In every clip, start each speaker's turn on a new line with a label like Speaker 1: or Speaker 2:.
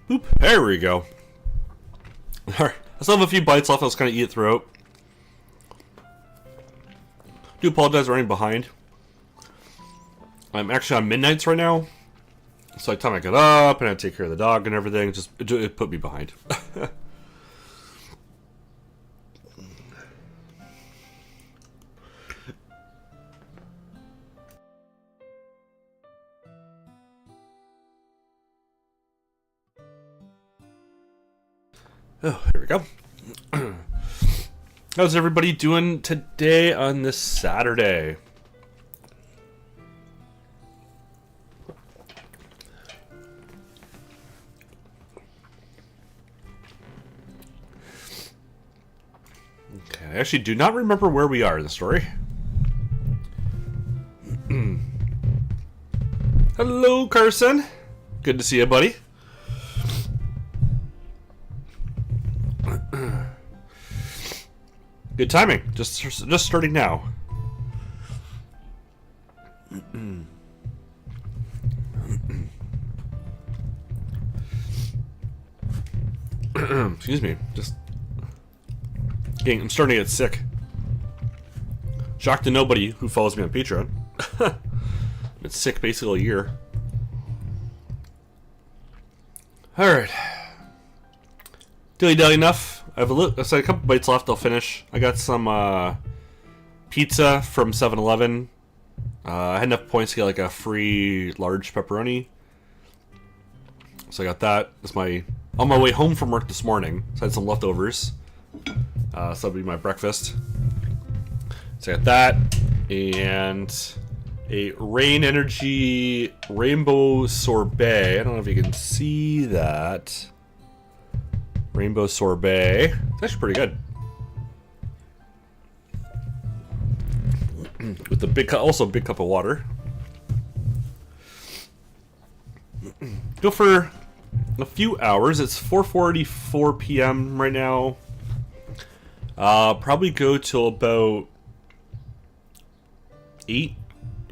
Speaker 1: Boop. There we go. Alright. I still have a few bites left. I was kind of eat it throughout. Do apologize for running behind. I'm actually on midnights right now. So by the time I get up and I take care of the dog and everything, it put me behind. Oh, here we go. How's everybody doing today on this Saturday? Okay, I actually do not remember where we are in the story. Hello, Carson. Good to see you, buddy. Good timing. Just starting now. Excuse me. I'm starting to get sick. Shocked to nobody who follows me on Patreon. I've been sick basically a year. Alright. Dilly-dally enough. I have a couple bites left. I'll finish. I got some pizza from 7-Eleven. I had enough points to get like a free large pepperoni. So I got that. That's on my way home from work this morning. So I had some leftovers. So that'll be my breakfast. So I got that and a Rain Energy Rainbow Sorbet. I don't know if you can see that. Rainbow Sorbet. It's actually pretty good. With the big cup, also a big cup of water. Go for a few hours. It's 4:44 p.m. right now. Probably go till about 8.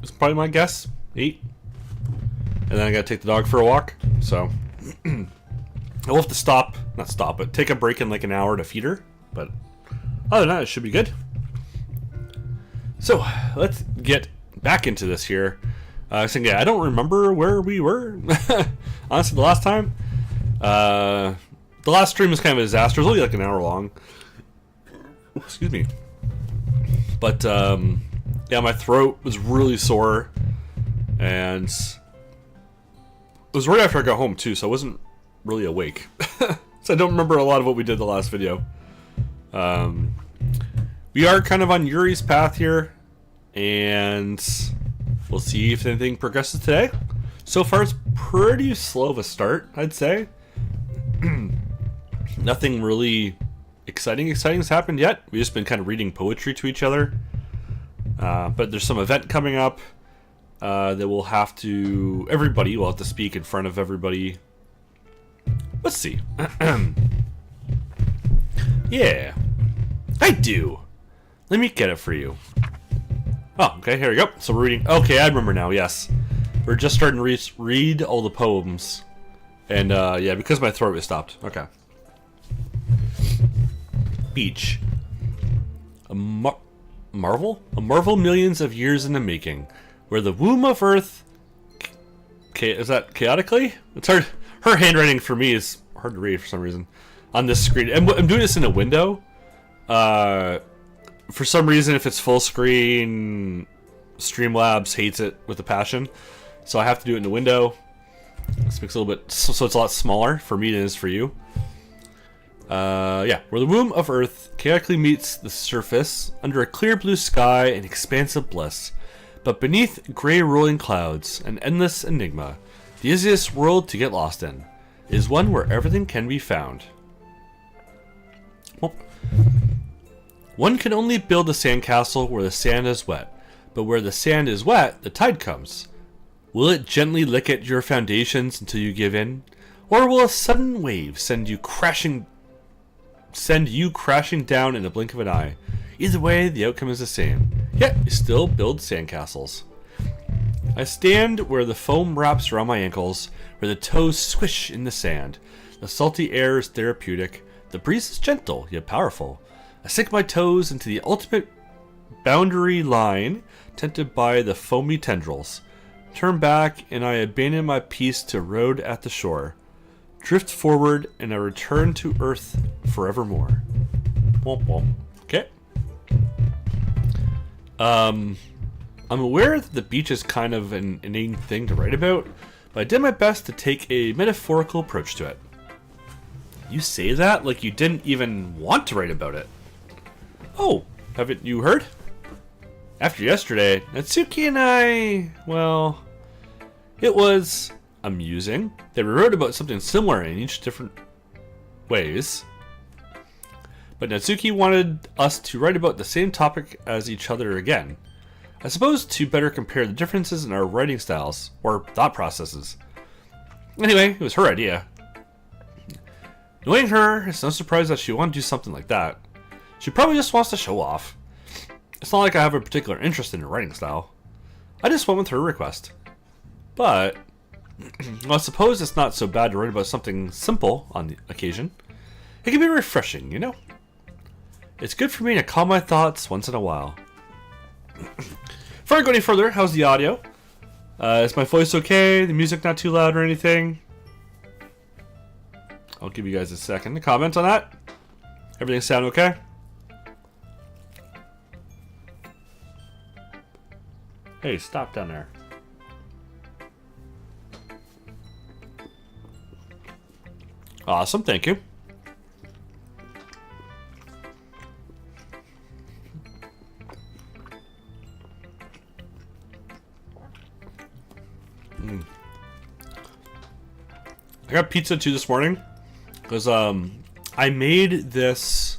Speaker 1: Is probably my guess. 8. And then I gotta take the dog for a walk. So I'll have to but take a break in like an hour to feed her. But other than that, it should be good. So let's get back into this here. I don't remember where we were. Honestly, the last time. The last stream was kind of a disaster. It was only like an hour long. Excuse me. But yeah, my throat was really sore. And it was right after I got home too, so I wasn't really awake. So I don't remember a lot of what we did the last video. We are kind of on Yuri's path here, and we'll see if anything progresses today. So far it's pretty slow of a start, I'd say. Nothing really exciting has happened yet. We've just been kind of reading poetry to each other. But there's some event coming up that everybody will have to speak in front of everybody. Let's see. Yeah, I do. Let me get it for you. Oh, okay, here we go. So we're reading. Okay, I remember now, yes. We're just starting to read all the poems. And, yeah, because my throat was stopped. Okay. Beach. A marvel? A marvel millions of years in the making. Where the womb of Earth... is that chaotically? It's hard. Her handwriting for me is hard to read for some reason. On this screen. I'm doing this in a window. For some reason, if it's full screen, Streamlabs hates it with a passion. So I have to do it in the window. This makes it a little bit, so it's a lot smaller for me than it is for you. Yeah, where the womb of Earth chaotically meets the surface under a clear blue sky and expansive bliss, but beneath gray rolling clouds, an endless enigma. The easiest world to get lost in is one where everything can be found. Well, one can only build a sandcastle where the sand is wet, but where the sand is wet, the tide comes. Will it gently lick at your foundations until you give in? Or will a sudden wave send you crashing down in the blink of an eye? Either way, the outcome is the same. Yet, you still build sandcastles. I stand where the foam wraps around my ankles, where the toes swish in the sand. The salty air is therapeutic. The breeze is gentle, yet powerful. I sink my toes into the ultimate boundary line, tempted by the foamy tendrils. Turn back, and I abandon my piece to road at the shore. Drift forward, and I return to earth forevermore. Womp womp. Okay. I'm aware that the beach is kind of an inane thing to write about, but I did my best to take a metaphorical approach to it. You say that like you didn't even want to write about it. Oh, haven't you heard? After yesterday, Natsuki and I, well, it was amusing that we wrote about something similar in each different ways. But Natsuki wanted us to write about the same topic as each other again. I suppose to better compare the differences in our writing styles, or thought processes. Anyway, it was her idea. Knowing her, it's no surprise that she wanted to do something like that. She probably just wants to show off. It's not like I have a particular interest in her writing style. I just went with her request. But, well, I suppose it's not so bad to write about something simple on the occasion. It can be refreshing, you know? It's good for me to calm my thoughts once in a while. Before I go any further, how's the audio? Is my voice okay? The music not too loud or anything? I'll give you guys a second to comment on that. Everything sound okay? Hey, stop down there. Awesome, thank you. I got pizza too this morning because I made this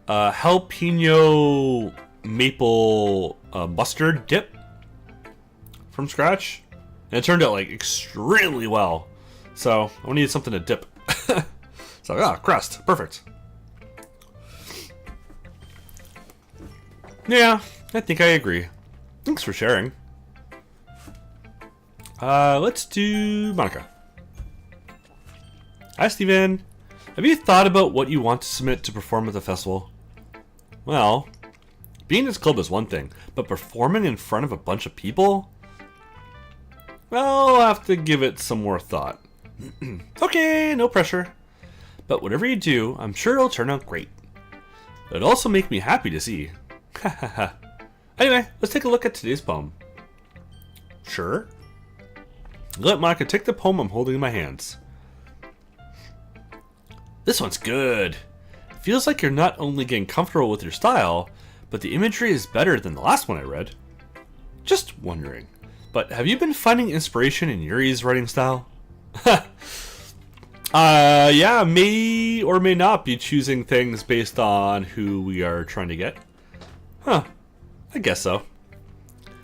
Speaker 1: jalapeno maple mustard dip from scratch, and it turned out like extremely well. So I needed something to dip. So crust, perfect. Yeah, I think I agree. Thanks for sharing. Let's do Monica. Hi, Steven. Have you thought about what you want to submit to perform at the festival? Well, being in this club is one thing, but performing in front of a bunch of people? Well, I'll have to give it some more thought. Okay, no pressure. But whatever you do, I'm sure it'll turn out great. It'll also make me happy to see. Anyway, let's take a look at today's poem. Sure. Let Monica take the poem I'm holding in my hands. This one's good. It feels like you're not only getting comfortable with your style, but the imagery is better than the last one I read. Just wondering, but have you been finding inspiration in Yuri's writing style? Yeah, may or may not be choosing things based on who we are trying to get. Huh, I guess so.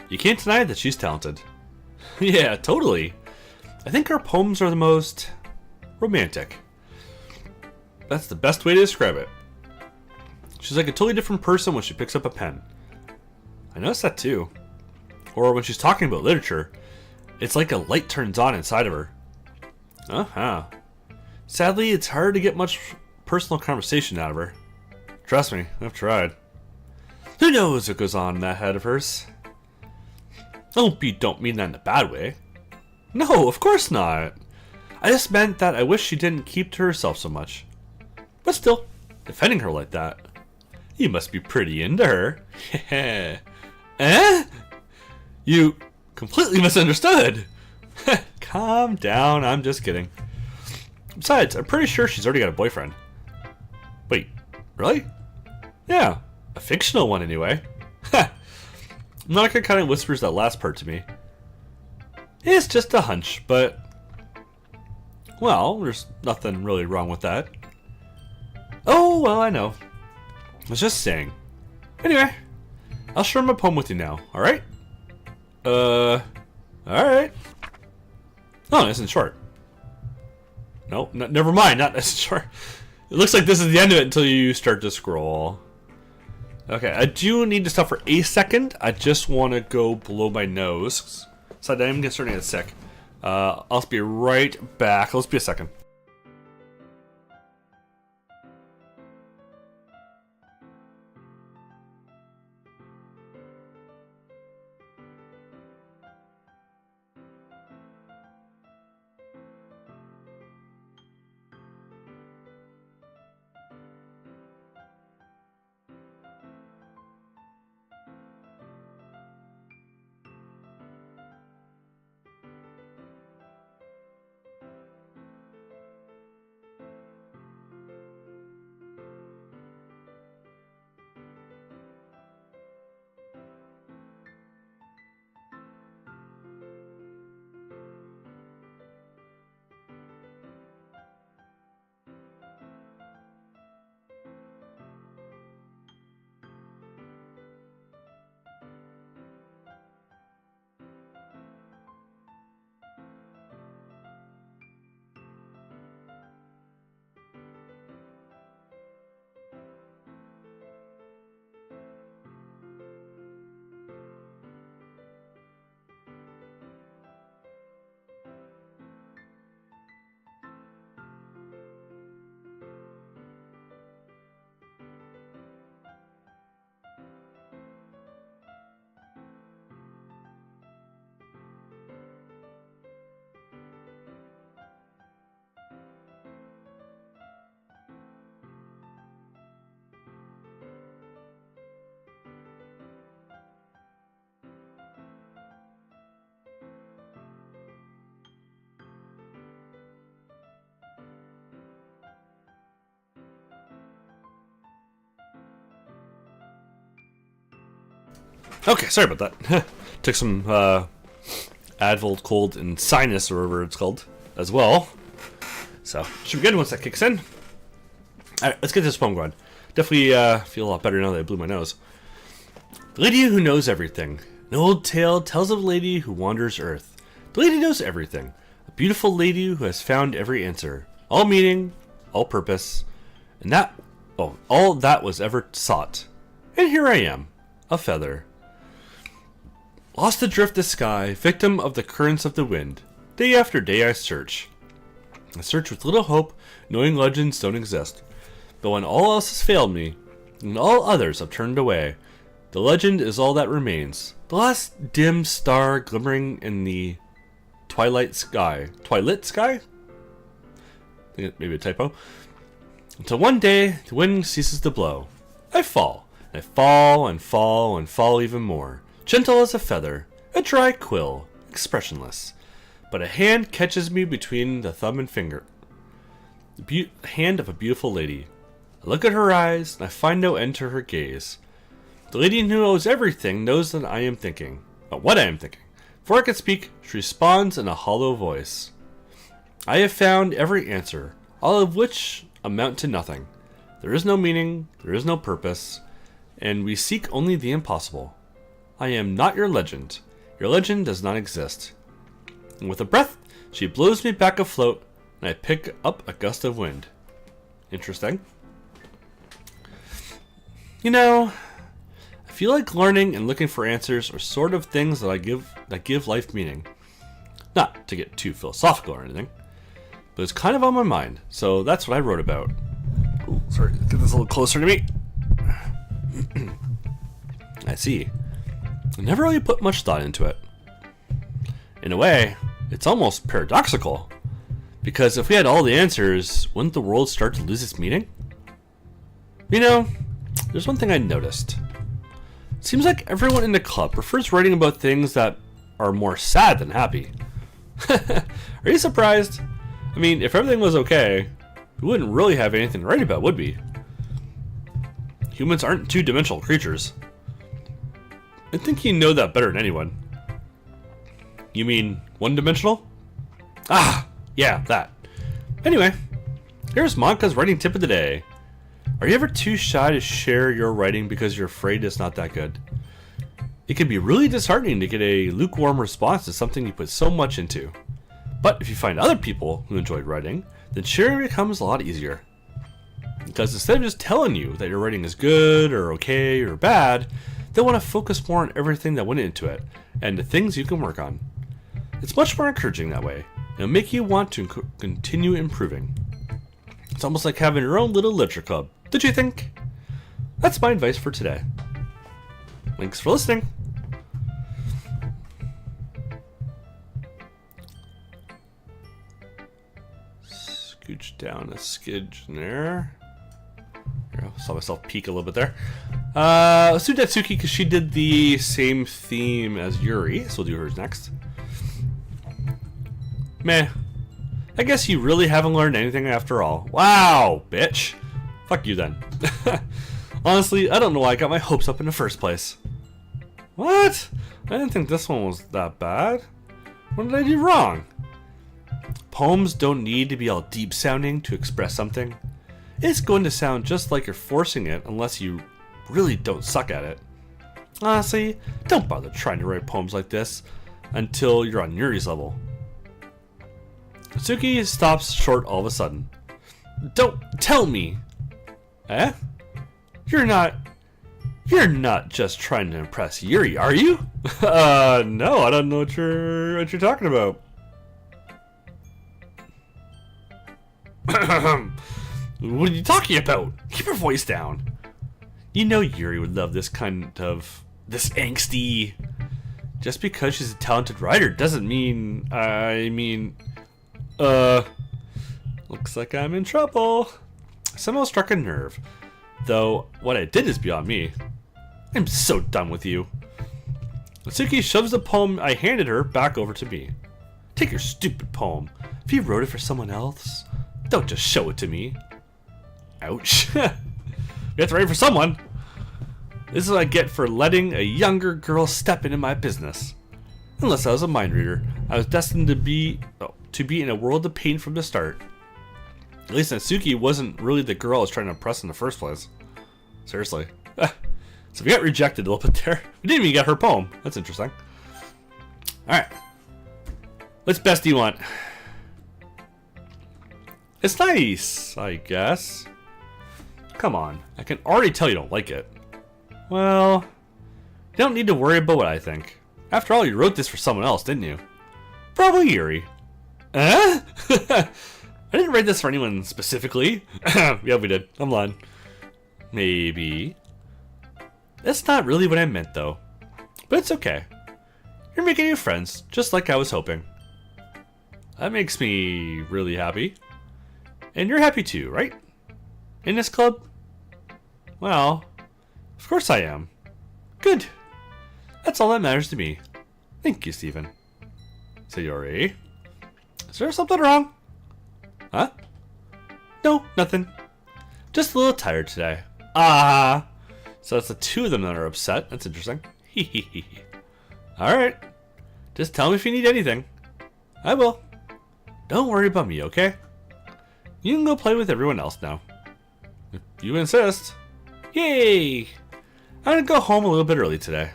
Speaker 1: You can't deny that she's talented. Yeah, totally. I think her poems are the most romantic. That's the best way to describe it. She's like a totally different person when she picks up a pen. I noticed that too. Or when she's talking about literature, it's like a light turns on inside of her. Uh-huh. Sadly, it's hard to get much personal conversation out of her. Trust me, I've tried. Who knows what goes on in that head of hers? Hope you don't mean that in a bad way. No, of course not. I just meant that I wish she didn't keep to herself so much. But still, defending her like that. You must be pretty into her. Eh? You completely misunderstood. Calm down, I'm just kidding. Besides, I'm pretty sure she's already got a boyfriend. Wait, really? Yeah, a fictional one anyway. Monica kind of whispers that last part to me. It's just a hunch, but... well, there's nothing really wrong with that. Oh, well, I know. I was just saying. Anyway, I'll share my poem with you now, alright? Alright. Oh, nice and short. No, never mind, not nice and short. It looks like this is the end of it until you start to scroll. Okay, I do need to stop for a second. I just want to go blow my nose. So I'm starting to get sick. I'll be right back. Let's be a second. Okay, sorry about that. Took some Advil cold and sinus, or whatever it's called, as well. So, should be good once that kicks in. Alright, let's get this poem going. Definitely feel a lot better now that I blew my nose. The lady who knows everything. An old tale tells of a lady who wanders earth. The lady knows everything. A beautiful lady who has found every answer. All meaning, all purpose, and all that was ever sought. And here I am, a feather. Lost adrift the sky, victim of the currents of the wind. Day after day I search. I search with little hope, knowing legends don't exist. But when all else has failed me, and all others have turned away, the legend is all that remains. The last dim star glimmering in the twilight sky. Twilight sky? I think maybe a typo. Until one day, the wind ceases to blow. I fall, and I fall, and fall, and fall even more. Gentle as a feather, a dry quill, expressionless. But a hand catches me between the thumb and finger. The hand of a beautiful lady. I look at her eyes, and I find no end to her gaze. The lady who knows everything knows that I am thinking. What I am thinking. Before I can speak, she responds in a hollow voice. I have found every answer, all of which amount to nothing. There is no meaning, there is no purpose, and we seek only the impossible. I am not your legend. Your legend does not exist. And with a breath, she blows me back afloat, and I pick up a gust of wind. Interesting. You know, I feel like learning and looking for answers are sort of things that give life meaning. Not to get too philosophical or anything, but it's kind of on my mind, so that's what I wrote about. Ooh, sorry, get this a little closer to me. I see. I never really put much thought into it. In a way, it's almost paradoxical. Because if we had all the answers, wouldn't the world start to lose its meaning? You know, there's one thing I noticed. It seems like everyone in the club prefers writing about things that are more sad than happy. Are you surprised? I mean, if everything was okay, we wouldn't really have anything to write about, would we? Humans aren't two-dimensional creatures. I think you know that better than anyone. You mean one-dimensional? Ah, yeah, that. Anyway, here's Monka's writing tip of the day. Are you ever too shy to share your writing because you're afraid it's not that good? It can be really disheartening to get a lukewarm response to something you put so much into. But if you find other people who enjoyed writing, then sharing becomes a lot easier. Because instead of just telling you that your writing is good or okay or bad, they want to focus more on everything that went into it and the things you can work on. It's much more encouraging that way. It'll make you want to continue improving. It's almost like having your own little literature club. Did you think? That's my advice for today. Thanks for listening. Scooch down a skidge there. I saw myself peek a little bit there. Let's do Detsuki because she did the same theme as Yuri, so we'll do hers next. Meh. I guess you really haven't learned anything after all. Wow, bitch. Fuck you then. Honestly, I don't know why I got my hopes up in the first place. What? I didn't think this one was that bad. What did I do wrong? Poems don't need to be all deep sounding to express something. It's going to sound just like you're forcing it unless you really don't suck at it. Honestly, don't bother trying to write poems like this until you're on Yuri's level. Suki stops short all of a sudden. Don't tell me! Eh? You're not just trying to impress Yuri, are you? No, I don't know what you're talking about. What are you talking about? Keep your voice down. You know Yuri would love this angsty. Just because she's a talented writer doesn't mean, looks like I'm in trouble. Somehow struck a nerve. Though, what I did is beyond me. I'm so done with you. Natsuki shoves the poem I handed her back over to me. Take your stupid poem. If you wrote it for someone else, don't just show it to me. Ouch. You have to write it for someone. This is what I get for letting a younger girl step into my business. Unless I was a mind reader, I was destined to be in a world of pain from the start. At least Natsuki wasn't really the girl I was trying to impress in the first place. Seriously. So we got rejected a little bit there. We didn't even get her poem. That's interesting. Alright. What's best do you want? It's nice, I guess. Come on. I can already tell you don't like it. Well, you don't need to worry about what I think. After all, you wrote this for someone else, didn't you? Probably Yuri. Eh? I didn't write this for anyone specifically. Yeah, we did. I'm lying. Maybe. That's not really what I meant, though. But it's okay. You're making new friends, just like I was hoping. That makes me really happy. And you're happy too, right? In this club? Well, of course I am. Good. That's all that matters to me. Thank you, Stephen. Sayori. Is there something wrong? Huh? No, nothing. Just a little tired today. Ah. So it's the two of them that are upset. That's interesting. Alright. Just tell me if you need anything. I will. Don't worry about me, okay? You can go play with everyone else now. If you insist. Yay! I'm gonna go home a little bit early today.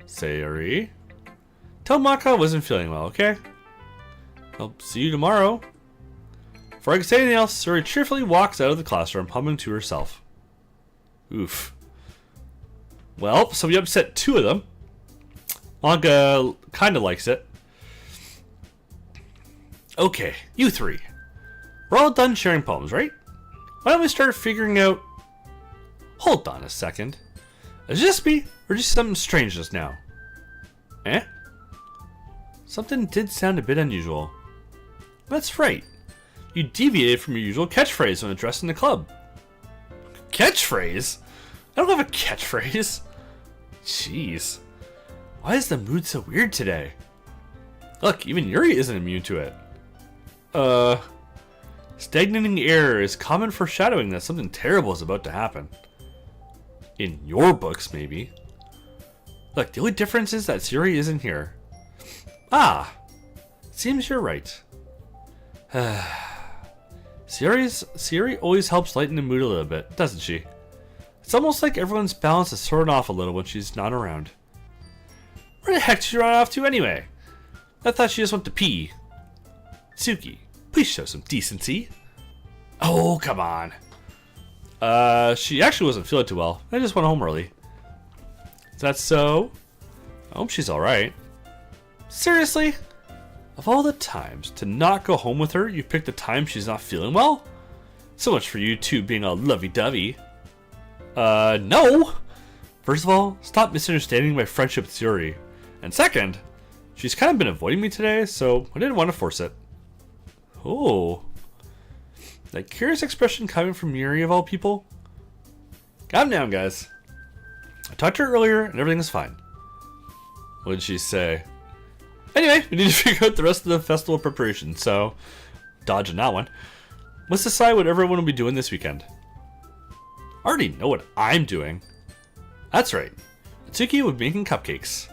Speaker 1: Sayori. Tell Maka I wasn't feeling well, okay? I'll see you tomorrow. Before I can say anything else, Sayori cheerfully walks out of the classroom, humming to herself. Oof. Well, so we upset two of them. Manga kinda likes it. Okay, you three. We're all done sharing poems, right? Why don't we start figuring out... Hold on a second. Is this me, or just something strange just now? Eh? Something did sound a bit unusual. That's right. You deviated from your usual catchphrase when addressing the club. Catchphrase? I don't have a catchphrase. Jeez. Why is the mood so weird today? Look, even Yuri isn't immune to it. Stagnating air is common foreshadowing that something terrible is about to happen. In your books, maybe. Look, the only difference is that Sayori isn't here. Ah! Seems you're right. Sayori always helps lighten the mood a little bit, doesn't she? It's almost like everyone's balance is thrown off a little when she's not around. Where the heck did she run off to anyway? I thought she just went to pee. Suki, please show some decency. Oh, come on. She actually wasn't feeling too well. I just went home early. Is that so? I hope she's alright. Seriously? Of all the times to not go home with her, you picked the time she's not feeling well? So much for you two being all lovey-dovey. No! First of all, stop misunderstanding my friendship with Yuri. And second, she's kind of been avoiding me today, so I didn't want to force it. Oh. That curious expression coming from Yuri of all people? Calm down, guys. I talked to her earlier and everything is fine. What did she say? Anyway, we need to figure out the rest of the festival preparation, so dodging that one. Let's decide what everyone will be doing this weekend. I already know what I'm doing. That's right. Natsuki will be making cupcakes.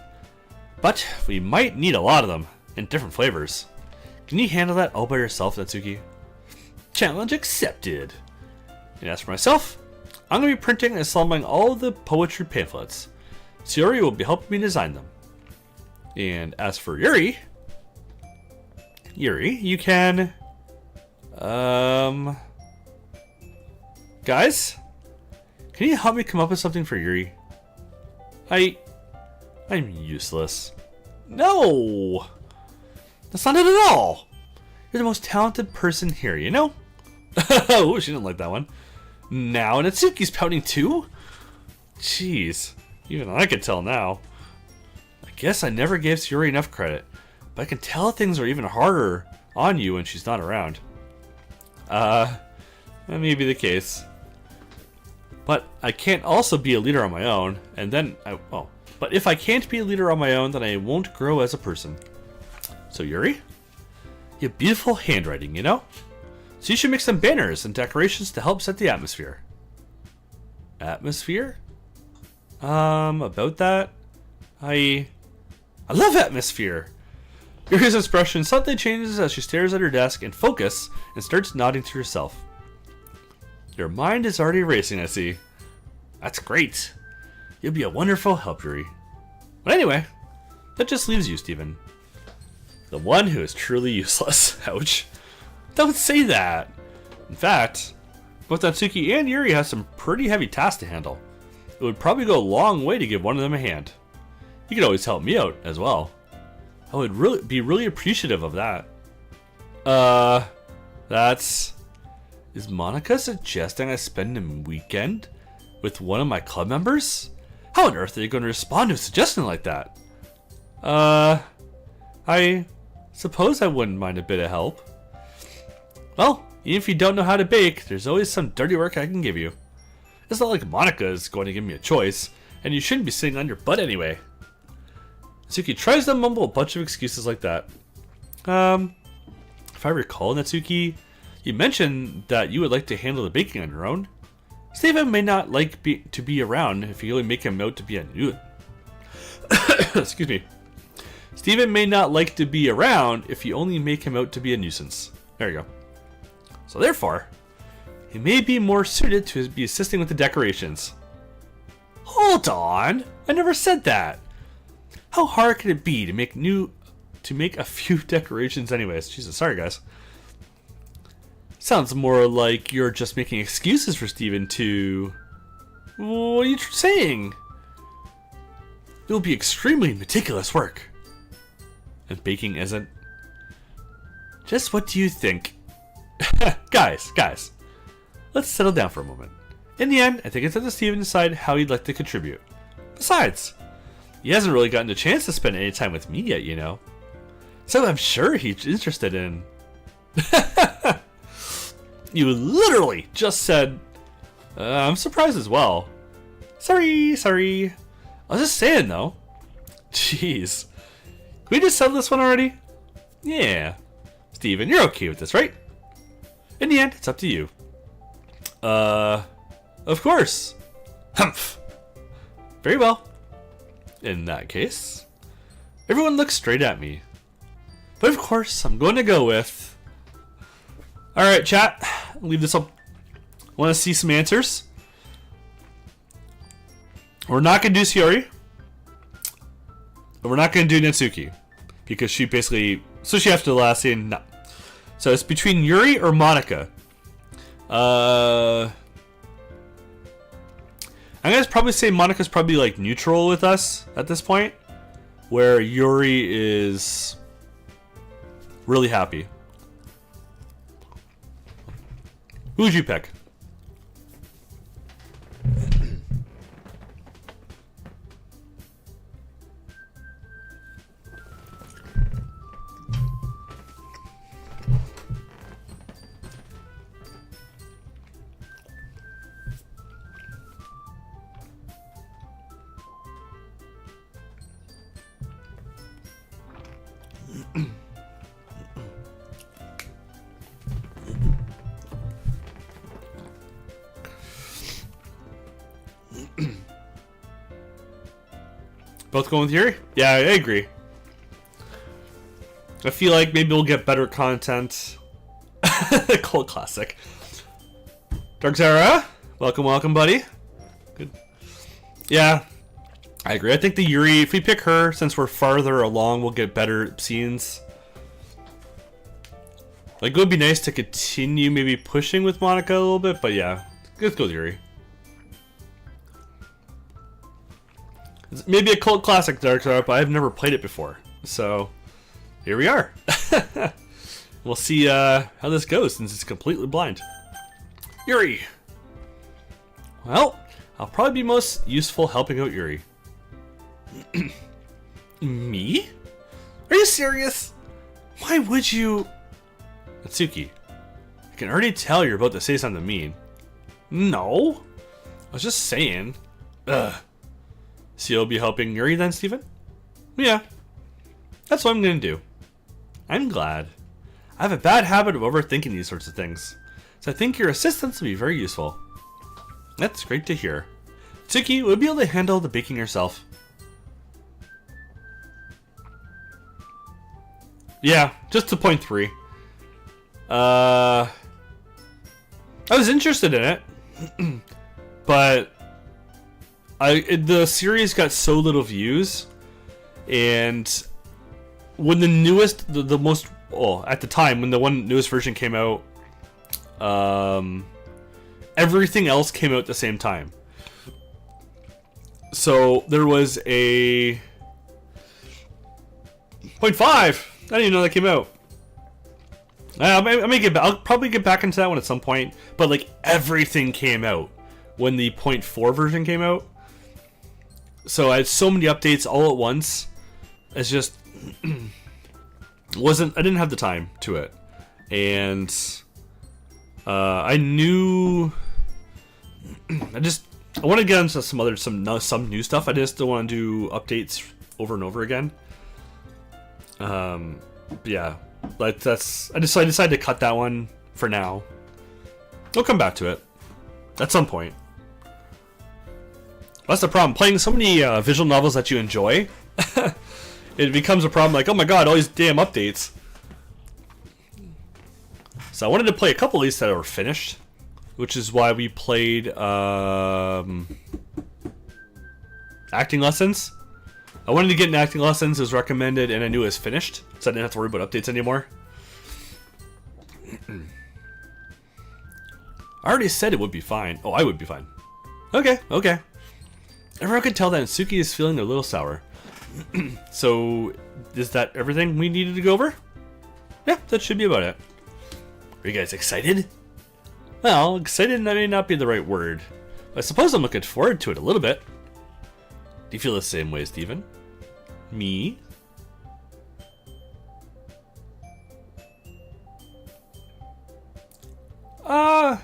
Speaker 1: But we might need a lot of them, in different flavors. Can you handle that all by yourself, Natsuki? Challenge accepted. And as for myself, I'm going to be printing and assembling all of the poetry pamphlets. Sayori will be helping me design them. And as for Yuri, you can... Guys? Can you help me come up with something for Yuri? I'm useless. No! That's not it at all! You're the most talented person here, you know? Oh, she didn't like that one. Now Natsuki's pouting too? Jeez, even I can tell now. I guess I never gave Sayori enough credit, but I can tell things are even harder on you when she's not around. That may be the case. But I can't also be a leader on my own, and then but if I can't be a leader on my own, then I won't grow as a person. So Yuri, you have beautiful handwriting, you know? So you should make some banners and decorations to help set the atmosphere. Atmosphere? About that? I love atmosphere! Yuri's expression suddenly changes as she stares at her desk in focus and starts nodding to herself. Your mind is already racing, I see. That's great. You'll be a wonderful help, Yuri. But anyway, that just leaves you, Steven. The one who is truly useless. Ouch. Don't say that. In fact, both Natsuki and Yuri have some pretty heavy tasks to handle. It would probably go a long way to give one of them a hand. You could always help me out as well. I would be really appreciative of that. Is Monica suggesting I spend a weekend with one of my club members? How on earth are you going to respond to a suggestion like that? I suppose I wouldn't mind a bit of help. Well, even if you don't know how to bake, there's always some dirty work I can give you. It's not like Monica is going to give me a choice, and you shouldn't be sitting on your butt anyway. Natsuki tries to mumble a bunch of excuses like that. If I recall, Natsuki, you mentioned that you would like to handle the baking on your own. Steven may not like to be around if you only make him out to be a nuisance. Excuse me. Steven may not like to be around if you only make him out to be a nuisance. There you go. So therefore, he may be more suited to be assisting with the decorations. Hold on! I never said that! How hard could it be to make a few decorations anyways? Jesus, sorry guys. Sounds more like you're just making excuses for Steven to... What are you saying? It will be extremely meticulous work. And baking isn't. Just what do you think? Guys, let's settle down for a moment. In the end, I think it's up to Steven to decide how he'd like to contribute. Besides, he hasn't really gotten a chance to spend any time with me yet, you know. So I'm sure he's interested in... You literally just said... I'm surprised as well. Sorry. I was just saying though. Jeez. Can we just settle this one already? Yeah. Steven, you're okay with this, right? In the end, it's up to you. Of course. Humph. Very well. In that case, everyone looks straight at me. But of course, I'm going to go with... Alright, chat. Leave this up. Want to see some answers? We're not going to do Sayori. We're not going to do Natsuki. Because she basically... So she has to last in... No. So it's between Yuri or Monica. I'm going to probably say Monica's probably like neutral with us at this point. where Yuri is really happy. Who would you pick? Both going with Yuri? Yeah, I agree. I feel like maybe we'll get better content. Cult classic. Dark Zara, welcome, buddy. Good. Yeah, I agree. I think the Yuri, if we pick her, since we're farther along, we'll get better scenes. Like, it would be nice to continue maybe pushing with Monica a little bit, but yeah, let's go with Yuri. It's maybe a cult classic, Dark Zara, but I've never played it before. So, here we are. We'll see how this goes since it's completely blind. Yuri! Well, I'll probably be most useful helping out Yuri. Me? Are you serious? Why would you... Natsuki, I can already tell you're about to say something mean. No. I was just saying. Ugh. So you'll be helping Yuri then, Steven? Yeah. That's what I'm gonna do. I'm glad. I have a bad habit of overthinking these sorts of things, so I think your assistance will be very useful. That's great to hear. Tsuki will be able to handle the baking herself. Yeah, just to point 3. I was interested in it, but the series got so little views, and when the newest, the most, well, at the time when the newest version came out, everything else came out at the same time. So there was a 0.5. I didn't even know that came out. I'll probably get back into that one at some point. But like everything came out when the 0.4 version came out. So I had so many updates all at once. It's just I didn't have the time to it, and I knew I want to get into some new stuff. I just don't want to do updates over and over again. Yeah, like I decided to cut that one for now. I'll come back to it at some point. That's the problem. Playing so many visual novels that you enjoy, it becomes a problem. Like, oh my god, all these damn updates. So I wanted to play a couple of these that were finished, which is why we played acting lessons. I wanted to get in acting lessons. It was recommended, and I knew it was finished, so I didn't have to worry about updates anymore. I already said it would be fine. Oh, I would be fine. Okay. Everyone could tell that Natsuki is feeling a little sour. So, is that everything we needed to go over? Yeah, that should be about it. Are you guys excited? Well, excited may not be the right word. I suppose I'm looking forward to it a little bit. Do you feel the same way, Steven? Me? I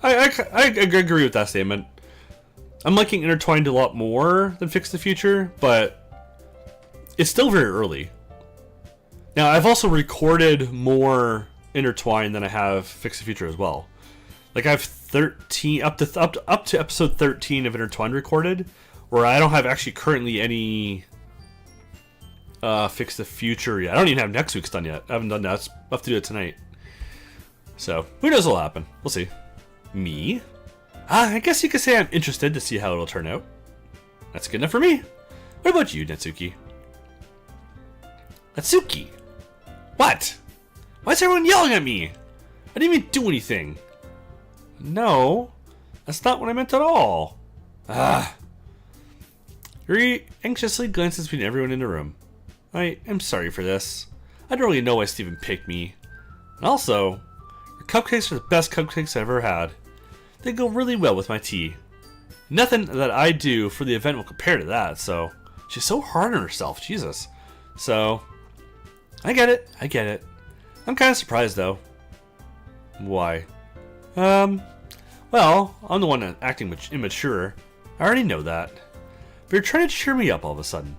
Speaker 1: agree with that statement. I'm liking Intertwined a lot more than Fix the Future, but it's still very early. Now, I've also recorded more Intertwined than I have Fix the Future as well. Like, I have 13 up to episode 13 of Intertwined recorded, where I don't have actually currently any Fix the Future yet. I don't even have next week's done yet. I haven't done that. I'll have to do it tonight. So, who knows what'll happen. We'll see. Me? I guess you could say I'm interested to see how it'll turn out. That's good enough for me. What about you, Natsuki? Natsuki? What? Why is everyone yelling at me? I didn't even do anything. No, that's not what I meant at all. Yuri anxiously glances between everyone in the room. I am sorry for this. I don't really know why Steven picked me. And also, your cupcakes are the best cupcakes I've ever had. They go really well with my tea. Nothing that I do for the event will compare to that, so... She's so hard on herself, Jesus. So... I get it. I'm kind of surprised, though. Why? Well, I'm the one acting immature. I already know that. But you're trying to cheer me up all of a sudden.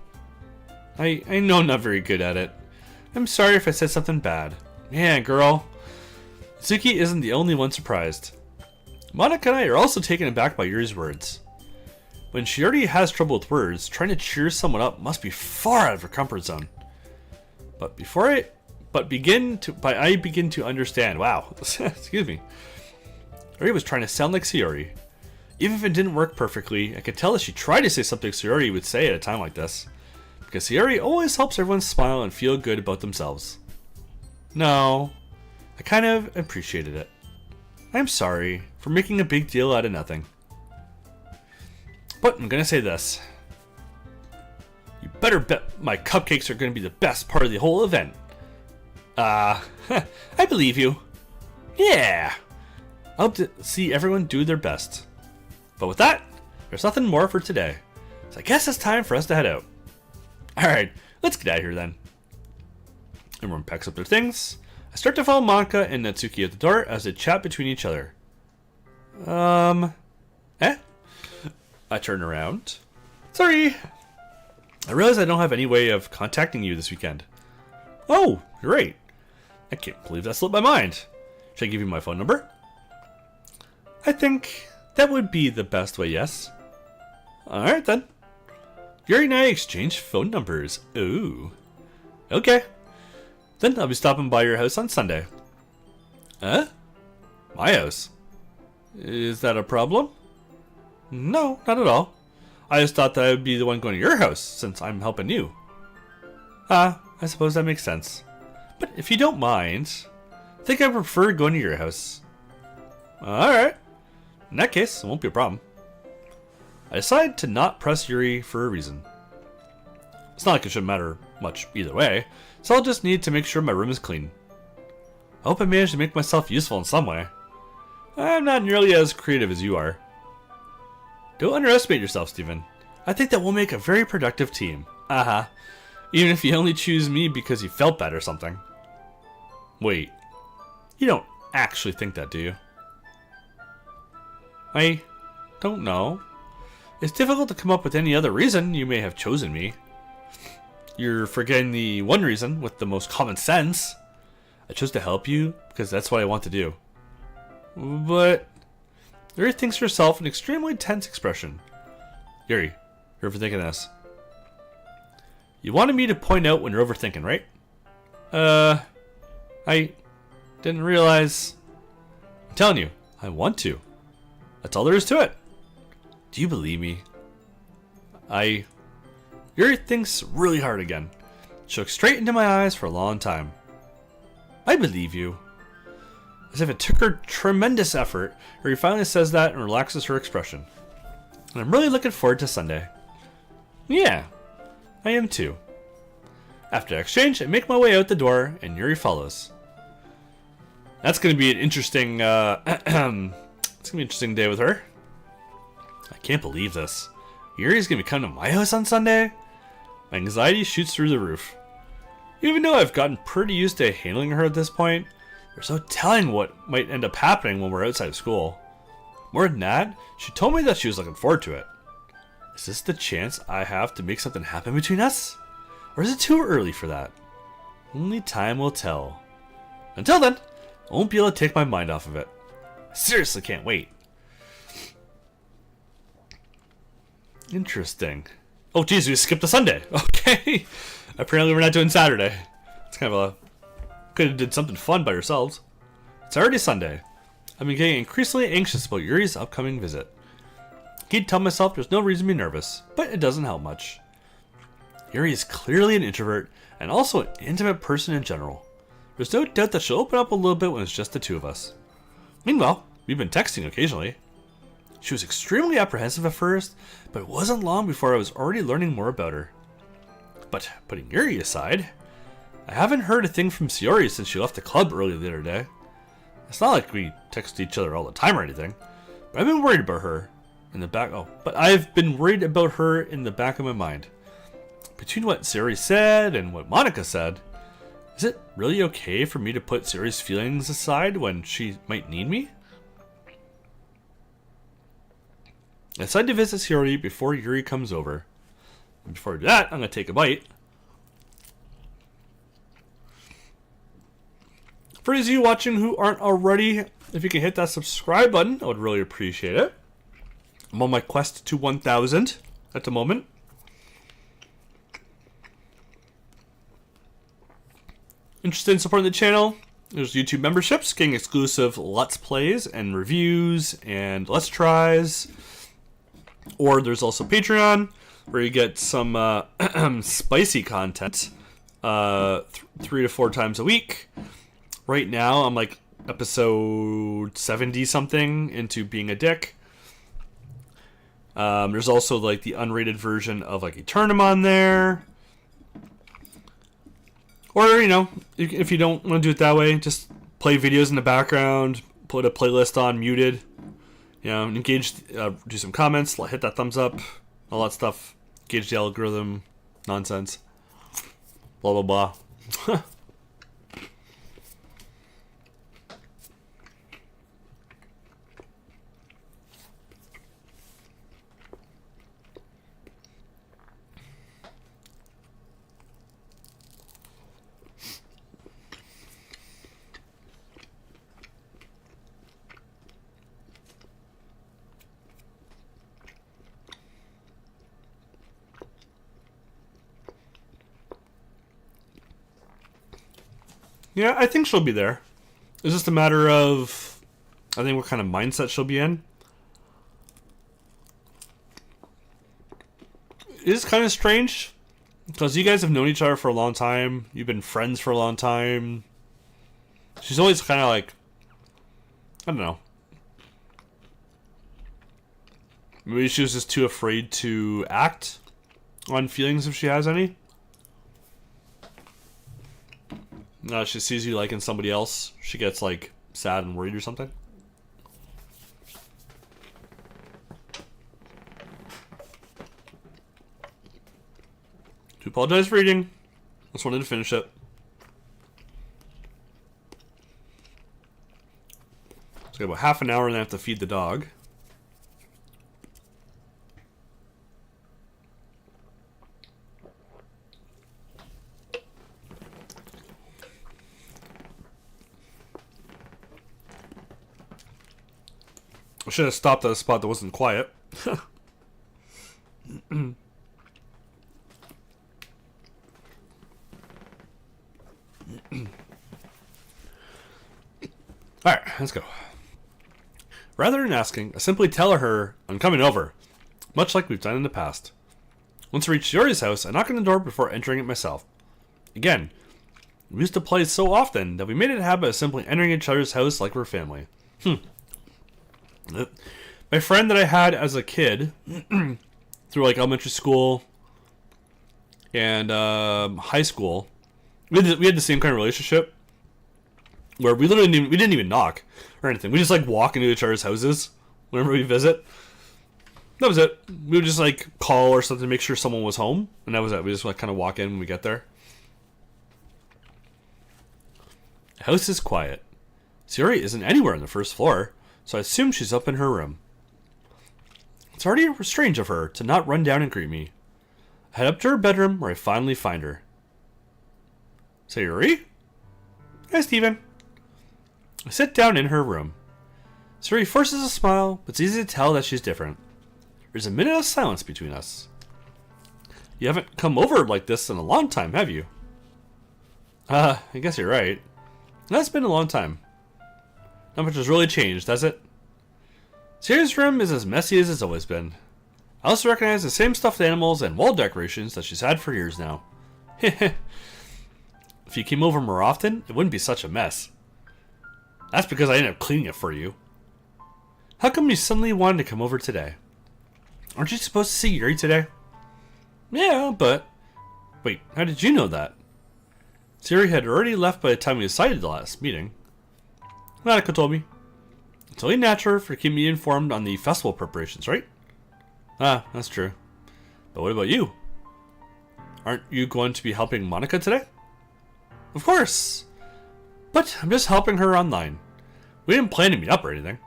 Speaker 1: I know I'm not very good at it. I'm sorry if I said something bad. Yeah, girl. Suki isn't the only one surprised. Monica and I are also taken aback by Yuri's words. When she already has trouble with words, trying to cheer someone up must be far out of her comfort zone. But I begin to understand. Wow, excuse me. Yuri was trying to sound like Sayori. Even if it didn't work perfectly, I could tell that she tried to say something Sayori would say at a time like this. Because Sayori always helps everyone smile and feel good about themselves. No, I kind of appreciated it. I'm sorry for making a big deal out of nothing. But I'm gonna say this. You better bet my cupcakes are gonna be the best part of the whole event. I believe you. Yeah. I hope to see everyone do their best. But with that, there's nothing more for today. So I guess it's time for us to head out. Alright, let's get out of here then. Everyone packs up their things. I start to follow Monica and Natsuki at the door as they chat between each other. I turn around. Sorry. I realize I don't have any way of contacting you this weekend. Oh, great. I can't believe that slipped my mind. Should I give you my phone number? I think that would be the best way, yes. Alright then. Yuri and I exchange phone numbers. Ooh. Okay. Then I'll be stopping by your house on Sunday. Huh? My house? Is that a problem? No, not at all. I just thought that I would be the one going to your house, since I'm helping you. I suppose that makes sense. But if you don't mind, I think I prefer going to your house. Alright. In that case, it won't be a problem. I decided to not press Yuri for a reason. It's not like it shouldn't matter much either way, so I'll just need to make sure my room is clean. I hope I managed to make myself useful in some way. I'm not nearly as creative as you are. Don't underestimate yourself, Steven. I think that we'll make a very productive team. Even if you only choose me because you felt bad or something. Wait. You don't actually think that, do you? I don't know. It's difficult to come up with any other reason you may have chosen me. You're forgetting the one reason with the most common sense. I chose to help you because that's what I want to do. But Yuri thinks to herself an extremely tense expression. Yuri, you're overthinking this. You wanted me to point out when you're overthinking, right? I didn't realize. I'm telling you, I want to. That's all there is to it. Do you believe me? Yuri thinks really hard again. She looked straight into my eyes for a long time. I believe you. As if it took her tremendous effort, Yuri finally says that and relaxes her expression. And I'm really looking forward to Sunday. Yeah, I am too. After the exchange, I make my way out the door, and Yuri follows. That's going to be an interesting, it's going to be an interesting day with her. I can't believe this. Yuri's going to be coming to my house on Sunday? My anxiety shoots through the roof. Even though I've gotten pretty used to handling her at this point, there's no telling what might end up happening when we're outside of school. More than that, she told me that she was looking forward to it. Is this the chance I have to make something happen between us? Or is it too early for that? Only time will tell. Until then, I won't be able to take my mind off of it. I seriously can't wait. Interesting. Oh geez, we skipped a Sunday. Okay. Apparently we're not doing Saturday. It's kind of could have did something fun by yourselves. It's already Sunday. I've been getting increasingly anxious about Yuri's upcoming visit. I keep telling myself there's no reason to be nervous, but it doesn't help much. Yuri is clearly an introvert and also an intimate person in general. There's no doubt that she'll open up a little bit when it's just the two of us. Meanwhile, we've been texting occasionally. She was extremely apprehensive at first, but it wasn't long before I was already learning more about her. But putting Yuri aside, I haven't heard a thing from Sayori since she left the club earlier the other day. It's not like we text each other all the time or anything, but I've been worried about her in the back. But I've been worried about her in the back of my mind. Between what Sayori said and what Monica said, is it really okay for me to put Sayori's feelings aside when she might need me? I decided to visit Sayori before Yuri comes over. And before that, I'm going to take a bite. For those of you watching who aren't already, if you can hit that subscribe button, I would really appreciate it. I'm on my quest to 1,000 at the moment. Interested in supporting the channel? There's YouTube memberships, getting exclusive Let's Plays and reviews and Let's Tries. Or there's also Patreon, where you get some spicy content 3 to 4 times a week. Right now, I'm like episode 70 something into being a dick. There's also like the unrated version of like Eternum on there. Or, you know, if you don't want to do it that way, just play videos in the background, put a playlist on, muted, you know, engage, do some comments, hit that thumbs up, all that stuff, engage the algorithm, nonsense, blah, blah, blah. Yeah, I think she'll be there. It's just a matter of, I think, what kind of mindset she'll be in. It is kind of strange, because you guys have known each other for a long time. You've been friends for a long time. She's always kind of like, I don't know. Maybe she was just too afraid to act on feelings if she has any. She sees you liking somebody else, she gets like sad and worried or something. Do apologize for eating. Just wanted to finish it. It's got about half an hour and I have to feed the dog. I should have stopped at a spot that wasn't quiet. Alright, let's go. Rather than asking, I simply tell her I'm coming over, much like we've done in the past. Once I reach Yuri's house, I knock on the door before entering it myself. Again, we used to play so often that we made it a habit of simply entering each other's house like we're family. My friend that I had as a kid, through like elementary school and high school, we had the same kind of relationship where we didn't even knock or anything. We just like walk into each other's houses whenever we visit. That was it. We would just like call or something to make sure someone was home, and that was it. We just like kind of walk in when we get there. The house is quiet. Sayori isn't anywhere on the first floor, so I assume she's up in her room. It's already strange of her to not run down and greet me. I head up to her bedroom where I finally find her. Sayori? Hi, Steven. I sit down in her room. Sayori forces a smile, but it's easy to tell that she's different. There's a minute of silence between us. You haven't come over like this in a long time, have you? I guess you're right. That's been a long time. Not much has really changed, has it? Sayori's room is as messy as it's always been. I also recognize the same stuffed animals and wall decorations that she's had for years now. If you came over more often, it wouldn't be such a mess. That's because I ended up cleaning it for you. How come you suddenly wanted to come over today? Aren't you supposed to see Yuri today? Yeah, but Wait, how did you know that? Siri had already left by the time we decided the last meeting. Monica told me. It's only natural for keeping me informed on the festival preparations, right? Ah, that's true. But what about you? Aren't you going to be helping Monica today? Of course! But I'm just helping her online. We didn't plan to meet up or anything.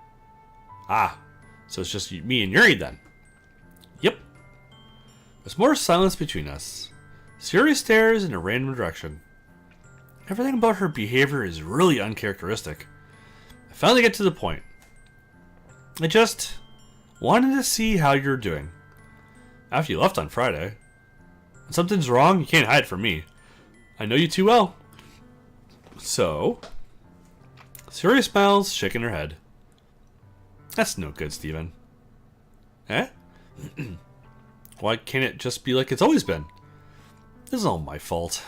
Speaker 1: Ah, so it's just me and Yuri then. Yep. There's more silence between us. Siri stares in a random direction. Everything about her behavior is really uncharacteristic. I finally get to the point. I just wanted to see how you're doing. After you left on Friday. When something's wrong, you can't hide from me. I know you too well. So, Siri smiles, shaking her head. That's no good, Steven. Eh? Why can't it just be like it's always been? This is all my fault.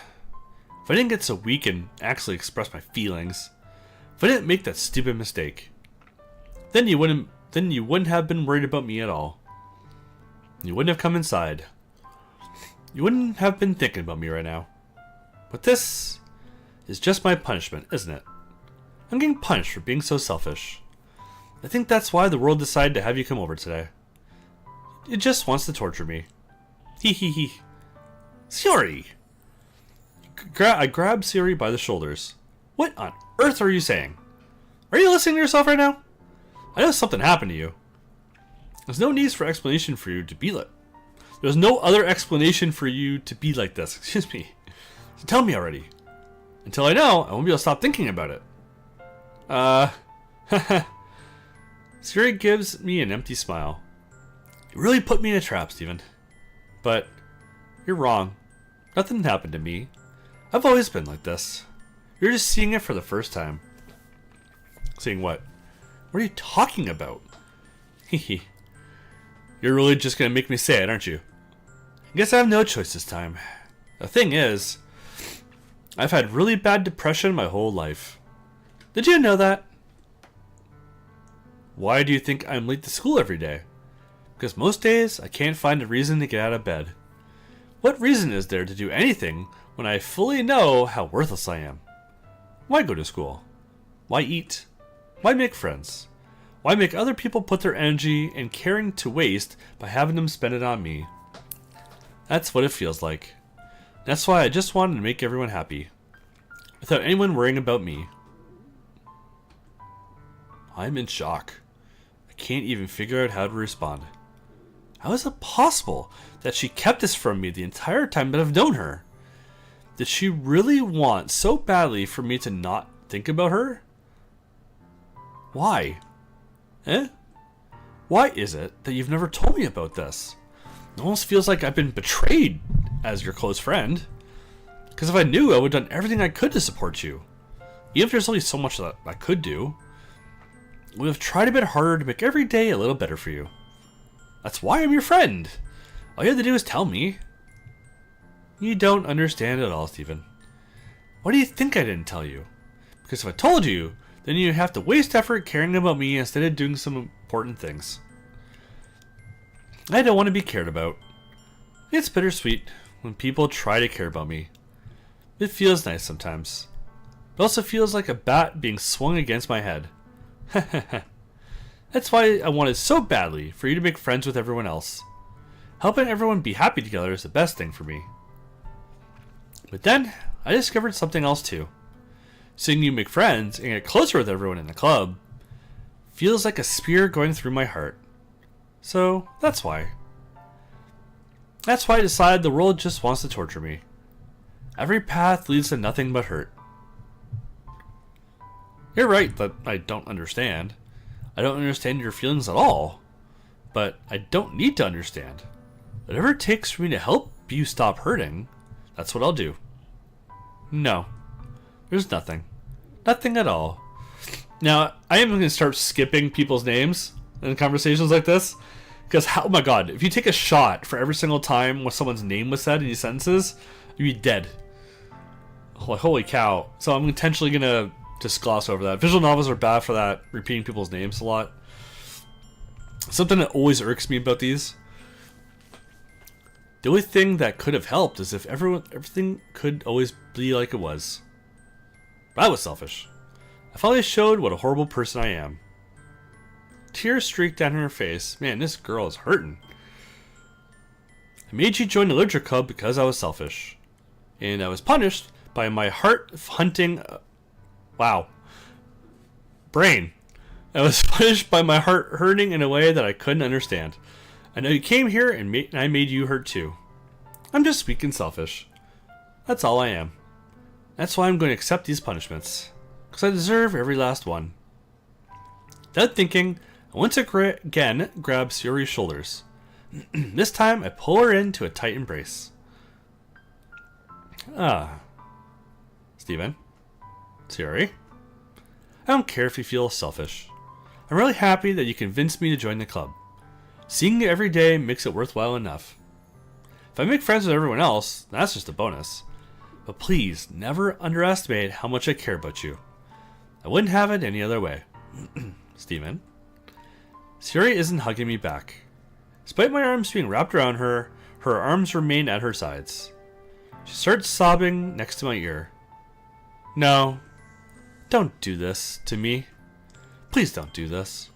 Speaker 1: If I didn't get so weak and actually express my feelings, if I didn't make that stupid mistake, then you wouldn't have been worried about me at all. You wouldn't have come inside. You wouldn't have been thinking about me right now. But this is just my punishment, isn't it? I'm getting punished for being so selfish. I think that's why the world decided to have you come over today. It just wants to torture me. Hee hee hee. Siri! I grab Siri by the shoulders. What on earth are you saying? Are you listening to yourself right now? I know something happened to you. There's no need for explanation for you to be like. There's no other explanation for you to be like this. Excuse me. So tell me already. Until I know, I won't be able to stop thinking about it. Siri gives me an empty smile. You really put me in a trap, Steven. But you're wrong. Nothing happened to me. I've always been like this. You're just seeing it for the first time. Seeing what? What are you talking about? Hehe. You're really just gonna make me say it, aren't you? I guess I have no choice this time. The thing is, I've had really bad depression my whole life. Did you know that? Why do you think I'm late to school every day? Because most days, I can't find a reason to get out of bed. What reason is there to do anything when I fully know how worthless I am? Why go to school? Why eat? Why make friends? Why make other people put their energy and caring to waste by having them spend it on me? That's what it feels like. That's why I just wanted to make everyone happy. Without anyone worrying about me. I'm in shock. I can't even figure out how to respond. How is it possible that she kept this from me the entire time that I've known her? Did she really want so badly for me to not think about her? Why? Eh? Why is it that you've never told me about this? It almost feels like I've been betrayed as your close friend. Because if I knew, I would have done everything I could to support you. Even if there's only so much that I could do. I would have tried a bit harder to make every day a little better for you. That's why I'm your friend. All you have to do is tell me. You don't understand at all, Steven. Why do you think I didn't tell you? Because if I told you, then you have to waste effort caring about me instead of doing some important things. I don't want to be cared about. It's bittersweet when people try to care about me. It feels nice sometimes. It also feels like a bat being swung against my head. That's why I wanted so badly for you to make friends with everyone else. Helping everyone be happy together is the best thing for me. But then, I discovered something else too. Seeing you make friends and get closer with everyone in the club feels like a spear going through my heart. So, that's why. That's why I decided the world just wants to torture me. Every path leads to nothing but hurt. You're right that I don't understand. I don't understand your feelings at all. But I don't need to understand. Whatever it takes for me to help you stop hurting, that's what I'll do. No. There's nothing. Nothing at all. Now, I am going to start skipping people's names in conversations like this. Because, oh my god, if you take a shot for every single time when someone's name was said in these sentences, you'd be dead. Oh, holy cow. So I'm intentionally going to just gloss over that. Visual novels are bad for that, repeating people's names a lot. Something that always irks me about these. The only thing that could have helped is if everything could always be like it was. But I was selfish. I finally showed what a horrible person I am. Tears streaked down her face. Man, this girl is hurting. I made you join the literature club because I was selfish. And I was punished by my heart hunting... wow. Brain. I was punished by my heart hurting in a way that I couldn't understand. I know you came here and I made you hurt too. I'm just weak and selfish. That's all I am. That's why I'm going to accept these punishments. Because I deserve every last one. Without thinking, I went to again grab Sayori's shoulders. This time, I pull her into a tight embrace. Steven? Sayori? I don't care if you feel selfish. I'm really happy that you convinced me to join the club. Seeing you every day makes it worthwhile enough. If I make friends with everyone else, that's just a bonus. But please, never underestimate how much I care about you. I wouldn't have it any other way. Steven? Sayori isn't hugging me back. Despite my arms being wrapped around her, her arms remain at her sides. She starts sobbing next to my ear. No, don't do this to me. Please don't do this.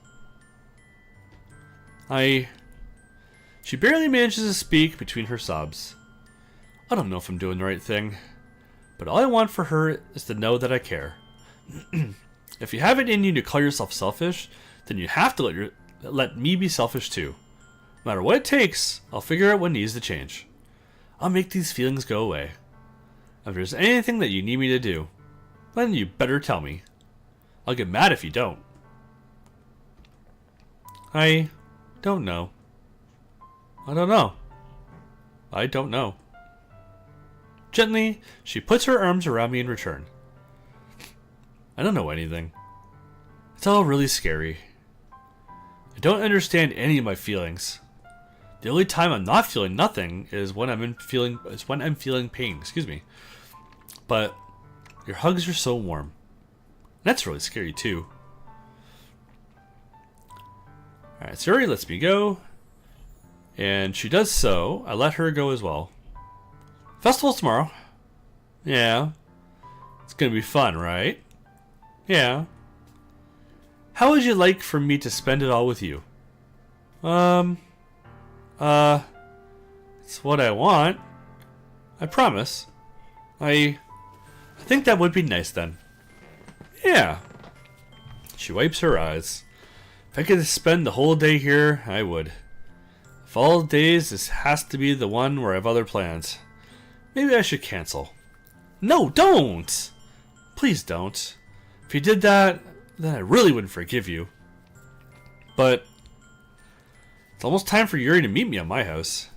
Speaker 1: She barely manages to speak between her sobs. I don't know if I'm doing the right thing, but all I want for her is to know that I care. If you have it in you to call yourself selfish, then you have to let me be selfish too. No matter what it takes, I'll figure out what needs to change. I'll make these feelings go away. If there's anything that you need me to do, then you better tell me. I'll get mad if you don't. I don't know. I don't know. I don't know. Gently, she puts her arms around me in return. I don't know anything. It's all really scary. I don't understand any of my feelings. The only time I'm not feeling nothing is when I'm feeling pain. Excuse me. But your hugs are so warm. That's really scary too. Alright, Sayori lets me go. And she does so. I let her go as well. Festival's tomorrow. Yeah. It's gonna be fun, right? Yeah. How would you like for me to spend it all with you? It's what I want. I promise. I think that would be nice then. Yeah. She wipes her eyes. If I could spend the whole day here, I would. If all days, this has to be the one where I have other plans. Maybe I should cancel. No, don't! Please don't. If you did that, then I really wouldn't forgive you. But it's almost time for Yuri to meet me at my house.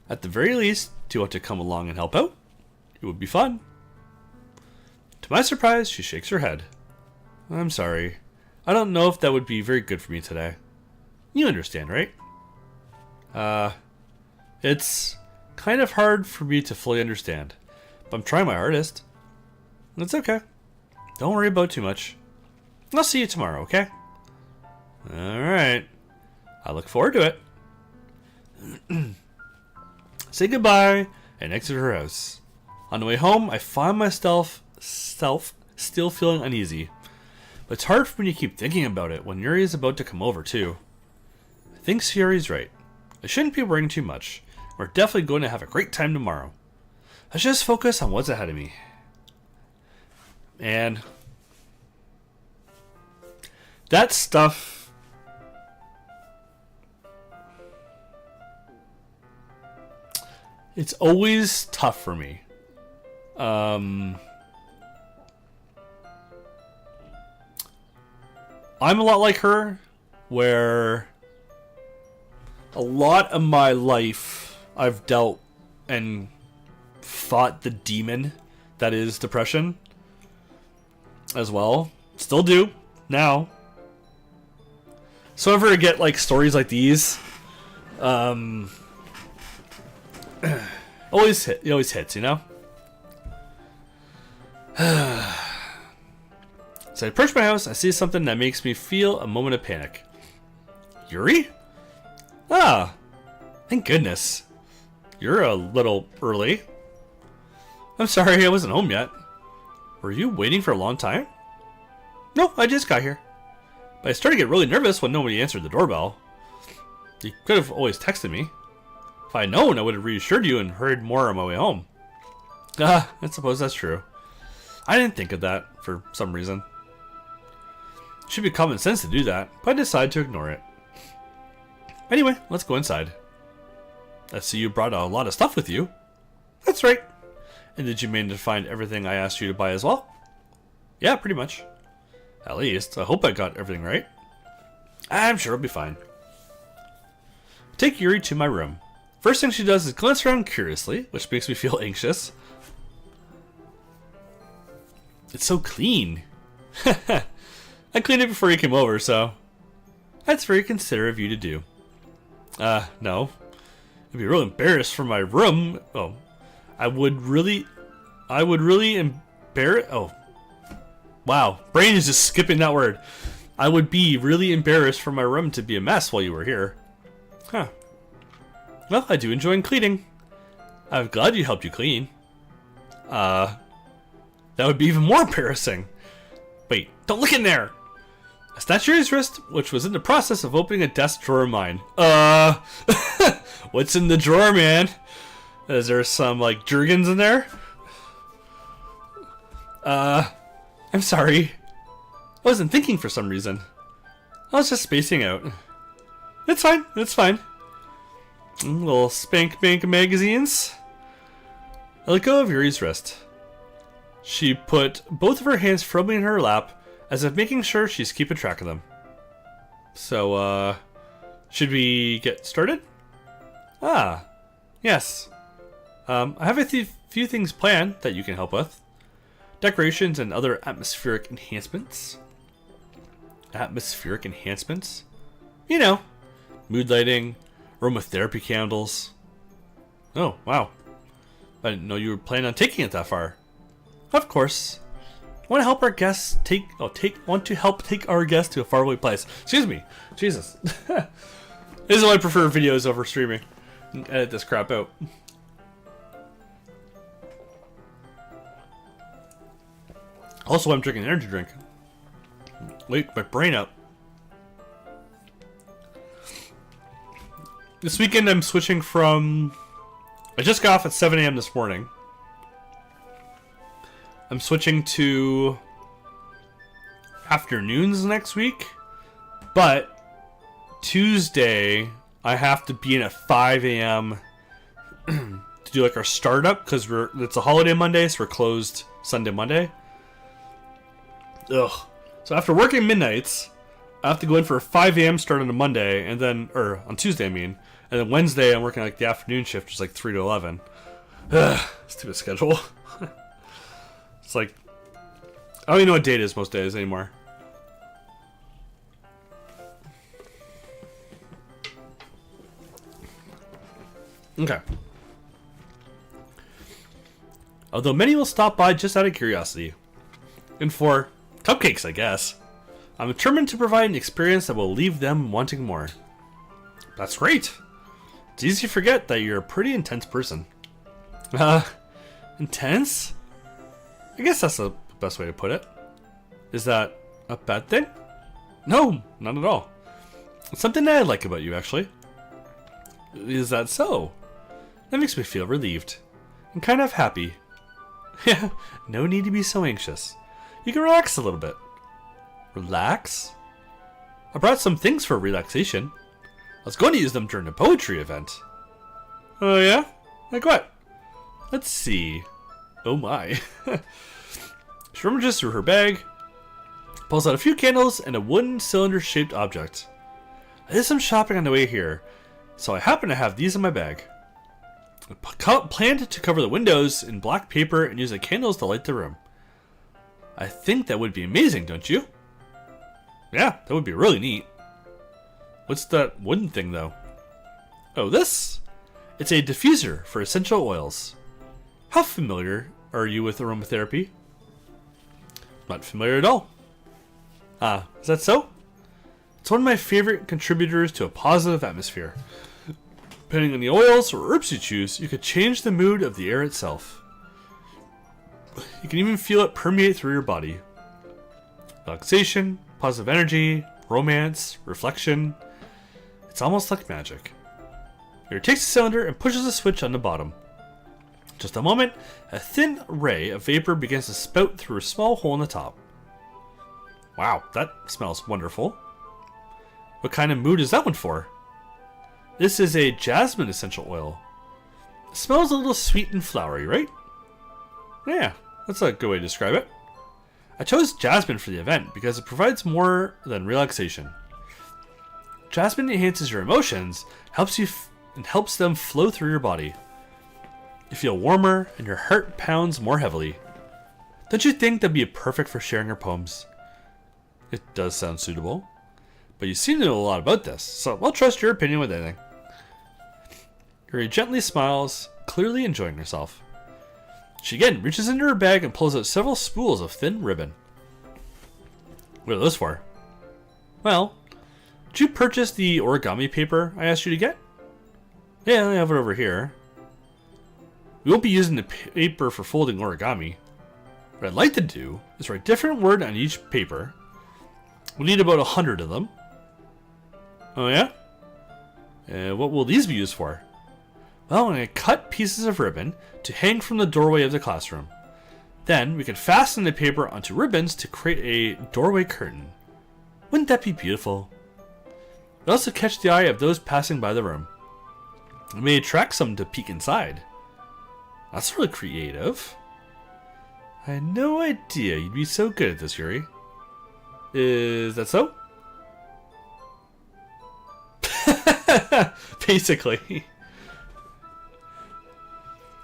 Speaker 1: At the very least, do you want to come along and help out? It would be fun. To my surprise, she shakes her head. I'm sorry. I don't know if that would be very good for me today. You understand, right? It's kind of hard for me to fully understand, but I'm trying my hardest. It's okay. Don't worry about it too much. I'll see you tomorrow, okay? Alright. I look forward to it. Say goodbye and exit her house. On the way home, I find myself still feeling uneasy. But it's hard for me to keep thinking about it when Yuri is about to come over too. I think Sayori's right. I shouldn't be worrying too much. We're definitely going to have a great time tomorrow. Let's just focus on what's ahead of me. And that stuff, it's always tough for me. I'm a lot like her, where a lot of my life I've dealt and fought the demon that is depression as well. Still do now. So whenever I get like stories like these, it always hits, you know? So I approach my house, I see something that makes me feel a moment of panic. Yuri? Ah, thank goodness. You're a little early. I'm sorry I wasn't home yet. Were you waiting for a long time? No, I just got here. But I started to get really nervous when nobody answered the doorbell. You could have always texted me. If I had known, I would have reassured you and hurried more on my way home. I suppose that's true. I didn't think of that for some reason. It should be common sense to do that, but I decided to ignore it. Anyway, let's go inside. I see you brought a lot of stuff with you. That's right. And did you manage to find everything I asked you to buy as well? Yeah, pretty much. At least, I hope I got everything right. I'm sure it'll be fine. Take Yuri to my room. First thing she does is glance around curiously, which makes me feel anxious. It's so clean. I cleaned it before you came over, so... That's very considerate of you to do. No. I'd be real embarrassed for my room. Oh. I would really embarrass... Oh. Wow. Brain is just skipping that word. I would be really embarrassed for my room to be a mess while you were here. Huh. Well, I do enjoy cleaning. I'm glad you helped you clean. That would be even more embarrassing. Wait, don't look in there! I snatched Yuri's wrist, which was in the process of opening a desk drawer of mine. What's in the drawer, man? Is there some, like, Jergens in there? I'm sorry. I wasn't thinking for some reason. I was just spacing out. It's fine, it's fine. Little spank bank magazines. I let go of Yuri's wrist. She put both of her hands firmly in her lap, as if making sure she's keeping track of them. So, should we get started? Ah, yes. I have a few things planned that you can help with. Decorations and other atmospheric enhancements. Atmospheric enhancements? You know, mood lighting, aromatherapy candles. Oh, wow. I didn't know you were planning on taking it that far. Of course. I want to help our guests want to help take our guests to a faraway place. Excuse me. Jesus. This is why I prefer videos over streaming. Edit this crap out. Also, I'm drinking an energy drink. Wake my brain up. This weekend I'm switching from... I just got off at 7 a.m. this morning. I'm switching to afternoons next week. But Tuesday, I have to be in at 5 a.m. to do like our startup, because it's a holiday Monday, so we're closed Sunday, Monday. Ugh. So after working midnights, I have to go in for a 5 a.m. start on a Monday, and then, or on Tuesday, I mean. And then Wednesday, I'm working like the afternoon shift, which is like 3 to 11. Ugh, stupid schedule. It's like, I don't even know what day it is most days anymore. Okay. Although many will stop by just out of curiosity. And for cupcakes, I guess. I'm determined to provide an experience that will leave them wanting more. That's great. It's easy to forget that you're a pretty intense person. Intense? I guess that's the best way to put it. Is that a bad thing? No, not at all. It's something that I like about you, actually. Is that so? That makes me feel relieved. And kind of happy. Yeah, no need to be so anxious. You can relax a little bit. Relax? I brought some things for relaxation. I was going to use them during the poetry event. Oh yeah? Like what? Let's see. Oh my. She rummages through her bag, pulls out a few candles and a wooden cylinder-shaped object. I did some shopping on the way here, so I happen to have these in my bag. I planned to cover the windows in black paper and use the candles to light the room. I think that would be amazing, don't you? Yeah, that would be really neat. What's that wooden thing, though? Oh, this? It's a diffuser for essential oils. How familiar are you with aromatherapy? Not familiar at all. Ah, is that so? It's one of my favorite contributors to a positive atmosphere. Depending on the oils or herbs you choose, you could change the mood of the air itself. You can even feel it permeate through your body. Relaxation, positive energy, romance, reflection. It's almost like magic. Here, takes the cylinder and pushes a switch on the bottom. In just a moment, a thin ray of vapor begins to spout through a small hole in the top. Wow, that smells wonderful. What kind of mood is that one for? This is a jasmine essential oil. It smells a little sweet and flowery, right? Yeah, that's a good way to describe it. I chose jasmine for the event because it provides more than relaxation. Jasmine enhances your emotions, and helps them flow through your body. You feel warmer and your heart pounds more heavily. Don't you think that'd be perfect for sharing your poems? It does sound suitable, but you seem to know a lot about this, so I'll trust your opinion with anything. Yuri gently smiles, clearly enjoying herself. She again reaches into her bag and pulls out several spools of thin ribbon. What are those for? Well, did you purchase the origami paper I asked you to get? Yeah, I have it over here. We won't be using the paper for folding origami. What I'd like to do is write different word on each paper. We'll need about 100 of them. Oh yeah? What will these be used for? Well, I'm going to cut pieces of ribbon to hang from the doorway of the classroom. Then we can fasten the paper onto ribbons to create a doorway curtain. Wouldn't that be beautiful? It also catch the eye of those passing by the room. It may attract some to peek inside. That's really creative. I had no idea you'd be so good at this, Yuri. Is that so? Basically.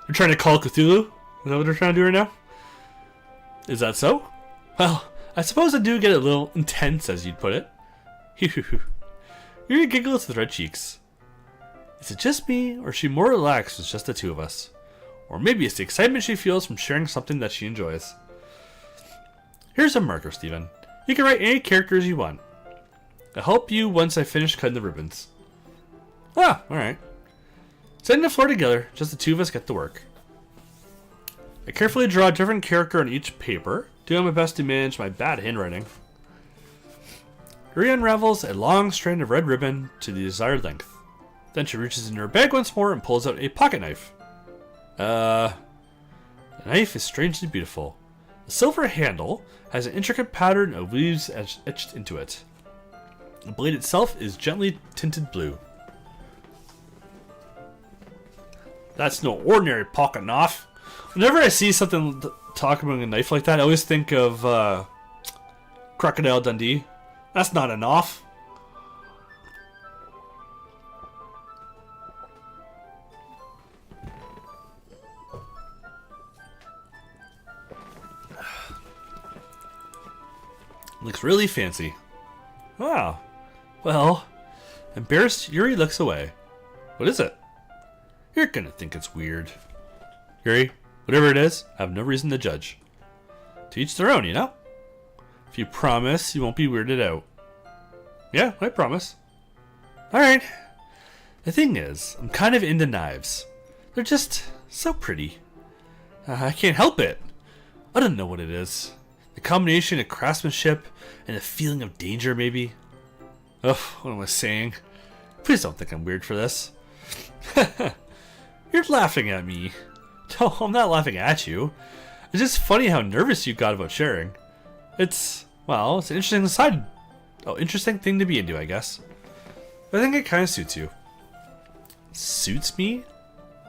Speaker 1: You're trying to call Cthulhu? Is that what they're trying to do right now? Is that so? Well, I suppose I do get a little intense, as you'd put it. Yuri giggles with red cheeks. Is it just me, or is she more relaxed with just the two of us? Or maybe it's the excitement she feels from sharing something that she enjoys. Here's a marker, Stephen. You can write any characters you want. I'll help you once I finish cutting the ribbons. Ah, alright. Setting the floor together, just the two of us get to work. I carefully draw a different character on each paper, doing my best to manage my bad handwriting. Yuri unravels a long strand of red ribbon to the desired length. Then she reaches into her bag once more and pulls out a pocket knife. The knife is strangely beautiful. The silver handle has an intricate pattern of leaves etched into it. The blade itself is gently tinted blue. That's no ordinary pocket knife. Whenever I see something talking about a knife like that, I always think of Crocodile Dundee. That's not a knife. Looks really fancy. Wow. Well, embarrassed, Yuri looks away. What is it? You're gonna think it's weird. Yuri, whatever it is, I have no reason to judge. To each their own, you know? If you promise, you won't be weirded out. Yeah, I promise. Alright. The thing is, I'm kind of into knives. They're just so pretty. I can't help it. I don't know what it is. The combination of craftsmanship and a feeling of danger, maybe. Ugh, what am I saying? Please don't think I'm weird for this. You're laughing at me. No, I'm not laughing at you. It's just funny how nervous you got about sharing. It's an interesting thing to be into, I guess. But I think it kind of suits you. Suits me?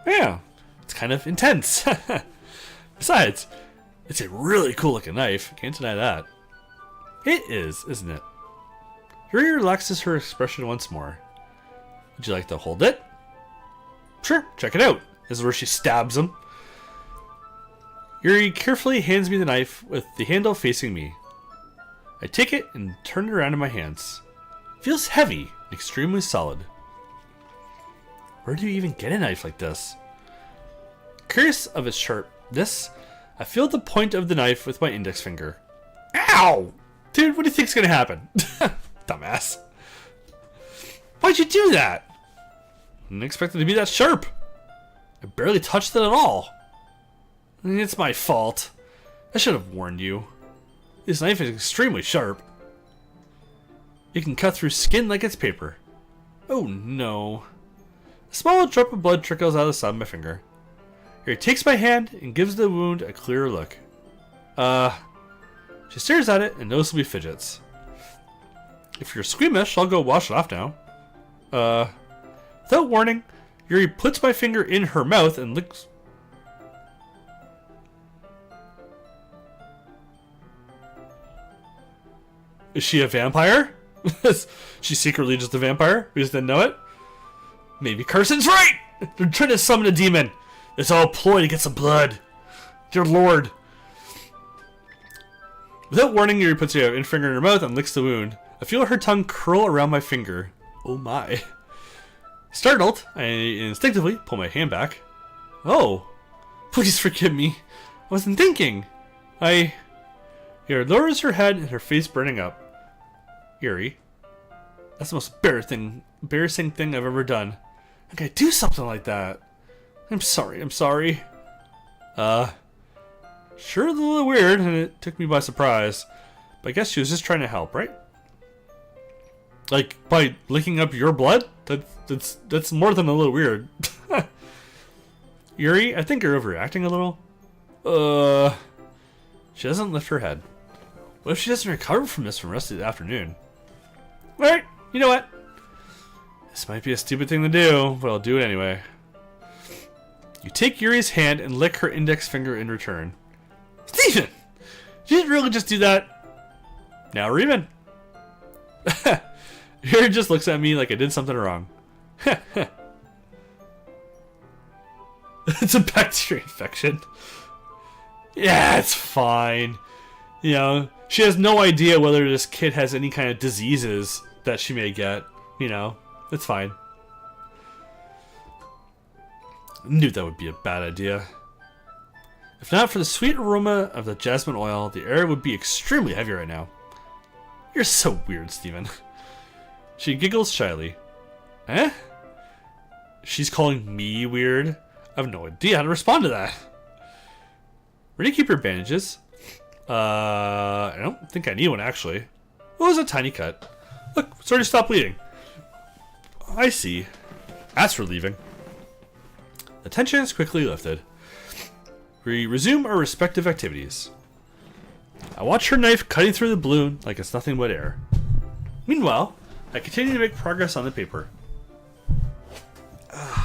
Speaker 1: Yeah, it's kind of intense. Besides, it's a really cool looking knife. Can't deny that. It is, isn't it? Yuri relaxes her expression once more. Would you like to hold it? Sure, check it out. This is where she stabs him. Yuri carefully hands me the knife with the handle facing me. I take it and turn it around in my hands. It feels heavy and extremely solid. Where do you even get a knife like this? Curious of its sharpness, I feel the point of the knife with my index finger. Ow! Dude, what do you think's gonna happen? Dumbass. Why'd you do that? Didn't expect it to be that sharp. I barely touched it at all. It's my fault. I should have warned you. This knife is extremely sharp. It can cut through skin like it's paper. Oh no. A small drop of blood trickles out of the side of my finger. He takes my hand and gives the wound a clearer look. She stares at it and noticeably fidgets. If you're squeamish, I'll go wash it off now. Without warning, Yuri puts my finger in her mouth and licks. Is she a vampire? She's secretly just a vampire? We just didn't know it? Maybe Carson's right! They're trying to summon a demon. It's all a ploy to get some blood. Dear Lord. Without warning, Yuri puts her finger in her mouth and licks the wound. I feel her tongue curl around my finger. Oh my. Startled, I instinctively pull my hand back. Oh. Please forgive me. I wasn't thinking. Yuri lowers her head and her face burning up. Yuri, that's the most embarrassing thing I've ever done. I gotta do something like that. I'm sorry. Sure, a little weird, and it took me by surprise. But I guess she was just trying to help, right? Like, by licking up your blood? That's more than a little weird. Yuri, I think you're overreacting a little. She doesn't lift her head. What if she doesn't recover from this for the rest of the afternoon? Alright, you know what? This might be a stupid thing to do, but I'll do it anyway. You take Yuri's hand and lick her index finger in return. Steven! Did you really just do that? Now we're even. Yuri just looks at me like I did something wrong. It's a bacteria infection. Yeah, it's fine. You know, she has no idea whether this kid has any kind of diseases that she may get. You know, it's fine. I knew that would be a bad idea. If not for the sweet aroma of the jasmine oil, the air would be extremely heavy right now. You're so weird, Steven. She giggles shyly. Eh? She's calling me weird? I have no idea how to respond to that. Where do you keep your bandages? I don't think I need one, actually. Oh, it was a tiny cut. Look, it's already stopped bleeding. I see. That's relieving. The tension is quickly lifted. We resume our respective activities. I watch her knife cutting through the balloon like it's nothing but air. Meanwhile, I continue to make progress on the paper.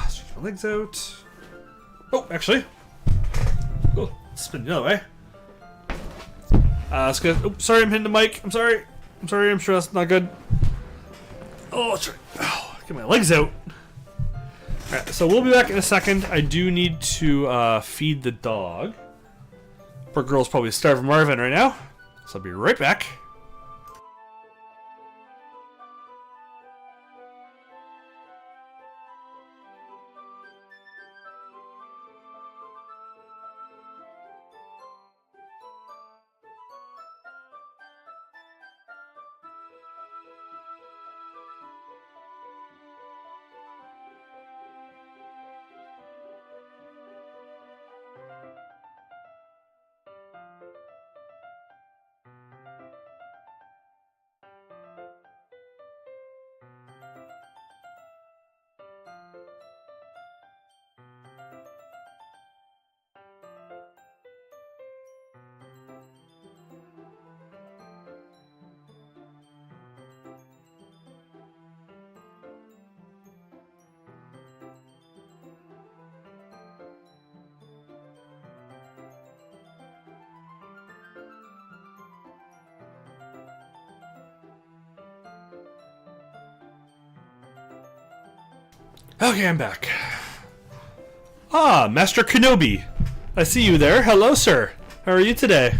Speaker 1: Stretch my legs out. Oh, actually. Oh, spin the other way. It's good. Oh, sorry, I'm hitting the mic. I'm sorry. I'm sure that's not good. Oh, sorry. Oh, get my legs out. Alright, so we'll be back in a second. I do need to feed the dog. Poor girl's probably starving Marvin right now. So I'll be right back. Okay, I'm back. Ah, Master Kenobi. I see you there. Hello, sir. How are you today?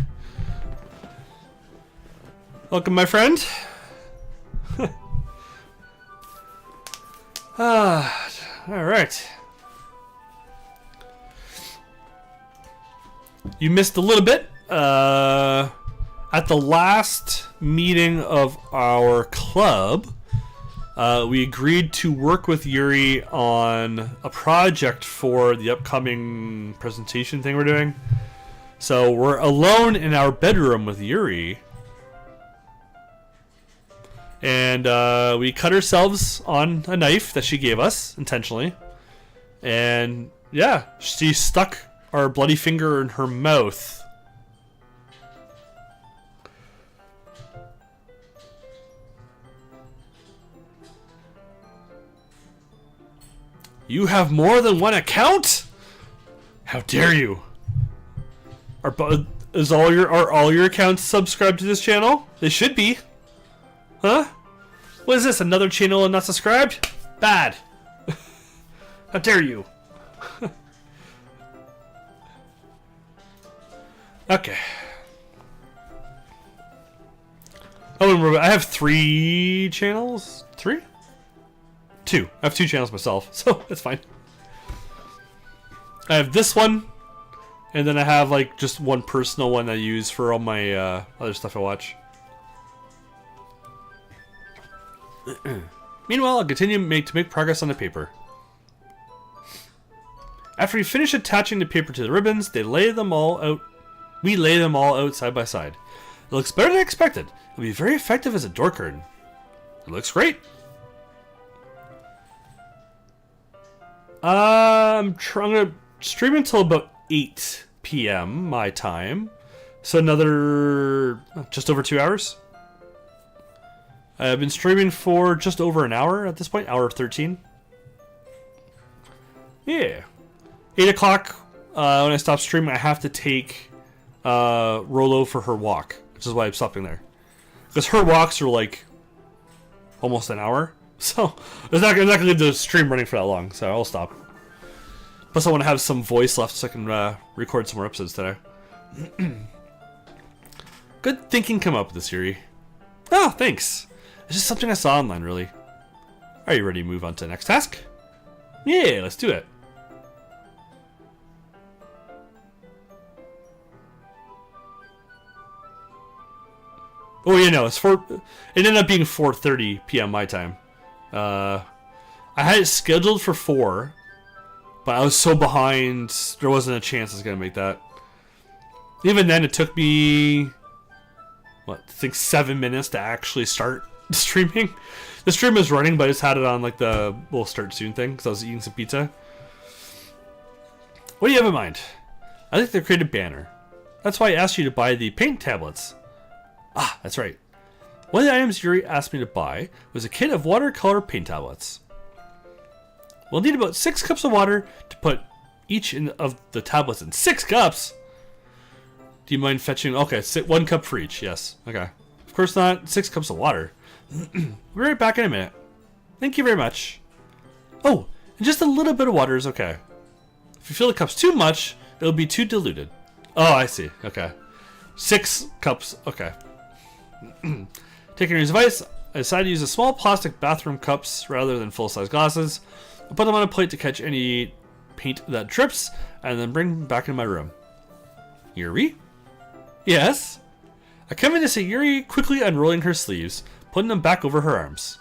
Speaker 1: Welcome, my friend. Alright. You missed a little bit. At the last meeting of our club, We agreed to work with Yuri on a project for the upcoming presentation thing we're doing. So we're alone in our bedroom with Yuri. And we cut ourselves on a knife that she gave us, intentionally. And yeah, she stuck our bloody finger in her mouth. You have more than one account? How dare you? Are all your accounts subscribed to this channel? They should be. Huh? What is this? Another channel and not subscribed? Bad. How dare you? Okay. Oh, and I have 3 channels? 3? 2. I have 2 channels myself, so it's fine. I have this one, and then I have like just one personal one I use for all my other stuff I watch. Meanwhile, I'll continue to make progress on the paper. After we finish attaching the paper to the ribbons, they lay them all out. We lay them all out side by side. It looks better than expected. It'll be very effective as a door curtain. It looks great. I'm gonna stream until about 8 p.m. my time, so another just over 2 hours. I've been streaming for just over an hour at this point, hour 13. Yeah, 8 o'clock. When I stop streaming, I have to take Rolo for her walk, which is why I'm stopping there, because her walks are like almost an hour. So I'm not gonna leave the stream running for that long, so I'll stop. Plus, I want to have some voice left so I can record some more episodes today. Good thinking come up with this, Yuri. Oh, thanks. It's just something I saw online, really. Are you ready to move on to the next task? Yeah, let's do it. Oh, you know, it ended up being 4:30 p.m. my time. I had it scheduled for 4, but I was so behind, there wasn't a chance I was going to make that. Even then, it took me, I think 7 minutes to actually start streaming. The stream was running, but I just had it on like the "we'll start soon" thing because I was eating some pizza. What do you have in mind? I think they created a banner. That's why I asked you to buy the paint tablets. Ah, that's right. One of the items Yuri asked me to buy was a kit of watercolor paint tablets. We'll need about 6 cups of water to put each of the tablets in. 6 cups? Do you mind fetching? Okay, 1 cup for each, yes. Okay. Of course not. 6 cups of water. We'll be right back in a minute. Thank you very much. Oh, and just a little bit of water is okay. If you fill the cups too much, it'll be too diluted. Oh, I see. Okay. 6 cups. Okay. Taking his advice, I decided to use a small plastic bathroom cups rather than full-size glasses. I put them on a plate to catch any paint that drips, and then bring them back into my room. Yuri? Yes? I come in to see Yuri quickly unrolling her sleeves, putting them back over her arms.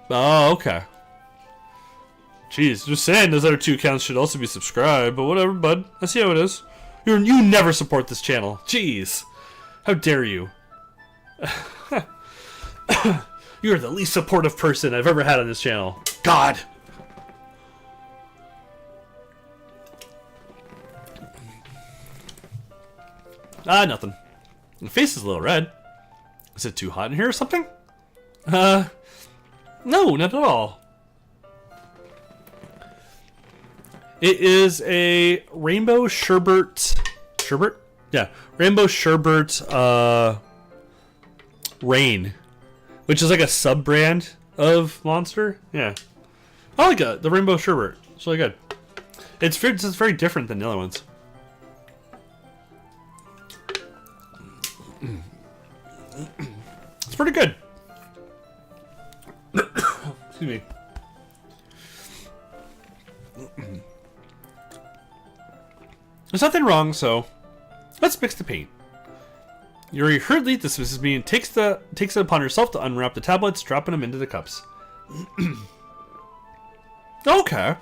Speaker 1: Oh, okay. Jeez, just saying those other 2 accounts should also be subscribed, but whatever, bud. I see how it is. You never support this channel. Jeez. How dare you. You're the least supportive person I've ever had on this channel. God. Ah, nothing. My face is a little red. Is it too hot in here or something? No, not at all. It is a rainbow sherbet. Sherbet? Yeah, rainbow sherbet rain, which is like a sub brand of Monster. Yeah, I like the rainbow sherbet. It's really good. It's very different than the other ones. It's pretty good. Excuse me. There's nothing wrong, so let's mix the paint. Yuri hurriedly dismisses me and takes it upon herself to unwrap the tablets, dropping them into the cups. Okay.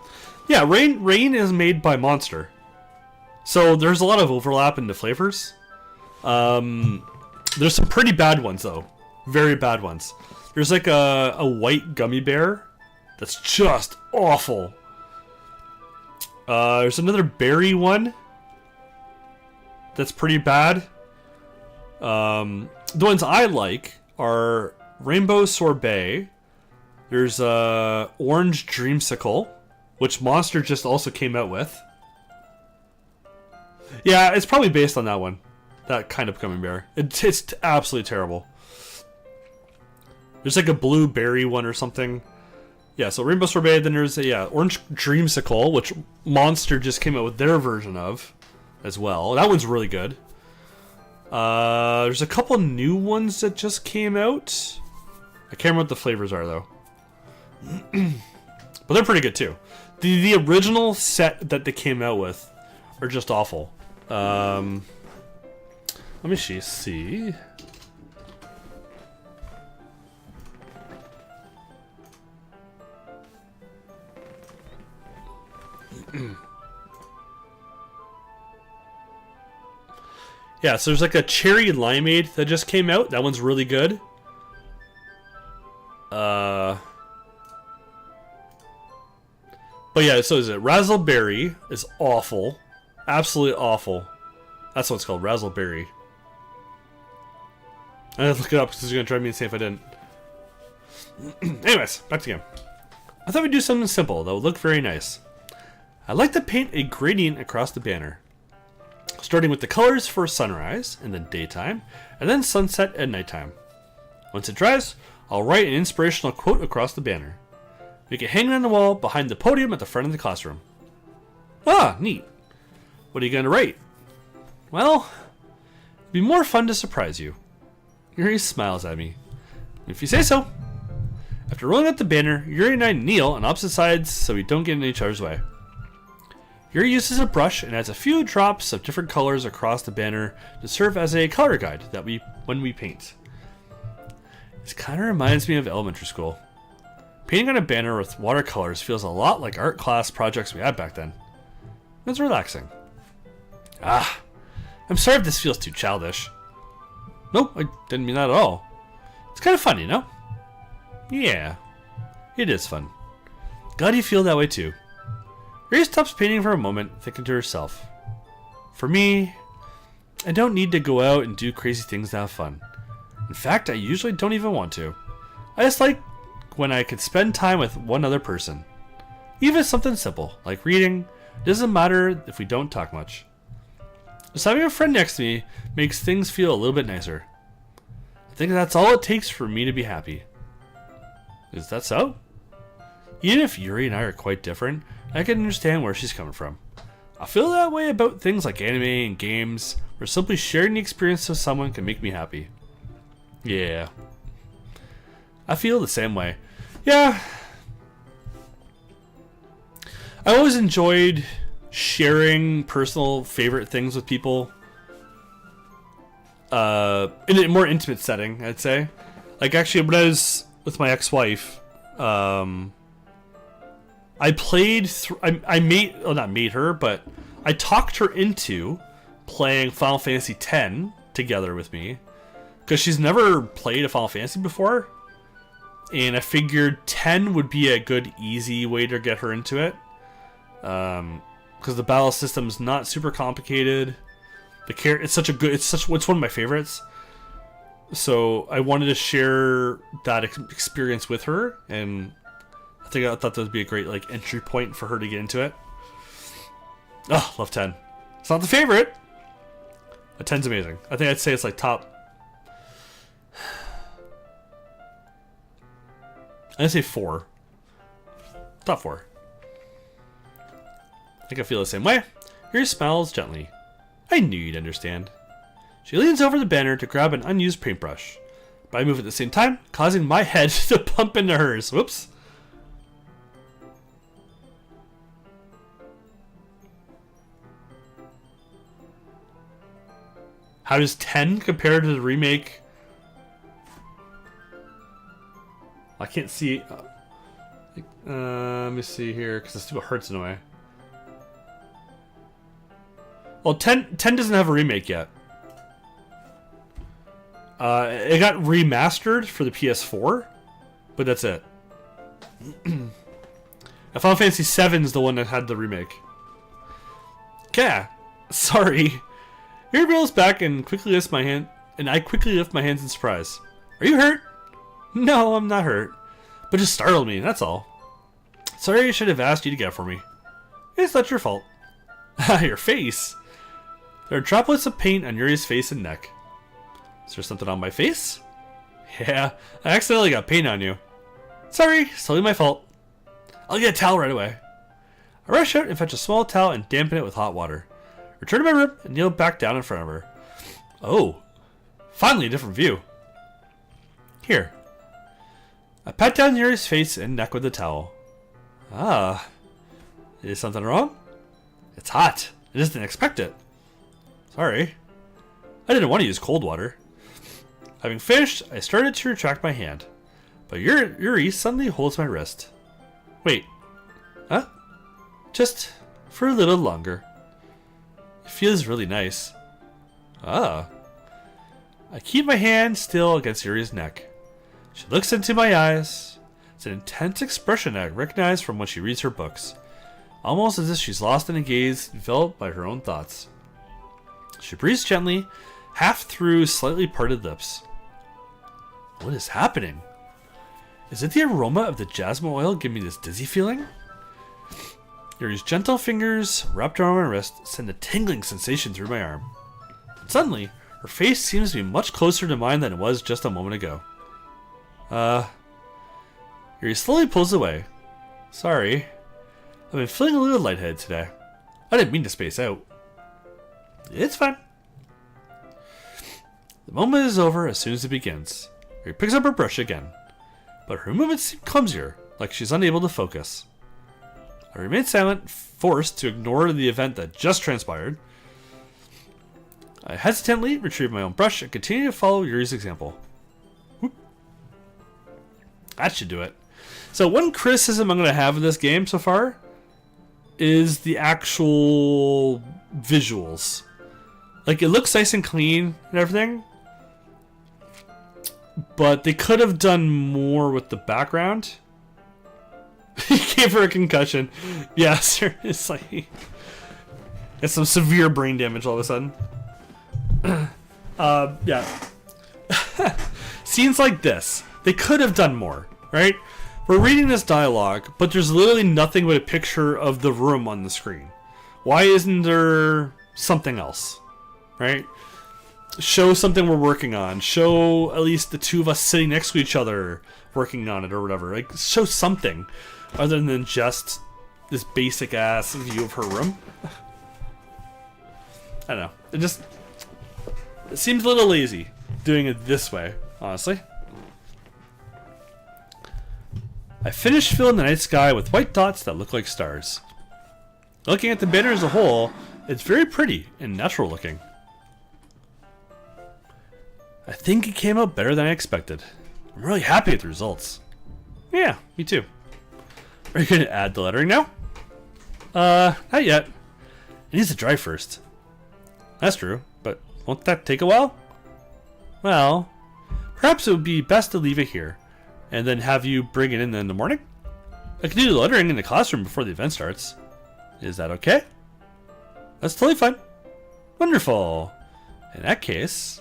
Speaker 1: Yeah, Rain is made by Monster. So there's a lot of overlap in the flavors. There's some pretty bad ones, though. Very bad ones. There's like a white gummy bear that's just awful. There's another berry one that's pretty bad. The ones I like are Rainbow Sorbet. There's Orange Dreamsicle, which Monster just also came out with. Yeah, it's probably based on that one. That kind of gummy bear. It's absolutely terrible. There's like a blueberry one or something. Yeah, so Rainbow Sorbet, then there's a Orange Dreamsicle, which Monster just came out with their version of as well. That one's really good. There's a couple new ones that just came out. I can't remember what the flavors are, though. But they're pretty good, too. The original set that they came out with are just awful. Let me see. Yeah, so there's like a cherry limeade that just came out. That one's really good. But yeah, so is it Razzleberry is awful. Absolutely awful. That's what it's called, Razzleberry. I have to look it up because it's going to drive me insane if I didn't. Anyways, back to the game. I thought we'd do something simple that would look very nice. I'd like to paint a gradient across the banner. Starting with the colors for sunrise and then daytime, and then sunset at nighttime. Once it dries, I'll write an inspirational quote across the banner. Make it hang on the wall behind the podium at the front of the classroom. Ah, neat. What are you going to write? Well, it'd be more fun to surprise you. Yuri smiles at me. If you say so. After rolling out the banner, Yuri and I kneel on opposite sides so we don't get in each other's way. Yuri uses a brush and adds a few drops of different colors across the banner to serve as a color guide when we paint. This kind of reminds me of elementary school. Painting on a banner with watercolors feels a lot like art class projects we had back then. It's relaxing. I'm sorry if this feels too childish. Nope, I didn't mean that at all. It's kind of fun, you know? Yeah, it is fun. Glad you feel that way too. Yuri stops painting for a moment, thinking to herself. For me, I don't need to go out and do crazy things to have fun. In fact, I usually don't even want to. I just like when I could spend time with one other person. Even something simple, like reading. It doesn't matter if we don't talk much. Just having a friend next to me makes things feel a little bit nicer. I think that's all it takes for me to be happy. Is that so? Even if Yuri and I are quite different, I can understand where she's coming from. I feel that way about things like anime and games, where simply sharing the experience with someone can make me happy. Yeah. I feel the same way. Yeah. I always enjoyed sharing personal favorite things with people. In a more intimate setting, I'd say. Like actually when I was with my ex-wife, I played. Not made her, but I talked her into playing Final Fantasy X together with me because she's never played a Final Fantasy before, and I figured 10 would be a good, easy way to get her into it. Because the battle system's not super complicated. It's one of my favorites. So I wanted to share that experience with her, and I thought that would be a great entry point for her to get into it. Oh, love 10. It's not the favorite, but 10's amazing. I think I'd say it's top. I'd say 4. Top 4. I think I feel the same way. Yuri smiles gently. I knew you'd understand. She leans over the banner to grab an unused paintbrush, but I move at the same time, causing my head to bump into hers. Whoops. How does 10 compare to the remake? I can't see. Let me see here, because it still hurts in a way. Well, 10 doesn't have a remake yet. It got remastered for the PS4, but that's it. Final Fantasy VII is the one that had the remake. Okay, sorry. Mirabelle's back and quickly lifts my hand, and I quickly lift my hands in surprise. Are you hurt? No, I'm not hurt, but just startled me. That's all. Sorry, I should have asked you to get for me. It's not your fault. Your face. There are droplets of paint on Yuri's face and neck. Is there something on my face? Yeah, I accidentally got paint on you. Sorry, it's totally my fault. I'll get a towel right away. I rush out and fetch a small towel and dampen it with hot water. Return to my room and kneel back down in front of her. Oh, finally a different view. Here. I pat down Yuri's face and neck with the towel. Ah, is something wrong? It's hot. I just didn't expect it. Sorry. I didn't want to use cold water. Having finished, I started to retract my hand. But Yuri suddenly holds my wrist. Wait. Huh? Just for a little longer. It feels really nice. Ah. I keep my hand still against Yuri's neck. She looks into my eyes. It's an intense expression I recognize from when she reads her books. Almost as if she's lost in a gaze enveloped by her own thoughts. She breathes gently, half through slightly parted lips. What is happening? Is it the aroma of the jasmine oil giving me this dizzy feeling? Yuri's gentle fingers wrapped around my wrist send a tingling sensation through my arm. And suddenly, her face seems to be much closer to mine than it was just a moment ago. Yuri slowly pulls away. Sorry. I've been feeling a little lightheaded today. I didn't mean to space out. It's fine. The moment is over as soon as it begins. Yuri picks up her brush again. But her movements seem clumsier, like she's unable to focus. I remain silent, forced to ignore the event that just transpired. I hesitantly retrieve my own brush and continue to follow Yuri's example. Whoop. That should do it. So one criticism I'm going to have of this game so far is the actual visuals. Like, it looks nice and clean and everything, but they could have done more with the background. He gave her a concussion. Yeah, seriously. It's some severe brain damage all of a sudden. Yeah. Scenes like this, they could have done more, right? We're reading this dialogue, but there's literally nothing but a picture of the room on the screen. Why isn't there something else, right? Show something we're working on. Show at least the two of us sitting next to each other working on it or whatever. Like, show something other than just this basic ass view of her room. I don't know. It seems a little lazy doing it this way, honestly. I finished filling the night sky with white dots that look like stars. Looking at the banner as a whole, it's very pretty and natural looking. I think it came out better than I expected. I'm really happy with the results. Yeah, me too. Are you going to add the lettering now? Not yet. It needs to dry first. That's true, but won't that take a while? Well, perhaps it would be best to leave it here, and then have you bring it in the morning? I can do the lettering in the classroom before the event starts. Is that okay? That's totally fine. Wonderful. In that case,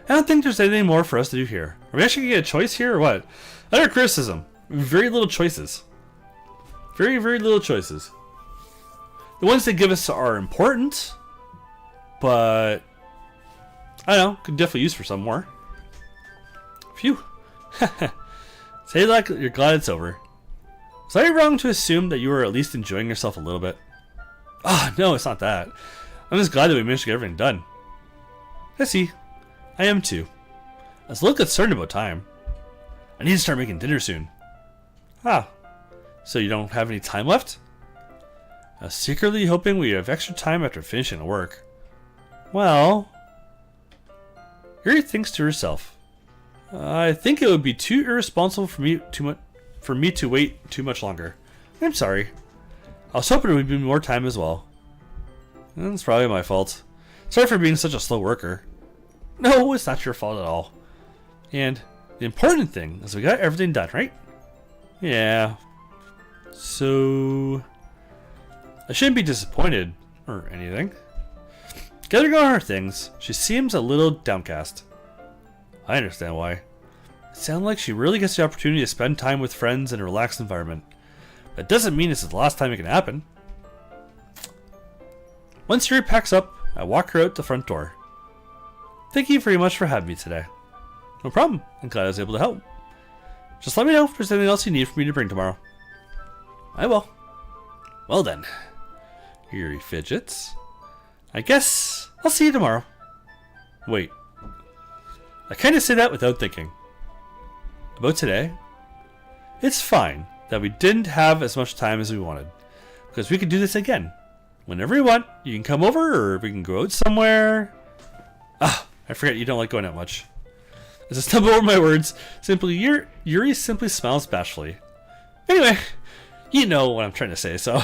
Speaker 1: I don't think there's anything more for us to do here. Are we actually going to get a choice here or what? Another criticism. Very little choices. Very, very little choices. The ones they give us are important, but I don't know, could definitely use for some more. Phew. Say like you're glad it's over. Was I wrong to assume that you were at least enjoying yourself a little bit? Oh, no, it's not that. I'm just glad that we managed to get everything done. I see. I am too. I was a little concerned about time. I need to start making dinner soon. Ah, so you don't have any time left? I was secretly hoping we have extra time after finishing the work. Well,
Speaker 2: Yuri thinks to herself, I think it would be too irresponsible for me to wait too much longer. I'm sorry. I was hoping it would be more time as well. It's probably my fault. Sorry for being such a slow worker. No, it's not your fault at all. And the important thing is we got everything done, right? Yeah. So I shouldn't be disappointed or anything. Gathering all her things, she seems a little downcast. I understand why. It sounds like she really gets the opportunity to spend time with friends in a relaxed environment. But it doesn't mean this is the last time it can happen. Once Yuri packs up, I walk her out the front door. Thank you very much for having me today. No problem. I'm glad I was able to help. Just let me know if there's anything else you need for me to bring tomorrow. I will. Well then. Yuri fidgets. I guess I'll see you tomorrow. Wait. I kind of say that without thinking. About today? It's fine that we didn't have as much time as we wanted. Because we could do this again. Whenever you want, you can come over or we can go out somewhere. Ah, I forget you don't like going out much. As I stumble over my words, Yuri simply smiles bashfully. Anyway, you know what I'm trying to say, so.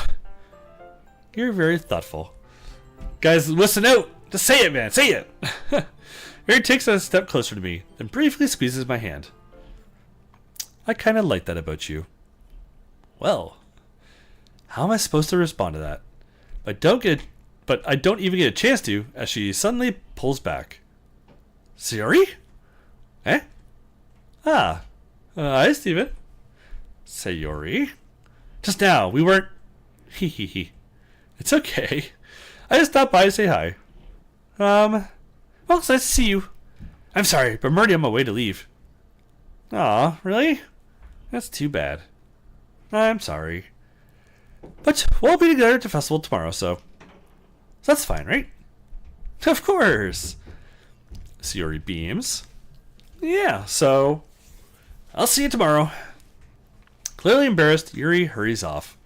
Speaker 2: You're very thoughtful. Guys, listen out! Just say it, man, say it! Yuri takes a step closer to me, then briefly squeezes my hand. I kinda like that about you. Well, how am I supposed to respond to that? But I don't even get a chance to, as she suddenly pulls back. Sayori? Eh? Ah. Hi, Steven. Sayori? Just now, we weren't... Hee hee hee. It's okay. I just stopped by to say hi. Well, it's nice to see you. I'm sorry, but I'm already on my way to leave. Aw, really? That's too bad. I'm sorry. But we'll be together at the festival tomorrow, so that's fine, right? Of course. Sayori beams. Yeah, so I'll see you tomorrow. Clearly embarrassed, Yuri hurries off.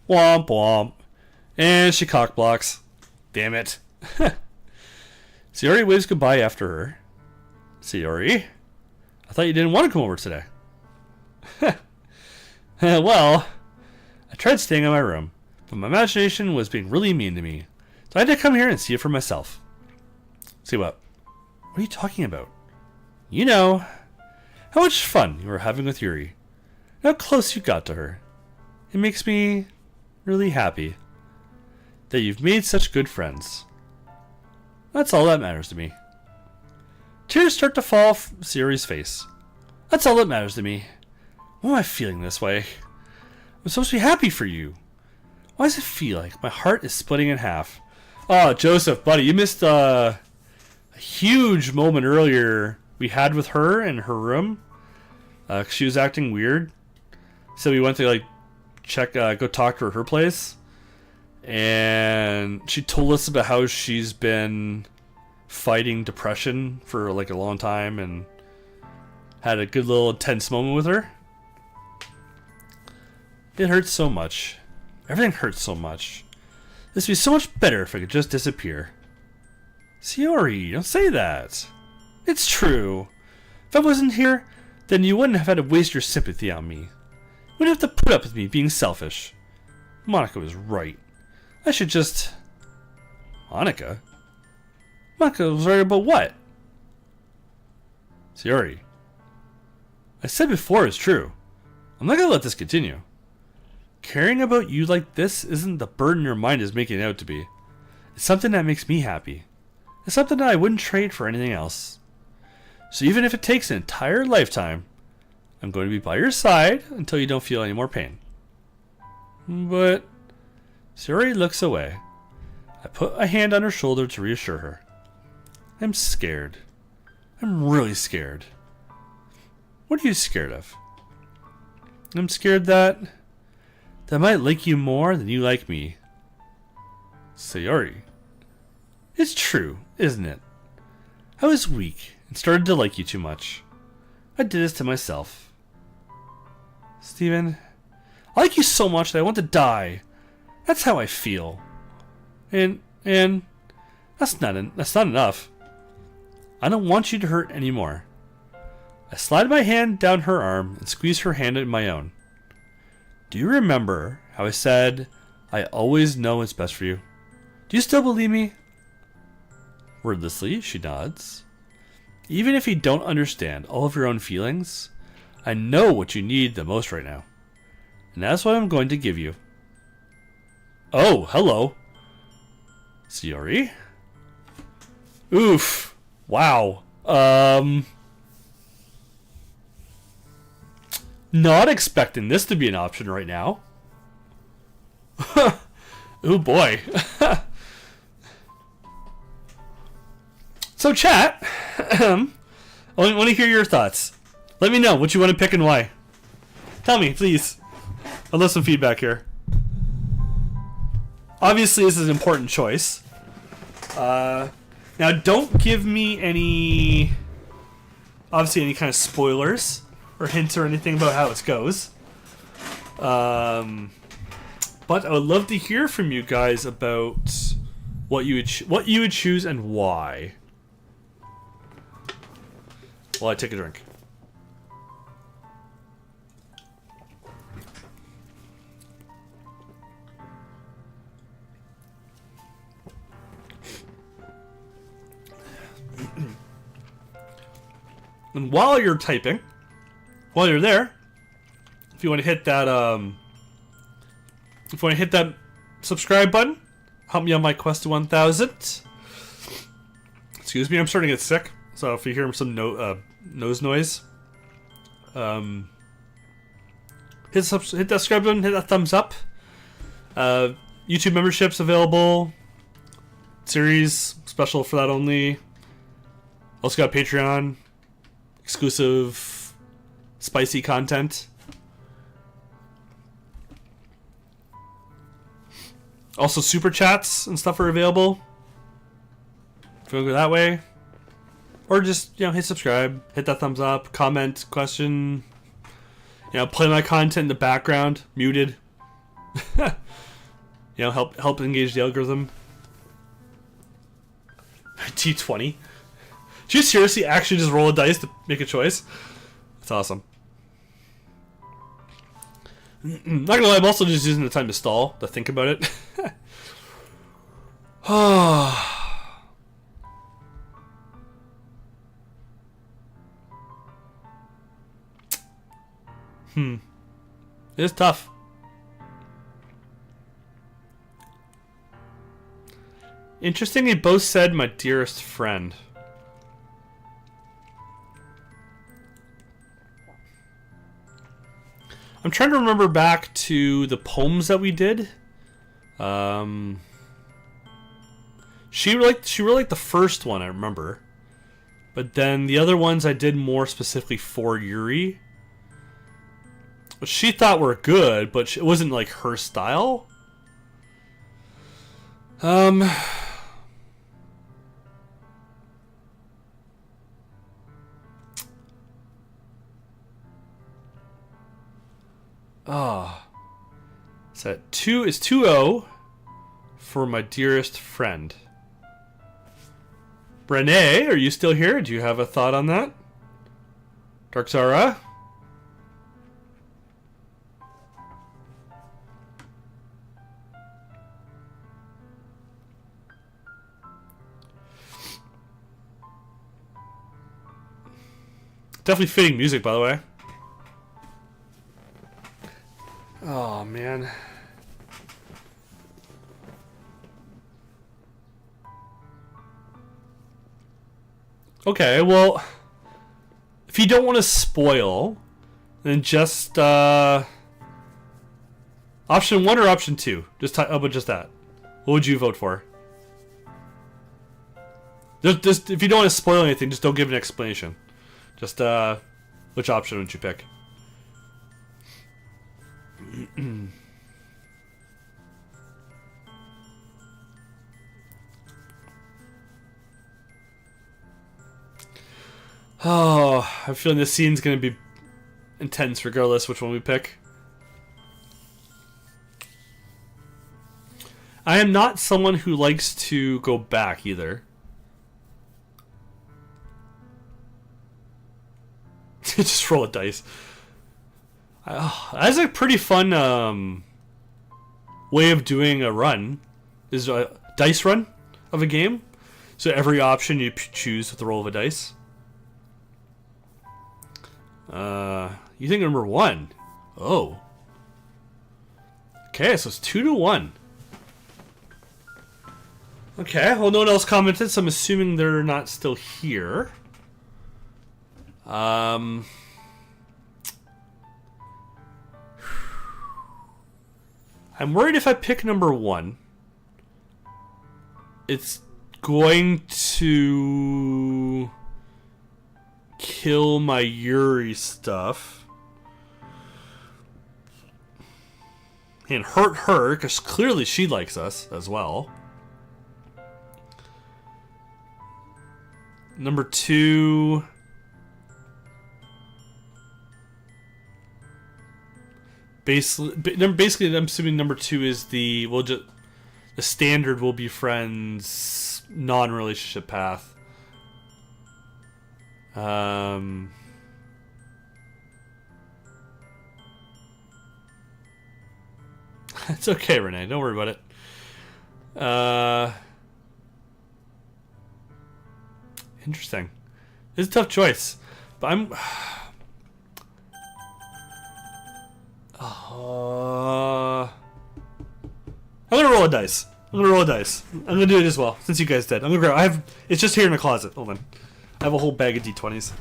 Speaker 2: Womp womp. And she cockblocks. Damn it. Sayori waves goodbye after her. Sayori? I thought you didn't want to come over today. Well, I tried staying in my room, but my imagination was being really mean to me. So I had to come here and see it for myself. See what? What are you talking about? You know, how much fun you were having with Yuri. How close you got to her. It makes me really happy that you've made such good friends. That's all that matters to me. Tears start to fall from Sayori's face. That's all that matters to me. Why am I feeling this way? I'm supposed to be happy for you. Why does it feel like my heart is splitting in half? Oh, Joseph, buddy, you missed a huge moment earlier we had with her in her room. She was acting weird. So we went to go talk to her place. And she told us about how she's been fighting depression for a long time and had a good little intense moment with her. It hurts so much. Everything hurts so much. This would be so much better if I could just disappear. Sayori, don't say that. It's true. If I wasn't here, then you wouldn't have had to waste your sympathy on me. You wouldn't have to put up with me being selfish. Monica was right. I should just... Monica? Monica was right about what? Sayori. I said before it's true. I'm not gonna let this continue. Caring about you like this isn't the burden your mind is making it out to be. It's something that makes me happy. It's something that I wouldn't trade for anything else. So even if it takes an entire lifetime, I'm going to be by your side until you don't feel any more pain. But... Sayori looks away. I put a hand on her shoulder to reassure her. I'm scared. I'm really scared. What are you scared of? I'm scared that I might like you more than you like me. Sayori. It's true, isn't it? I was weak and started to like you too much. I did this to myself. Steven, I like you so much that I want to die. That's how I feel. And that's not enough. I don't want you to hurt anymore. I slide my hand down her arm and squeeze her hand in my own. Do you remember how I said I always know what's best for you? Do you still believe me? Wordlessly, she nods. Even if you don't understand all of your own feelings, I know what you need the most right now. And that's what I'm going to give you. Oh, hello. Sayori? Oof. Wow. Not expecting this to be an option right now. Oh boy. So chat, I want to hear your thoughts. Let me know what you want to pick and why. Tell me, please. I'd love some feedback here. Obviously, this is an important choice. Now, don't give me any kind of spoilers or hints or anything about how it goes. But I would love to hear from you guys about what you would choose and why. While I take a drink. And while you're typing, while you're there, if you want to hit that subscribe button, help me on my quest to 1,000. Excuse me, I'm starting to get sick, so if you hear some nose noise, hit that subscribe button, hit that thumbs up. YouTube memberships available. Series special for that only. Also got Patreon. Exclusive spicy content. Also super chats and stuff are available. If you want to go that way. Or just, hit subscribe, hit that thumbs up, comment, question. Play my content in the background, muted. Help engage the algorithm. T20. Did you seriously actually just roll a dice to make a choice? That's awesome. Not gonna lie, I'm also just using the time to stall, to think about it. It's tough. Interesting, they both said my dearest friend. I'm trying to remember back to the poems that we did. She really liked the first one, I remember. But then the other ones I did more specifically for Yuri. Which she thought were good, but it wasn't like her style. So 2 is 2-0 for my dearest friend. Renee, are you still here? Do you have a thought on that? Dark Zara? Definitely fitting music, by the way. Oh, man. Okay, well, if you don't want to spoil, then just option 1 or option 2. Just about just that. What would you vote for? Just if you don't want to spoil anything, just don't give an explanation. Just which option would you pick? Oh, I'm feeling this scene's gonna be intense regardless which one we pick. I am not someone who likes to go back either. Just roll a dice. That's a pretty fun way of doing a run. Is a dice run of a game. So every option you choose with the roll of a dice. You think number 1? Oh. Okay, so it's 2-1. Okay, well, no one else commented, so I'm assuming they're not still here. I'm worried if I pick number 1, it's going to kill my Yuri stuff. And hurt her, because clearly she likes us as well. Number 2... Basically, I'm assuming number 2 is the... the standard will be friends, non-relationship path. It's okay, Renee. Don't worry about it. Interesting. It's a tough choice, but I'm gonna roll a dice. I'm gonna do it as well, since you guys did. I'm gonna grab. It's just here in the closet. Hold on. I have a whole bag of D20s.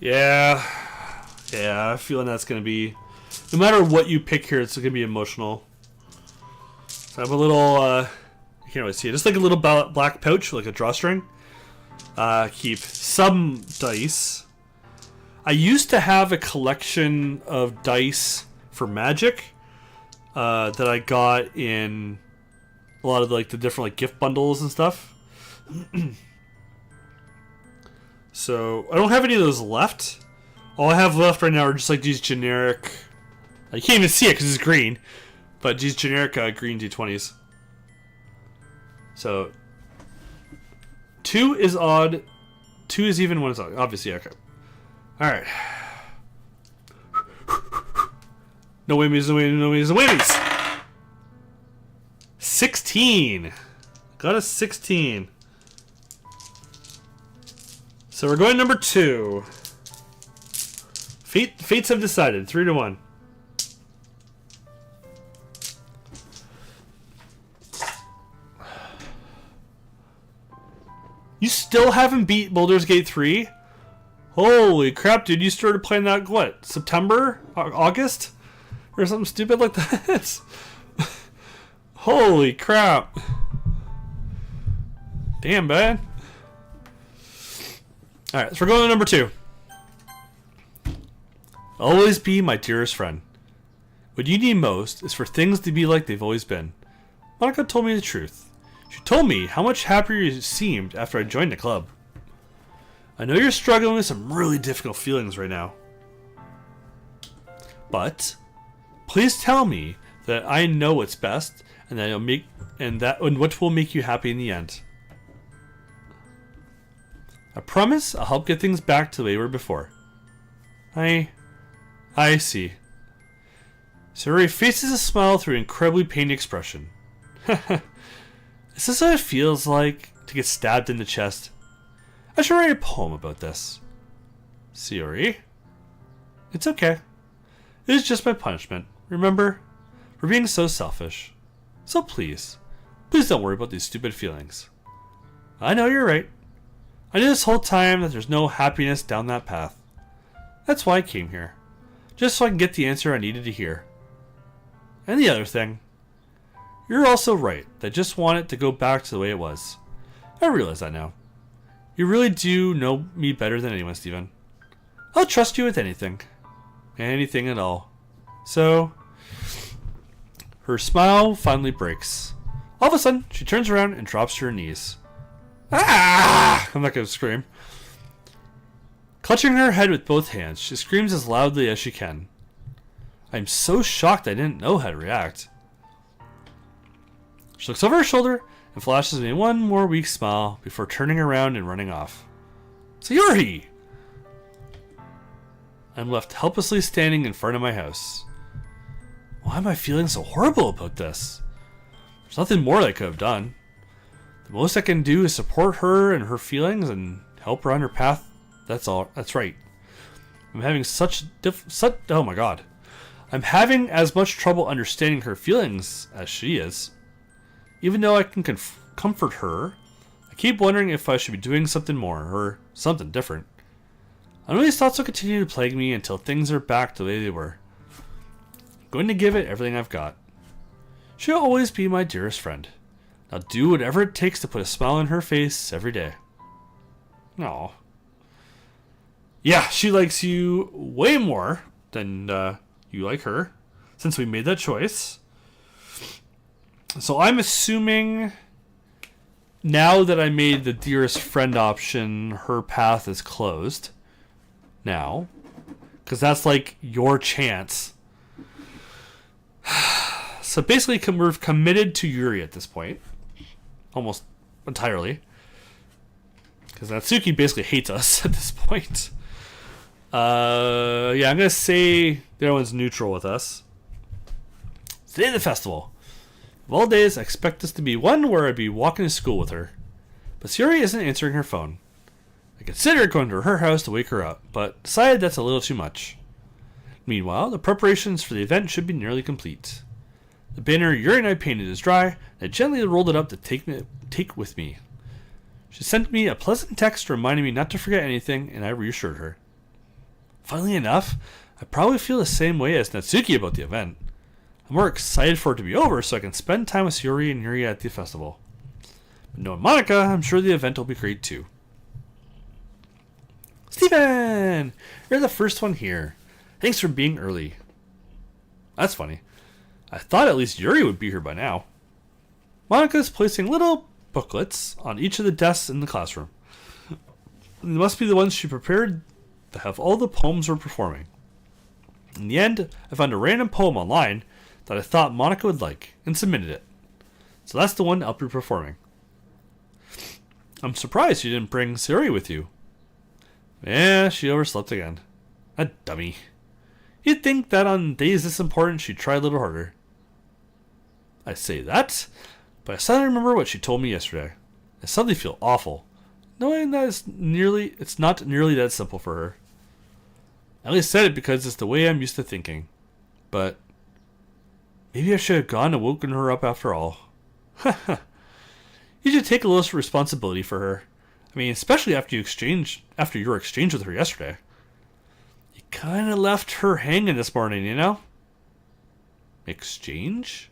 Speaker 2: Yeah, I have a feeling that's going to be... No matter what you pick here, it's going to be emotional. So I have a little... you can't really see it. Just like a little black pouch, like a drawstring. Keep some dice. I used to have a collection of dice for Magic that I got in a lot of like the different like gift bundles and stuff. So, I don't have any of those left. All I have left right now are just like these generic... You can't even see it because it's green. But these generic green D20s. So, 2 is odd. 2 is even, 1 is odd. Obviously, okay. Alright. No whammies, no whammies, no whammies! 16! Got a 16. So we're going number 2. Fates have decided. 3-1. You still haven't beat Baldur's Gate 3? Holy crap, dude. You started playing that, what, September? August? Or something stupid like that? Holy crap. Damn, man. Alright, so we're going to number 2. Always be my dearest friend. What you need most is for things to be like they've always been. Monica told me the truth. She told me how much happier you seemed after I joined the club. I know you're struggling with some really difficult feelings right now. But please tell me that I know what's best and that what will make you happy in the end. I promise I'll help get things back to the way we were before. I see. Suri faces a smile through an incredibly pained expression. Is this what it feels like to get stabbed in the chest? I should write a poem about this. Suri? It's okay. It is just my punishment, remember? For being so selfish. So please don't worry about these stupid feelings. I know you're right. I knew this whole time that there's no happiness down that path. That's why I came here. Just so I can get the answer I needed to hear. And the other thing. You're also right that I just want it to go back to the way it was. I realize that now. You really do know me better than anyone, Steven. I'll trust you with anything. Anything at all. So... Her smile finally breaks. All of a sudden, she turns around and drops to her knees. Ah! I'm not going to scream. Clutching her head with both hands, she screams as loudly as she can. I'm so shocked I didn't know how to react. She looks over her shoulder and flashes me one more weak smile before turning around and running off. Sayuri! I'm left helplessly standing in front of my house. Why am I feeling so horrible about this? There's nothing more I could have done. The most I can do is support her and her feelings and help her on her path. That's all. That's right. I'm having oh my god. I'm having as much trouble understanding her feelings as she is. Even though I can comfort her, I keep wondering if I should be doing something more or something different. I know these thoughts will continue to plague me until things are back the way they were. I'm going to give it everything I've got. She'll always be my dearest friend. I'll do whatever it takes to put a smile on her face every day. Aw. Yeah, she likes you way more than you like her, since we made that choice. So I'm assuming now that I made the dearest friend option, her path is closed. Now. Because that's like your chance. So basically we're committed to Yuri at this point. Almost entirely. Because Natsuki basically hates us at this point. Yeah, I'm going to say the other one's neutral with us. Today the festival. Of all days, I expect this to be one where I'd be walking to school with her. But Sayuri isn't answering her phone. I considered going to her house to wake her up, but decided that's a little too much. Meanwhile, the preparations for the event should be nearly complete. The banner Yuri and I painted is dry, and I gently rolled it up to take with me. She sent me a pleasant text reminding me not to forget anything, and I reassured her. Funnily enough, I probably feel the same way as Natsuki about the event. I'm more excited for it to be over so I can spend time with Sayuri and Yuri at the festival. But knowing Monica, I'm sure the event will be great too. Steven! You're the first one here. Thanks for being early. That's funny. I thought at least Yuri would be here by now. Monica's placing little booklets on each of the desks in the classroom. They must be the ones she prepared to have all the poems we're performing. In the end, I found a random poem online that I thought Monica would like, and submitted it. So that's the one I'll be performing. I'm surprised you didn't bring Sayuri with you. Yeah, she overslept again. A dummy. You'd think that on days this important she'd try a little harder. I say that, but I suddenly remember what she told me yesterday. I suddenly feel awful, knowing that it's not nearly that simple for her. I only said it because it's the way I'm used to thinking. But maybe I should have gone and woken her up after all. You should take a little responsibility for her. I mean, especially after your exchange with her yesterday. You kind of left her hanging this morning, you know? Exchange?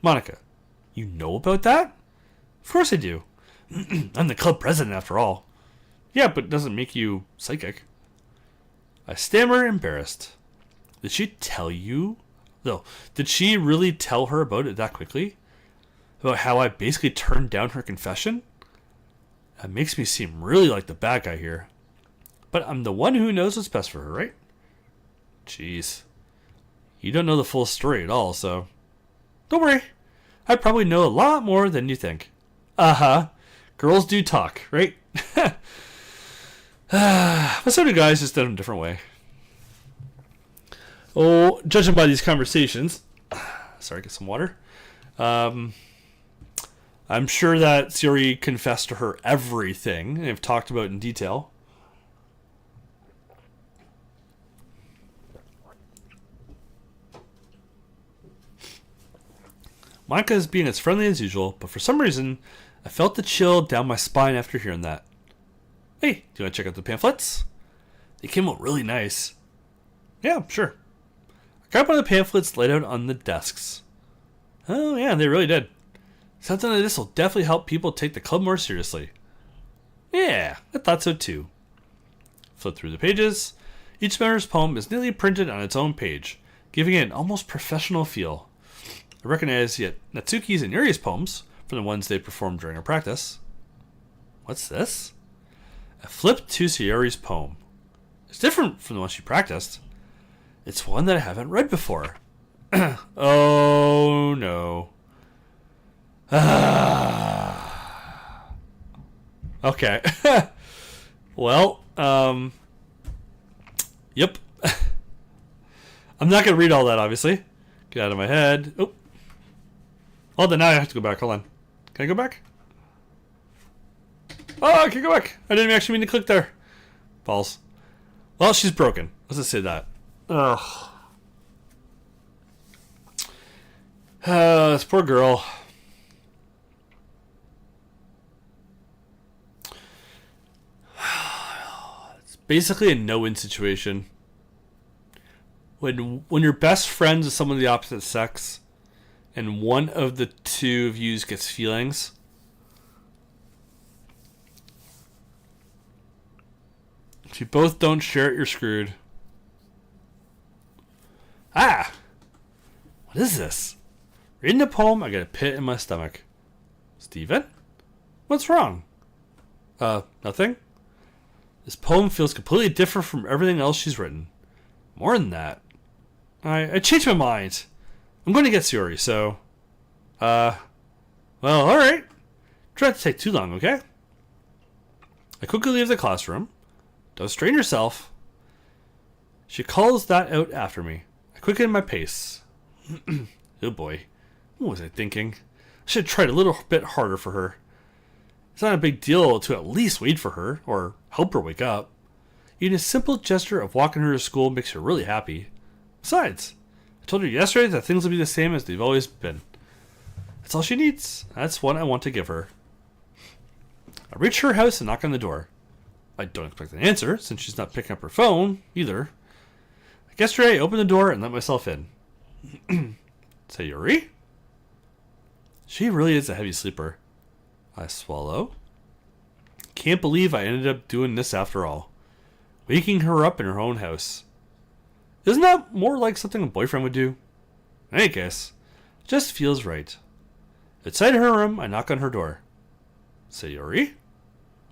Speaker 2: Monica, you know about that? Of course I do. I'm the club president after all. Yeah, but it doesn't make you psychic. I stammer, embarrassed. Did she tell you? No, did she really tell her about it that quickly? About how I basically turned down her confession? That makes me seem really like the bad guy here. But I'm the one who knows what's best for her, right? Jeez. You don't know the full story at all, so... Don't worry. I probably know a lot more than you think. Uh-huh. Girls do talk, right? But so do guys, just done in a different way. Oh, judging by these conversations... Sorry, get some water. I'm sure that Sayuri confessed to her everything and have talked about it in detail. Monica is being as friendly as usual, but for some reason, I felt the chill down my spine after hearing that. Hey, do you want to check out the pamphlets? They came out really nice. Yeah, sure. I grabbed one of the pamphlets laid out on the desks. Oh yeah, they really did. Something like this will definitely help people take the club more seriously. Yeah, I thought so too. Flip through the pages. Each member's poem is neatly printed on its own page, giving it an almost professional feel. I recognize yet Natsuki's and Yuri's poems from the ones they performed during our practice. What's this? A flip to Sayori's poem. It's different from the one she practiced. It's one that I haven't read before. Oh no. Okay. Well, yep. I'm not going to read all that, obviously. Get out of my head. Oh. Oh, then now I have to go back. Hold on. Can I go back? Oh, I can go back. I didn't actually mean to click there. Balls. Well, she's broken. Let's just say that. Ugh. This poor girl. It's basically a no-win situation. When you're best friends with someone of the opposite sex, and one of the two of you gets feelings, if you both don't share it, you're screwed. Ah! What is this? Reading the poem, I get a pit in my stomach. Steven? What's wrong? Nothing? This poem feels completely different from everything else she's written. More than that. I changed my mind. I'm going to get Sayori, so... well, alright. Try not to take too long, okay? I quickly leave the classroom. Don't strain yourself. She calls that out after me. I quicken my pace. Oh boy. What was I thinking? I should have tried a little bit harder for her. It's not a big deal to at least wait for her, or help her wake up. Even a simple gesture of walking her to school makes her really happy. Besides, I told her yesterday that things will be the same as they've always been. That's all she needs. That's what I want to give her. I reach her house and knock on the door. I don't expect an answer, since she's not picking up her phone, either. Yesterday, I opened the door and let myself in. Sayori? She really is a heavy sleeper. I swallow. Can't believe I ended up doing this after all. Waking her up in her own house. Isn't that more like something a boyfriend would do? In any case, it just feels right. Outside her room, I knock on her door. Sayori?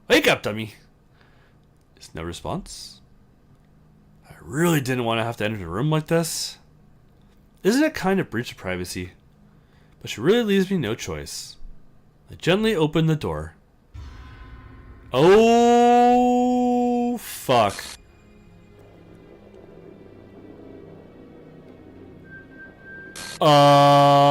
Speaker 2: Wake up, dummy. There's no response. I really didn't want to have to enter the room like this. Isn't it kind of breach of privacy? But she really leaves me no choice. I gently open the door. Oh, fuck. Oh.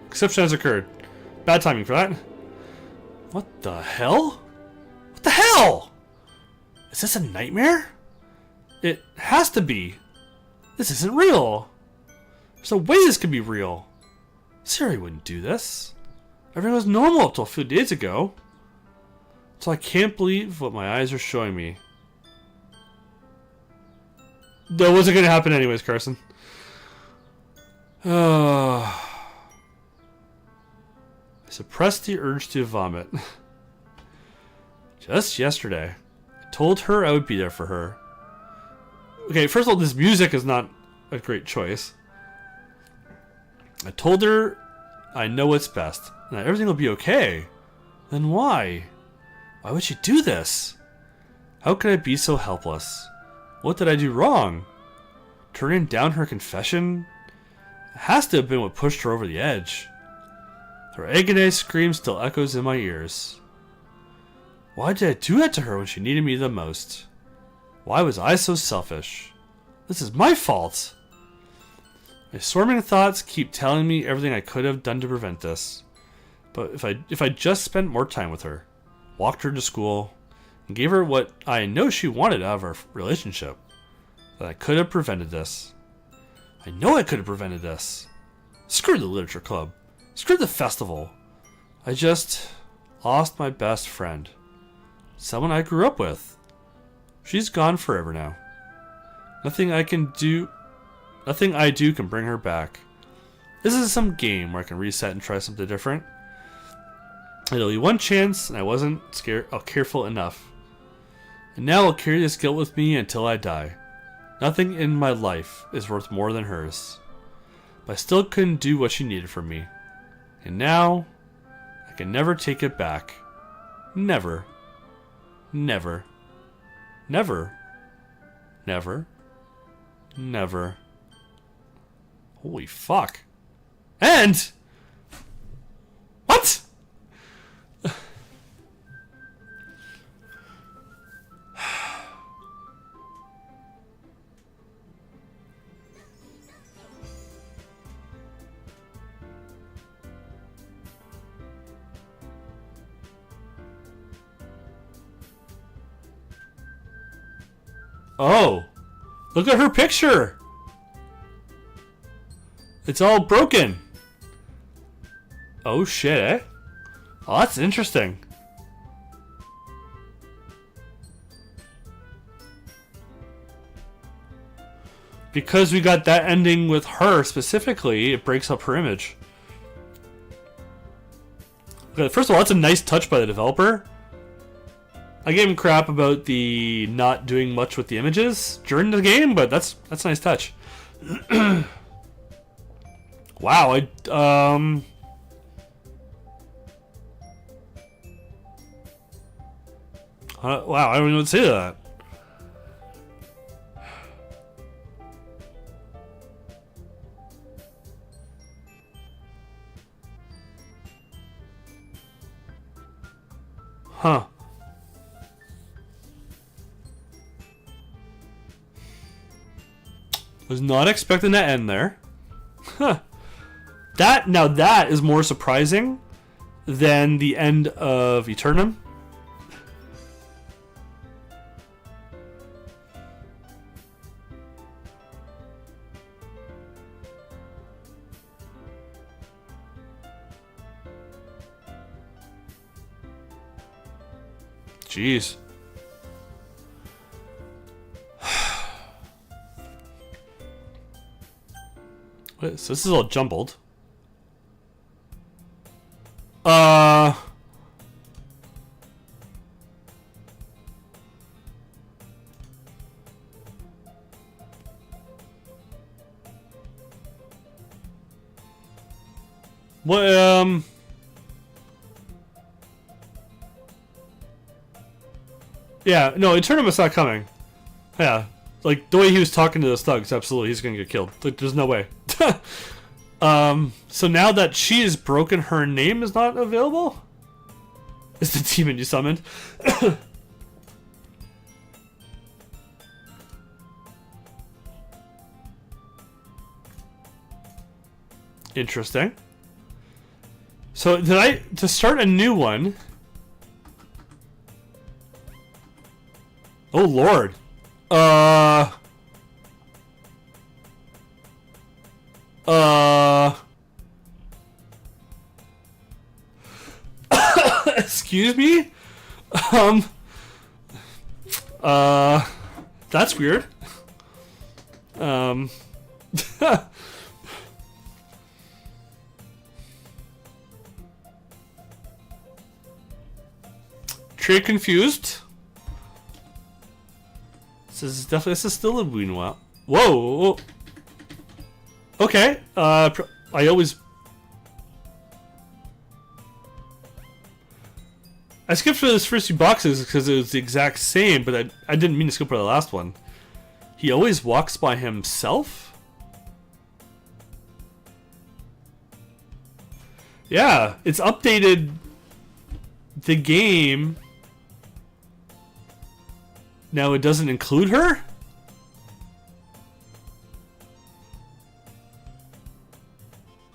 Speaker 2: Exception has occurred. Bad timing for that. What the hell? What the hell? Is this a nightmare? It has to be. This isn't real. There's no way this could be real. Siri wouldn't do this. Everything was normal up till a few days ago. So I can't believe what my eyes are showing me. That wasn't going to happen anyways, Carson. I suppressed the urge to vomit. Just yesterday, I told her I would be there for her. Okay, first of all, this music is not a great choice. I told her I know what's best, and that everything will be okay. Then why? Why would she do this? How could I be so helpless? What did I do wrong? Turning down her confession? It has to have been what pushed her over the edge. Her agonized scream still echoes in my ears. Why did I do that to her when she needed me the most? Why was I so selfish? This is my fault! My swarming thoughts keep telling me everything I could have done to prevent this. But if I just spent more time with her, walked her to school, and gave her what I know she wanted out of our relationship, then I could have prevented this. I know I could have prevented this. Screw the literature club. Screw the festival. I just lost my best friend. Someone I grew up with. She's gone forever now. Nothing I do can bring her back. This isn't some game where I can reset and try something different. I had only one chance, and I wasn't careful enough. And now I'll carry this guilt with me until I die. Nothing in my life is worth more than hers. But I still couldn't do what she needed from me. And now, I can never take it back. Never. Never. Never. Never. Never. Holy fuck. And... What? Oh, look at her picture. It's all broken. Oh shit, eh? Oh, that's interesting. Because we got that ending with her specifically, it breaks up her image. Okay, first of all, that's a nice touch by the developer. I gave him crap about the not doing much with the images during the game, but that's a nice touch. Wow, wow, I don't even know what to say to that. Huh. Was not expecting that end there. Huh. That is more surprising than the end of Eternum. Jeez. What is, this is all jumbled. What, yeah, no, Eternimus not coming. Yeah, like, the way he was talking to those thugs, absolutely, he's gonna get killed. Like, there's no way. So now that she is broken, her name is not available? Is the demon you summoned? Interesting. So, to start a new one... Oh, Lord. Excuse me? That's weird. Trade confused. This is still a win. Wow. Whoa. Okay. I skipped through those first few boxes because it was the exact same, but I didn't mean to skip over the last one. He always walks by himself? Yeah, it's updated the game. Now it doesn't include her?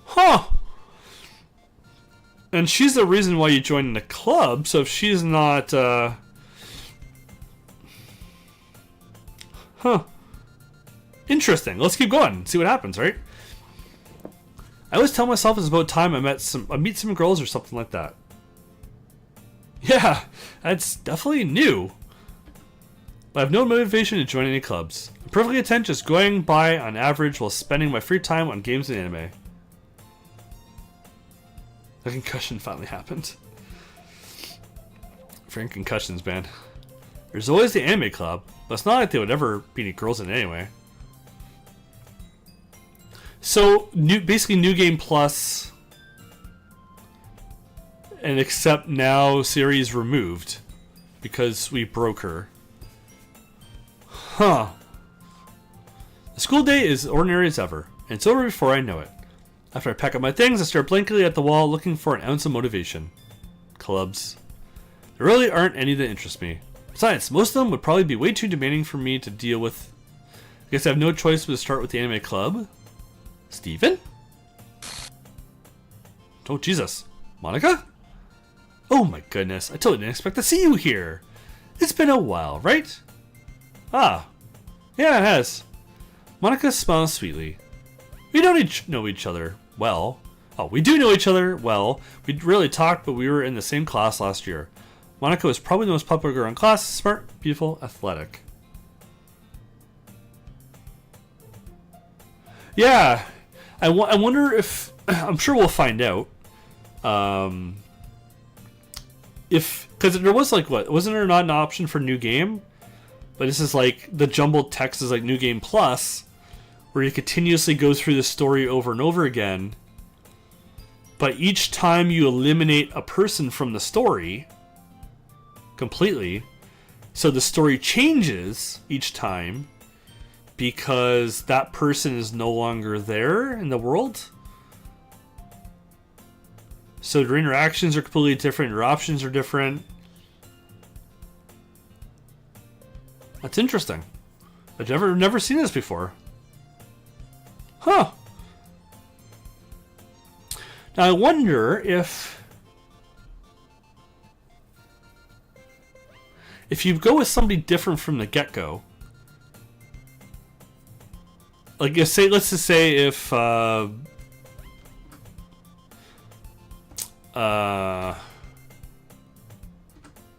Speaker 2: Huh. And she's the reason why you joined the club, so if she's not, Huh. Interesting. Let's keep going, see what happens, right? I always tell myself it's about time I meet some girls or something like that. Yeah, that's definitely new. But I have no motivation to join any clubs. I'm perfectly content just going by on average while spending my free time on games and anime. The concussion finally happened. Frank concussions, man. There's always the anime club, but it's not like they would ever be any girls in it anyway. So, basically New Game Plus and Accept Now series removed because we broke her. Huh. The school day is ordinary as ever, and it's over before I know it. After I pack up my things, I stare blankly at the wall looking for an ounce of motivation. Clubs. There really aren't any that interest me. Besides, most of them would probably be way too demanding for me to deal with. I guess I have no choice but to start with the anime club. Steven? Oh, Jesus. Monica? Oh my goodness, I totally didn't expect to see you here. It's been a while, right? Ah. Yeah, it has. Monica smiles sweetly. We don't know each other well. Oh, we do know each other well. We rarely talked, but we were in the same class last year. Monica was probably the most popular girl in class. Smart, beautiful, athletic. Yeah. I wonder if... I'm sure we'll find out. Because there was like, what? Wasn't there not an option for new game? But this is like, the jumbled text is like New Game Plus, where you continuously go through the story over and over again. But each time you eliminate a person from the story completely, so the story changes each time because that person is no longer there in the world. So your interactions are completely different, your options are different. That's interesting. I've never seen this before. Huh. Now I wonder if you go with somebody different from the get-go, like let's just say if I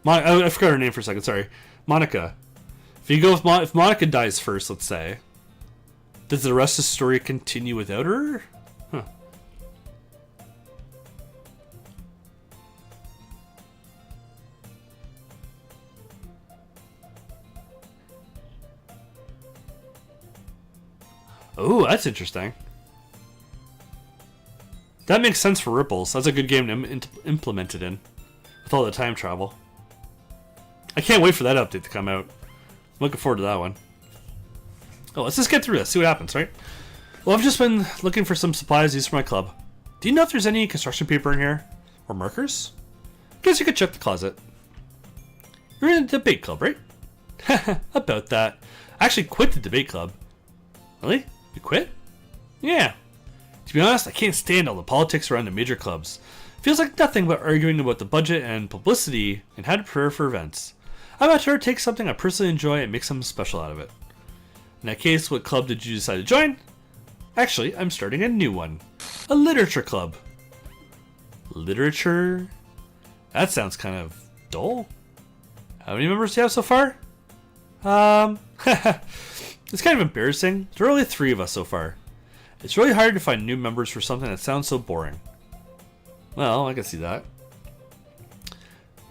Speaker 2: forgot her name for a second, sorry. Monica. If you go with if Monica dies first, let's say, does the rest of the story continue without her? Huh. Oh, that's interesting. That makes sense for Ripples. That's a good game to implement it in, with all the time travel. I can't wait for that update to come out. I'm looking forward to that one. Oh, let's just get through this, see what happens, right? Well, I've just been looking for some supplies used for my club. Do you know if there's any construction paper in here? Or markers? Guess you could check the closet. You're in a debate club, right? About that. I actually quit the debate club. Really? You quit? Yeah. To be honest, I can't stand all the politics around the major clubs. It feels like nothing but arguing about the budget and publicity and how to prepare for events. I'm not sure to take something I personally enjoy and make something special out of it. In that case, what club did you decide to join? Actually, I'm starting a new one. A literature club. Literature? That sounds kind of dull. How many members do you have so far? It's kind of embarrassing. There are only 3 of us so far. It's really hard to find new members for something that sounds so boring. Well, I can see that.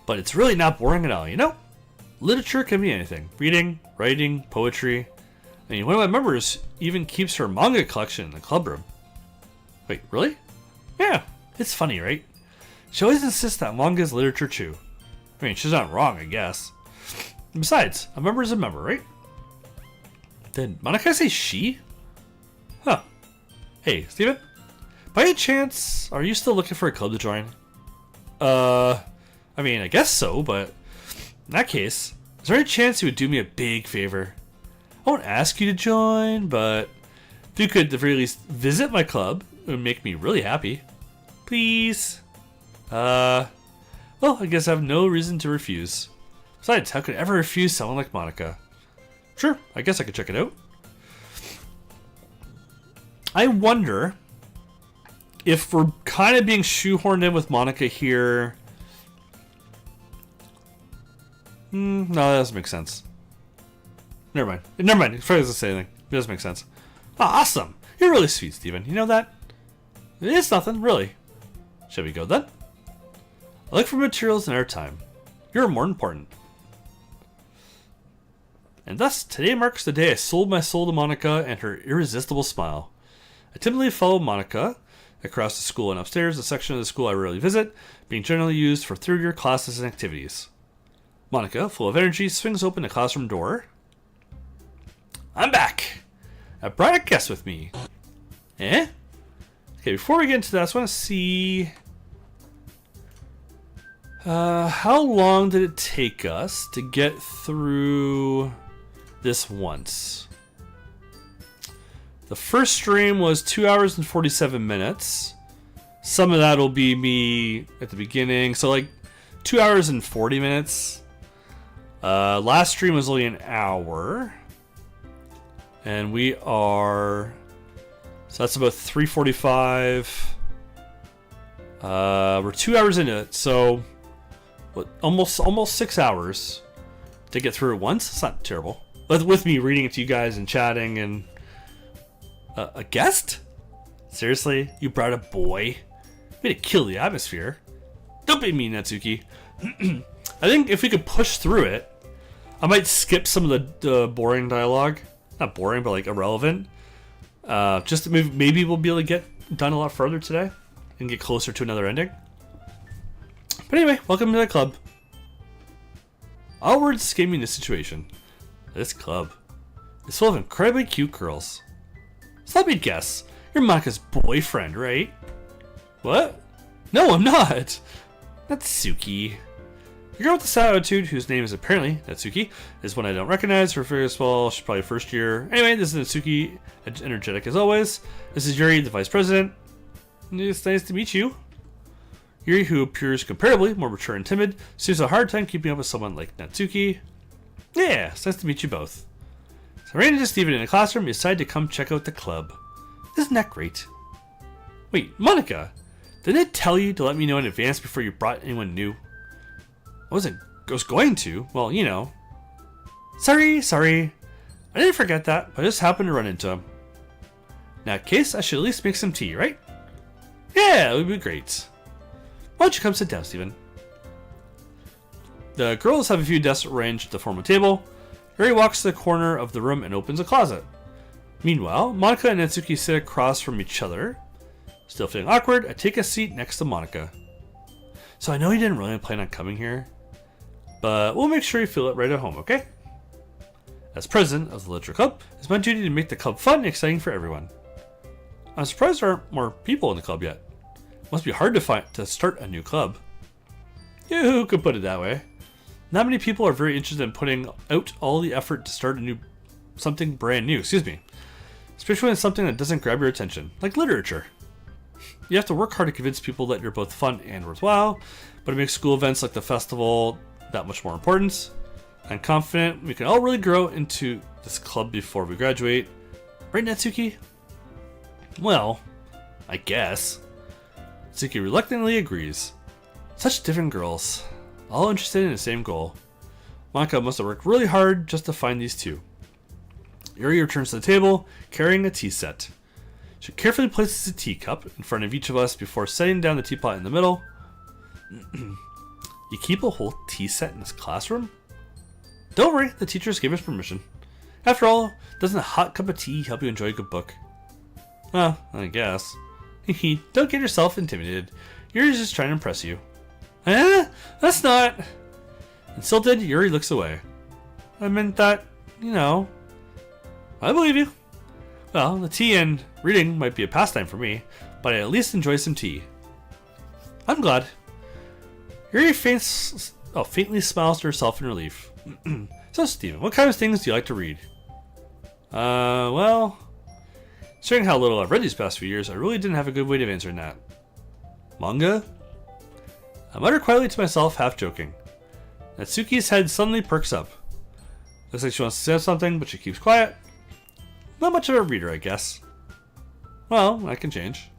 Speaker 2: But it's really not boring at all, you know? Literature can be anything. Reading, writing, poetry. I mean, one of my members even keeps her manga collection in the club room. Wait, really? Yeah, it's funny, right? She always insists that manga is literature too. I mean, she's not wrong, I guess. And besides, a member is a member, right? Did Monica say she? Huh. Hey, Steven? By any chance, are you still looking for a club to join? I mean, I guess so, but in that case, is there any chance you would do me a big favor? I won't ask you to join, but if you could at the very least visit my club, it would make me really happy. Please. Well, I guess I have no reason to refuse. Besides, how could I ever refuse someone like Monica? Sure, I guess I could check it out. I wonder if we're kind of being shoehorned in with Monica here. No, that doesn't make sense. Never mind. Never mind. If I was to say anything, it doesn't make sense. Oh, awesome. You're really sweet, Steven. You know that? It's nothing, really. Shall we go then? I look for materials in our time. You're more important. And thus, today marks the day I sold my soul to Monica and her irresistible smile. I timidly follow Monica across the school and upstairs, a section of the school I rarely visit, being generally used for third-year classes and activities. Monica, full of energy, swings open the classroom door. I'm back! I brought a guest with me. Eh? Okay, before we get into that, I just want to see... how long did it take us to get through this once? The first stream was 2 hours and 47 minutes. Some of that will be me at the beginning, so like 2 hours and 40 minutes. Last stream was only an hour. And we are... So that's about 3:45. We're 2 hours into it, so... What, almost 6 hours to get through it once? It's not terrible. With me reading it to you guys and chatting and... a guest? Seriously? You brought a boy? Way to kill the atmosphere. Don't be mean, Natsuki. I think if we could push through it, I might skip some of the boring dialogue. Not boring, but like irrelevant. Just to maybe we'll be able to get done a lot further today and get closer to another ending. But anyway, welcome to the club. Our words escape me in this situation. This club is full of incredibly cute girls. So let me guess, you're Monica's boyfriend, right? What? No, I'm not. Natsuki. The girl with the sad attitude, whose name is apparently Natsuki, is one I don't recognize. Her figures, well, she's probably first year. Anyway, this is Natsuki, energetic as always. This is Yuri, the vice president. It's nice to meet you. Yuri, who appears comparably more mature and timid, seems a hard time keeping up with someone like Natsuki. Yeah, it's nice to meet you both. So I ran into Steven in the classroom and decided to come check out the club. Isn't that great? Wait, Monica, didn't I tell you to let me know in advance before you brought anyone new? I was going to. Well, you know. Sorry. I didn't forget that, but I just happened to run into him. In that case, I should at least make some tea, right? Yeah, it would be great. Why don't you come sit down, Steven? The girls have a few desks arranged to form a table. Yuri walks to the corner of the room and opens a closet. Meanwhile, Monica and Natsuki sit across from each other. Still feeling awkward, I take a seat next to Monica. So I know you didn't really plan on coming here, but we'll make sure you feel it right at home, okay? As president of the Literature Club, it's my duty to make the club fun and exciting for everyone. I'm surprised there aren't more people in the club yet. It must be hard to start a new club. Yeah, who could put it that way? Not many people are very interested in putting out all the effort to start something brand new, especially when it's something that doesn't grab your attention, like literature. You have to work hard to convince people that you're both fun and worthwhile, but it makes school events like the festival that much more important. I'm confident we can all really grow into this club before we graduate. Right, Natsuki? Well, I guess. Natsuki reluctantly agrees. Such different girls, all interested in the same goal. Monica must have worked really hard just to find these two. Yuri returns to the table, carrying a tea set. She carefully places a teacup in front of each of us before setting down the teapot in the middle. You keep a whole tea set in this classroom? Don't worry, the teachers gave us permission. After all, doesn't a hot cup of tea help you enjoy a good book? Well, I guess. Don't get yourself intimidated. Yuri's just trying to impress you. That's not... Insulted, Yuri looks away. I meant that, I believe you. Well, the tea and reading might be a pastime for me, but I at least enjoy some tea. I'm glad. Yuri faintly smiles to herself in relief. So, Steven, what kind of things do you like to read? Well, considering how little I've read these past few years, I really didn't have a good way of answering that. Manga? I mutter quietly to myself, half joking. Natsuki's head suddenly perks up. Looks like she wants to say something, but she keeps quiet. Not much of a reader, I guess. Well, that can change.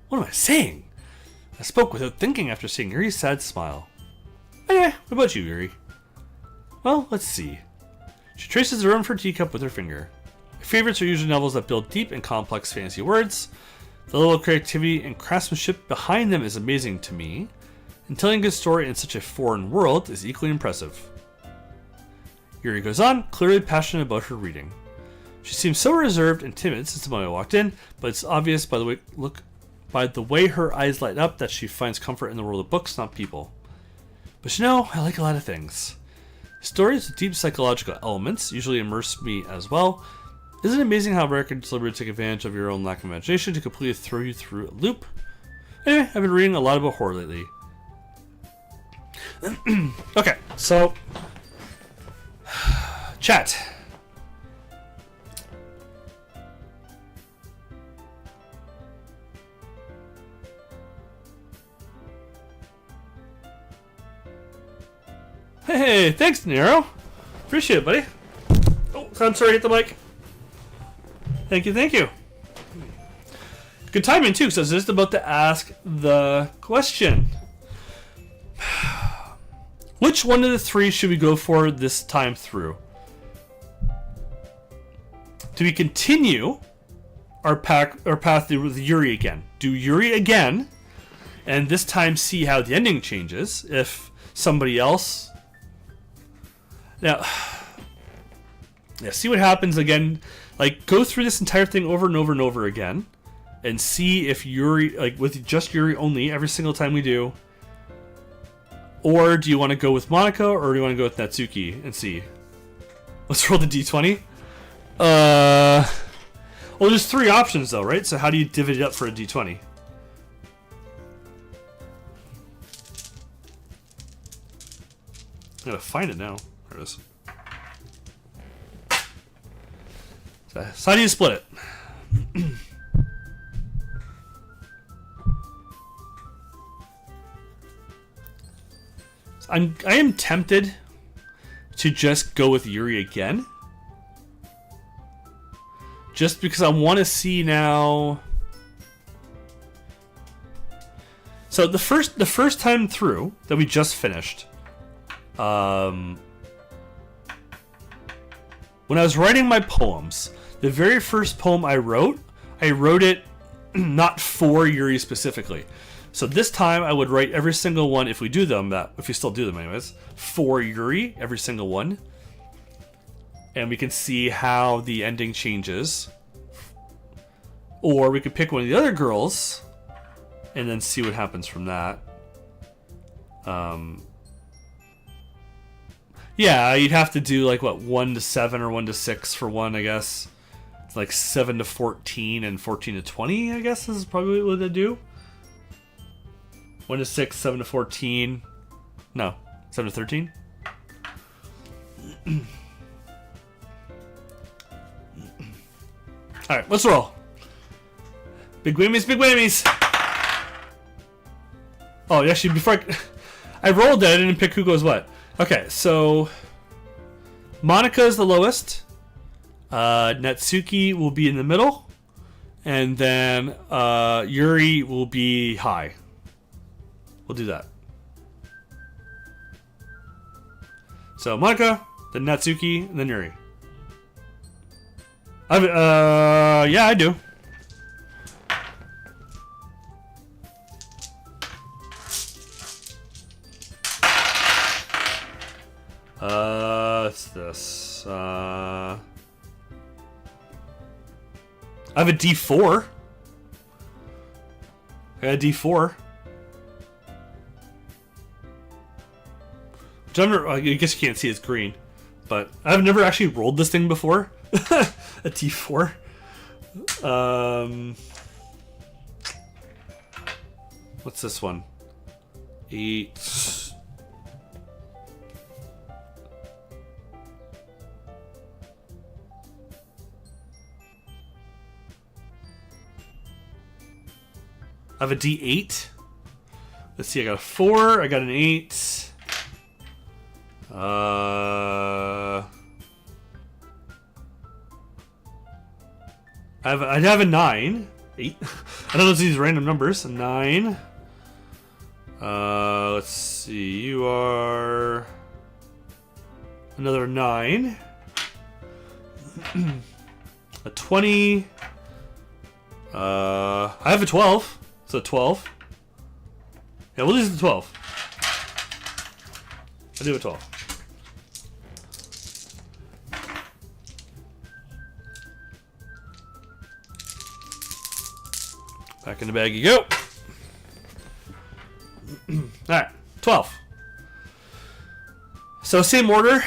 Speaker 2: What am I saying? I spoke without thinking after seeing Yuri's sad smile. Anyway, what about you, Yuri? Well, let's see. She traces the room for her teacup with her finger. My favorites are usually novels that build deep and complex fantasy words. The level of creativity and craftsmanship behind them is amazing to me, and telling a good story in such a foreign world is equally impressive. Yuri goes on, clearly passionate about her reading. She seems so reserved and timid since the moment I walked in, but it's obvious by the way her eyes light up that she finds comfort in the world of books, not people. But you know, I like a lot of things. Stories with deep psychological elements usually immerse me as well. Isn't it amazing how rare can deliberately take advantage of your own lack of imagination to completely throw you through a loop? Anyway, I've been reading a lot about horror lately. Okay, so... Chat. Hey, thanks, Nero. Appreciate it, buddy. Oh, I'm sorry, hit the mic. Thank you, thank you. Good timing, too, because I was just about to ask the question. Which one of the three should we go for this time through? Do we continue our path through with Yuri again? Do Yuri again, and this time see how the ending changes if somebody else... Now, yeah, see what happens again. Like, go through this entire thing over and over and over again, and see if Yuri, like, with just Yuri only, every single time we do. Or do you want to go with Monica, or do you want to go with Natsuki and see? Let's roll the d20. Well, there's 3 options, though, right? So how do you divvy it up for a d20? I gotta find it now. There it is. So how do you split it? I am tempted to just go with Yuri again. Just because I want to see now. So the first time through that we just finished, when I was writing my poems, the very first poem I wrote it not for Yuri specifically. So this time I would write every single one, if we do them, if we still do them anyways, for Yuri, every single one. And we can see how the ending changes. Or we could pick one of the other girls and then see what happens from that. Yeah, you'd have to do like what, 1 to 7 or 1 to 6 for one, I guess. It's like 7 to 14 and 14 to 20, I guess is probably what they do. 1 to 6, 7 to 14. No, 7 to 13. Alright, let's roll. Big whammies, big whammies! Oh, actually, before I rolled that, I didn't pick who goes what. Okay, so Monica is the lowest. Natsuki will be in the middle. And then Yuri will be high. We'll do that. So Monica, then Natsuki, and then Yuri. Yeah, I do. What's this? I have a D4. I got a D4. I guess you can't see it's green, but I've never actually rolled this thing before. A D4. What's this one? 8. I have a D8. Let's see, I got a 4, I got an 8. I'd have a 9. 8. I don't know if these random numbers. A 9. Let's see. You are another 9. A 20. I have a 12. So 12. Yeah, we'll use the 12. I'll do a 12. Back in the bag you go. Alright, 12. So same order.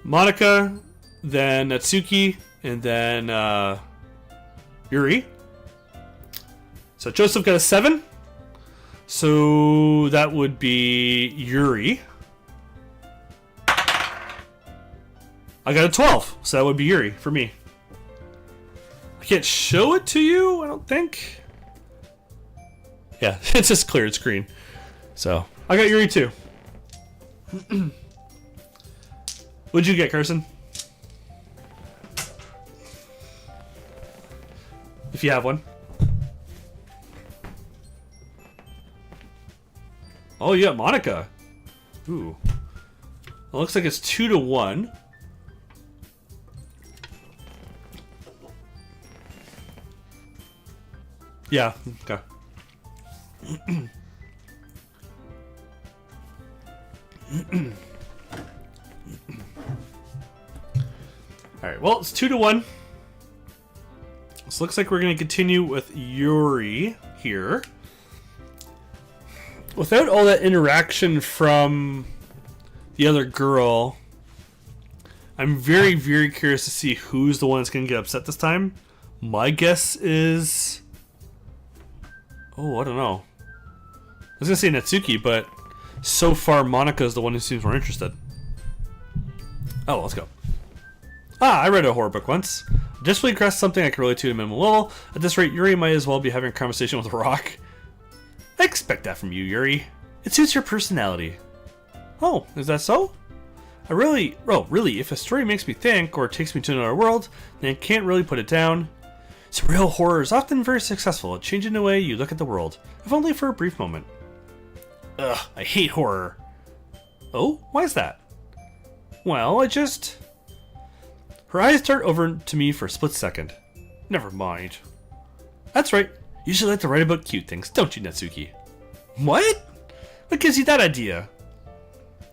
Speaker 2: Monica, then Natsuki, and then Yuri. So Joseph got a 7. So that would be Yuri. I got a 12. So that would be Yuri for me. I can't show it to you, I don't think. Yeah, it's just cleared screen. So I got Yuri too. What'd you get, Carson? If you have one. Oh, you got Monica. Ooh. It looks like it's 2-1. Yeah, okay. Alright, well, it's 2-1. So looks like we're going to continue with Yuri here. Without all that interaction from the other girl, I'm very, very curious to see who's the one that's going to get upset this time. My guess is... Oh, I don't know. I was going to say Natsuki, but so far Monica is the one who seems more interested. Oh, let's go. I read a horror book once. Desperately crafts something I can relate to at a minimal level. At this rate, Yuri might as well be having a conversation with a rock. I expect that from you, Yuri. It suits your personality. Oh, is that so? Really, if a story makes me think or takes me to another world, then I can't really put it down. Surreal horror is often very successful at changing the way you look at the world, if only for a brief moment. Ugh, I hate horror. Oh, why is that? Well, Her eyes turned over to me for a split second. Never mind. That's right. You should like to write about cute things, don't you, Natsuki? What? What gives you that idea?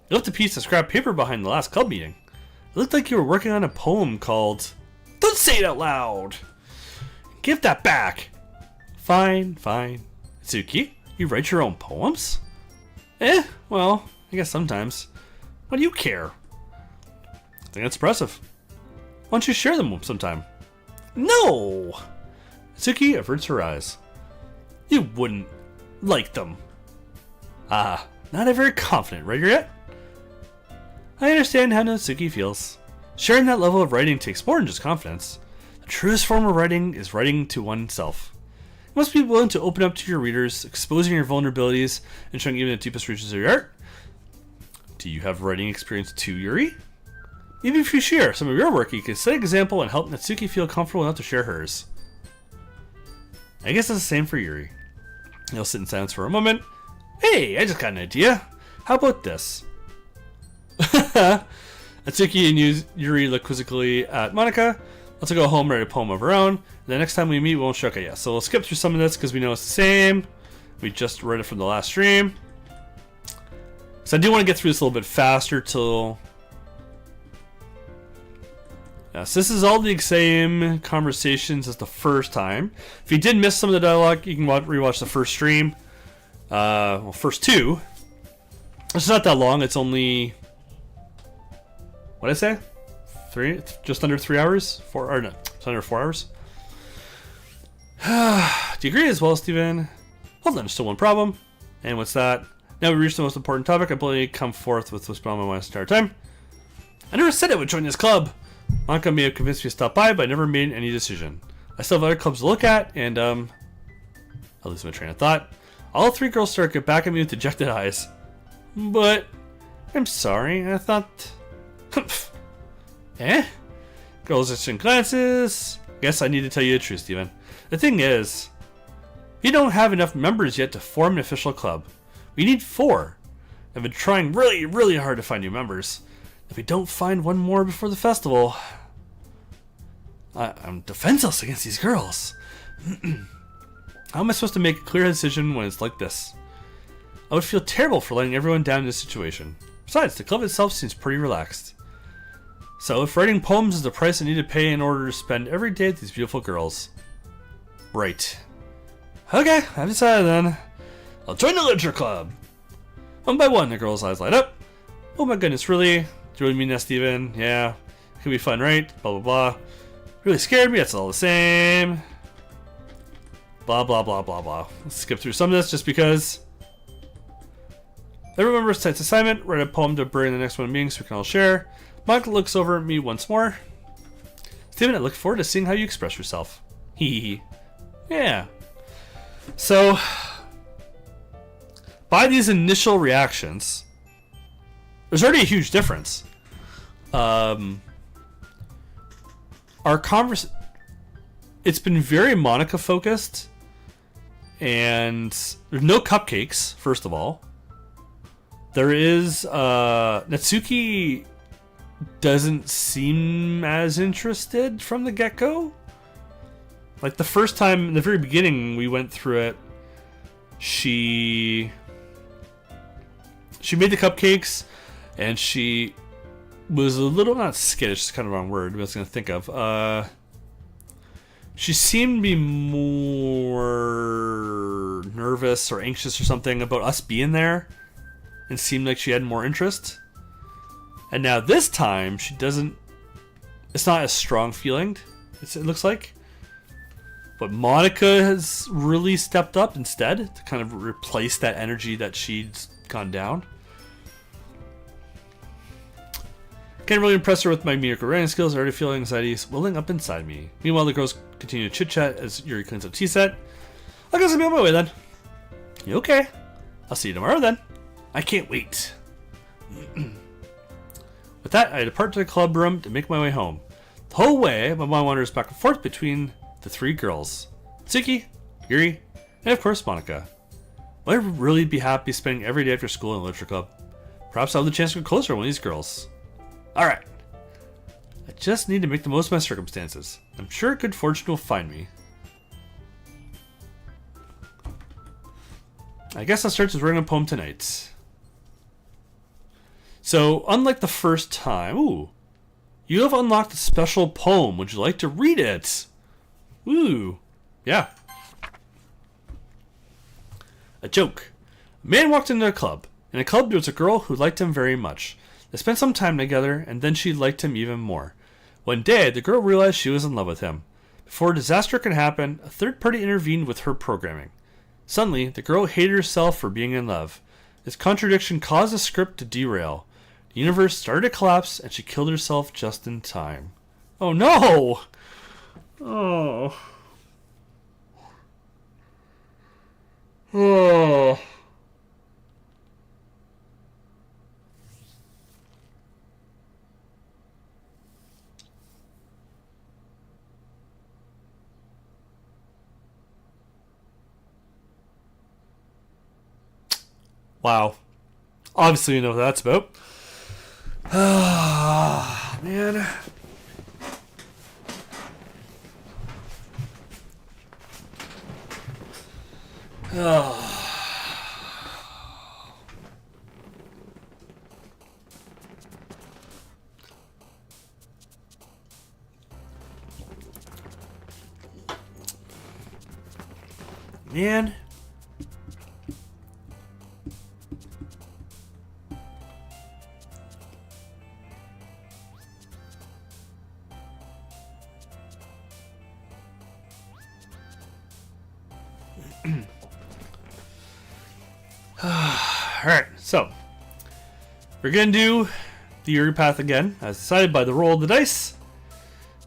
Speaker 2: You left a piece of scrap paper behind the last club meeting. It looked like you were working on a poem called... Don't say it out loud! Give that back! Fine. Natsuki, you write your own poems? Well, I guess sometimes. What do you care? I think that's impressive. Why don't you share them sometime? No! Natsuki averts her eyes. You wouldn't like them. Not a very confident writer yet. I understand how Natsuki feels. Sharing that level of writing takes more than just confidence. The truest form of writing is writing to oneself. You must be willing to open up to your readers, exposing your vulnerabilities, and showing even the deepest reaches of your art. Do you have writing experience too, Yuri? Maybe if you share some of your work, you could set an example and help Natsuki feel comfortable enough to share hers. I guess it's the same for Yuri. He'll sit in silence for a moment. Hey, I just got an idea. How about this? Natsuki and Yuri look quizzically at Monica. Let's go home and write a poem of our own. The next time we meet, we won't show it yet. So we'll skip through some of this because we know it's the same. We just read it from the last stream. So I do want to get through this a little bit faster till... So this is all the same conversations as the first time. If you did miss some of the dialogue, you can rewatch the first stream. First two. It's not that long. It's only... What did I say? Just under 3 hours? It's under 4 hours. Do you agree as well, Steven? Hold on, still one problem. And what's that? Now we reached the most important topic. I believe come forth with what's been on my mind the entire time. I never said I would join this club. Monica may have convinced me to stop by, but I never made any decision. I still have other clubs to look at, and I lose my train of thought. All 3 girls start to get back at me with dejected eyes. But I'm sorry, I thought... Girls exchanging glances. Guess I need to tell you the truth, Steven. The thing is, we don't have enough members yet to form an official club. We need 4. I've been trying really, really hard to find new members. If we don't find one more before the festival, I'm defenseless against these girls. How am I supposed to make a clear decision when it's like this? I would feel terrible for letting everyone down in this situation. Besides, the club itself seems pretty relaxed. So if writing poems is the price I need to pay in order to spend every day with these beautiful girls, Right. Okay, I've decided then. I'll join the literature club. One by one, the girl's eyes light up. Oh my goodness, really? Do you really mean that, Steven? Yeah. It could be fun, right? Blah, blah, blah. Really scared me, it's all the same. Blah, blah, blah, blah, blah. Let's skip through some of this just because. Everyone remembers tonight's assignment. Write a poem to bring the next one meeting so we can all share. Monica looks over at me once more. Steven, I look forward to seeing how you express yourself. Hee hee. Yeah. So, by these initial reactions, there's already a huge difference. Our it's been very Monica focused, and there's no cupcakes, first of all. There is, Natsuki doesn't seem as interested from the get-go. Like the first time, in the very beginning we went through it, she made the cupcakes, and she was a little, not skittish, it's kind of the wrong word, but I was going to think of. She seemed to be more nervous or anxious or something about us being there, and seemed like she had more interest. And now this time, she doesn't, it's not as strong feeling, it looks like. But Monica has really stepped up instead to kind of replace that energy that she'd gone down. Can't really impress her with my mediocre writing skills. I already feel anxieties welling up inside me. Meanwhile, the girls continue to chit-chat as Yuri cleans up tea set. I guess I'll be on my way then. You okay? I'll see you tomorrow then. I can't wait. With that, I depart to the club room to make my way home. The whole way, my mind wanders back and forth between the three girls. Tsuki, Yuri, and of course Monica. Will I really be happy spending every day after school in the literature club? Perhaps I'll have the chance to get closer to one of these girls. Alright. I just need to make the most of my circumstances. I'm sure good fortune will find me. I guess I'll start with writing a poem tonight. So, unlike the first time, you have unlocked a special poem. Would you like to read it? Ooh, yeah. A joke. A man walked into a club. In a club, there was a girl who liked him very much. They spent some time together, and then she liked him even more. One day, the girl realized she was in love with him. Before a disaster could happen, a third party intervened with her programming. Suddenly, the girl hated herself for being in love. This contradiction caused the script to derail. The universe started to collapse, and she killed herself just in time. Oh no! Oh. Oh. Wow. Obviously you know what that's about. Ah, man. Oh. Man. Alright, so we're gonna do the Yuri path again, as decided by the roll of the dice.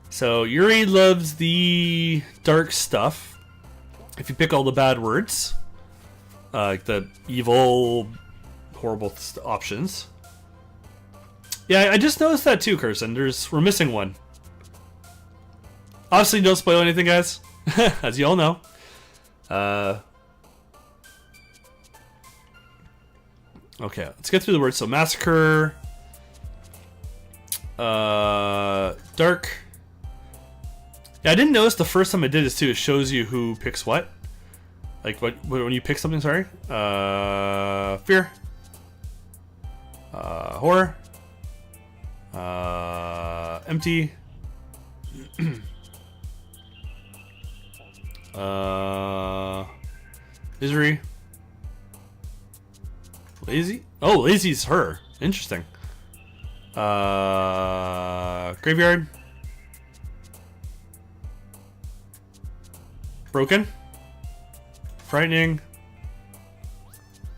Speaker 2: So Yuri loves the dark stuff. If you pick all the bad words, like the evil, horrible options. Yeah, I just noticed that too, Kirsten. We're missing one. Obviously, don't spoil anything, guys, as you all know. Okay, let's get through the words. So, massacre, dark. Yeah, I didn't notice the first time I did this too. It shows you who picks what. Like when you pick something. Sorry. Fear. Horror. Empty. Misery. Lazy? Oh, Lazy's her. Interesting. Graveyard. Broken. Frightening.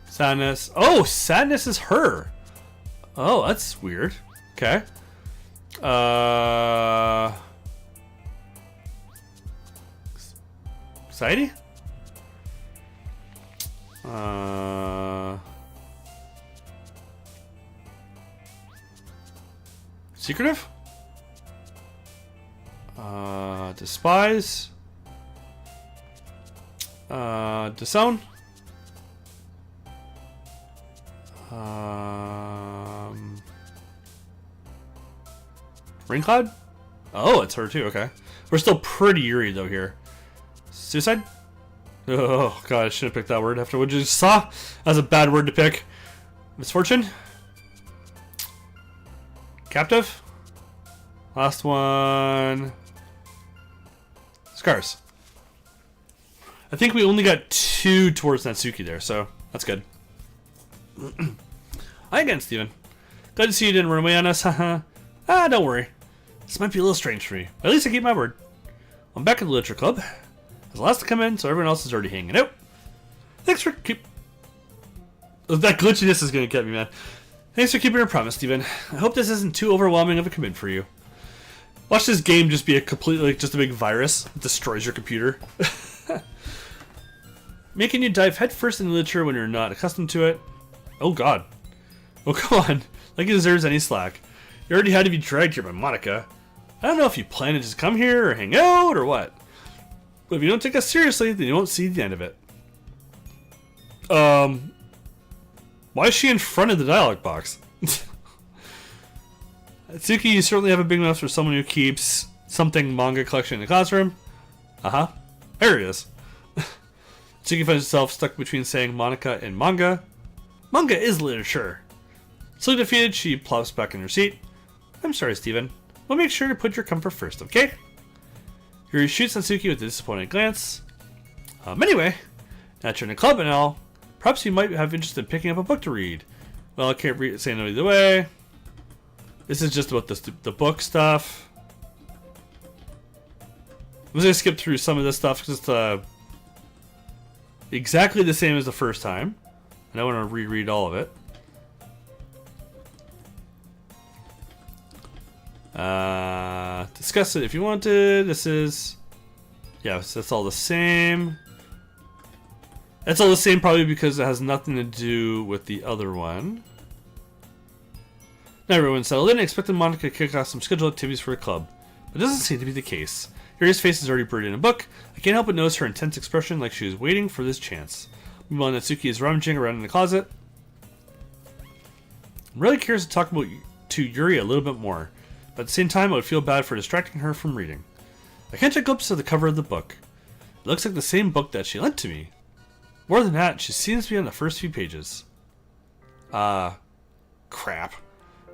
Speaker 2: Sadness. Oh, sadness is her. Oh, that's weird. Okay. Anxiety? Secretive? Despise? Disown? Rain Cloud? Oh, it's her too, okay. We're still pretty eerie though here. Suicide? Oh god, I should have picked that word after what you just saw. That was a bad word to pick. Misfortune? Captive? Last one. Scars. I think we only got 2 towards Natsuki there, so that's good. Hi again, Steven. Glad to see you didn't run away on us, haha. Don't worry. This might be a little strange for me. At least I keep my word. I'm back at the Literature Club. I was the last to come in, so everyone else is already hanging out. Thanks for that glitchiness is gonna get me, man. Thanks for keeping your promise, Steven. I hope this isn't too overwhelming of a commit for you. Watch this game just be a completely, just a big virus. It destroys your computer. Making you dive headfirst into literature when you're not accustomed to it. Oh god. Oh come on. Like he deserves any slack. You already had to be dragged here by Monica. I don't know if you plan to just come here or hang out or what. But if you don't take us seriously, then you won't see the end of it. Why is she in front of the dialogue box? Tsuki, you certainly have a big mouth for someone who keeps something manga collection in the classroom. Uh-huh. There it is. Tsuki finds herself stuck between saying Monica and manga. Manga is literature. So defeated, she plops back in her seat. I'm sorry, Steven. We'll make sure to put your comfort first, okay? Yuri shoots Natsuki with a disappointed glance. Anyway, now that you're in a club and all, perhaps you might have interest in picking up a book to read. Well, I can't say no either way. This is just about the book stuff. I'm just going to skip through some of this stuff because it's exactly the same as the first time. And I want to reread all of it. Discuss it if you wanted. This is... yeah, so that's all the same. That's all the same probably because it has nothing to do with the other one. Now everyone's settled in, expecting Monica to kick off some scheduled activities for the club. But it doesn't seem to be the case. Yuri's face is already buried in a book. I can't help but notice her intense expression like she was waiting for this chance. Meanwhile, Natsuki is rummaging around in the closet. I'm really curious to talk to Yuri a little bit more. But at the same time, I would feel bad for distracting her from reading. I catch a glimpse of the cover of the book. It looks like the same book that she lent to me. More than that, she seems to be on the first few pages. Crap. I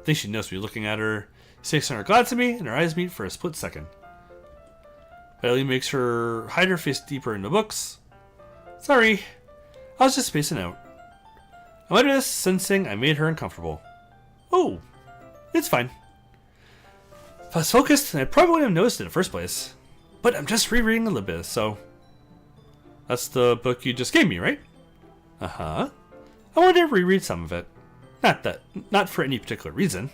Speaker 2: think she knows me looking at her. She takes on her glance at me, and our eyes meet for a split second. Bailey makes her hide her face deeper in the books. Sorry, I was just spacing out. I muttered this, sensing I made her uncomfortable. Oh, it's fine. If I was focused, I probably wouldn't have noticed it in the first place. But I'm just rereading a little bit, so... That's the book you just gave me, right? Uh-huh. I wanted to reread some of it. Not for any particular reason.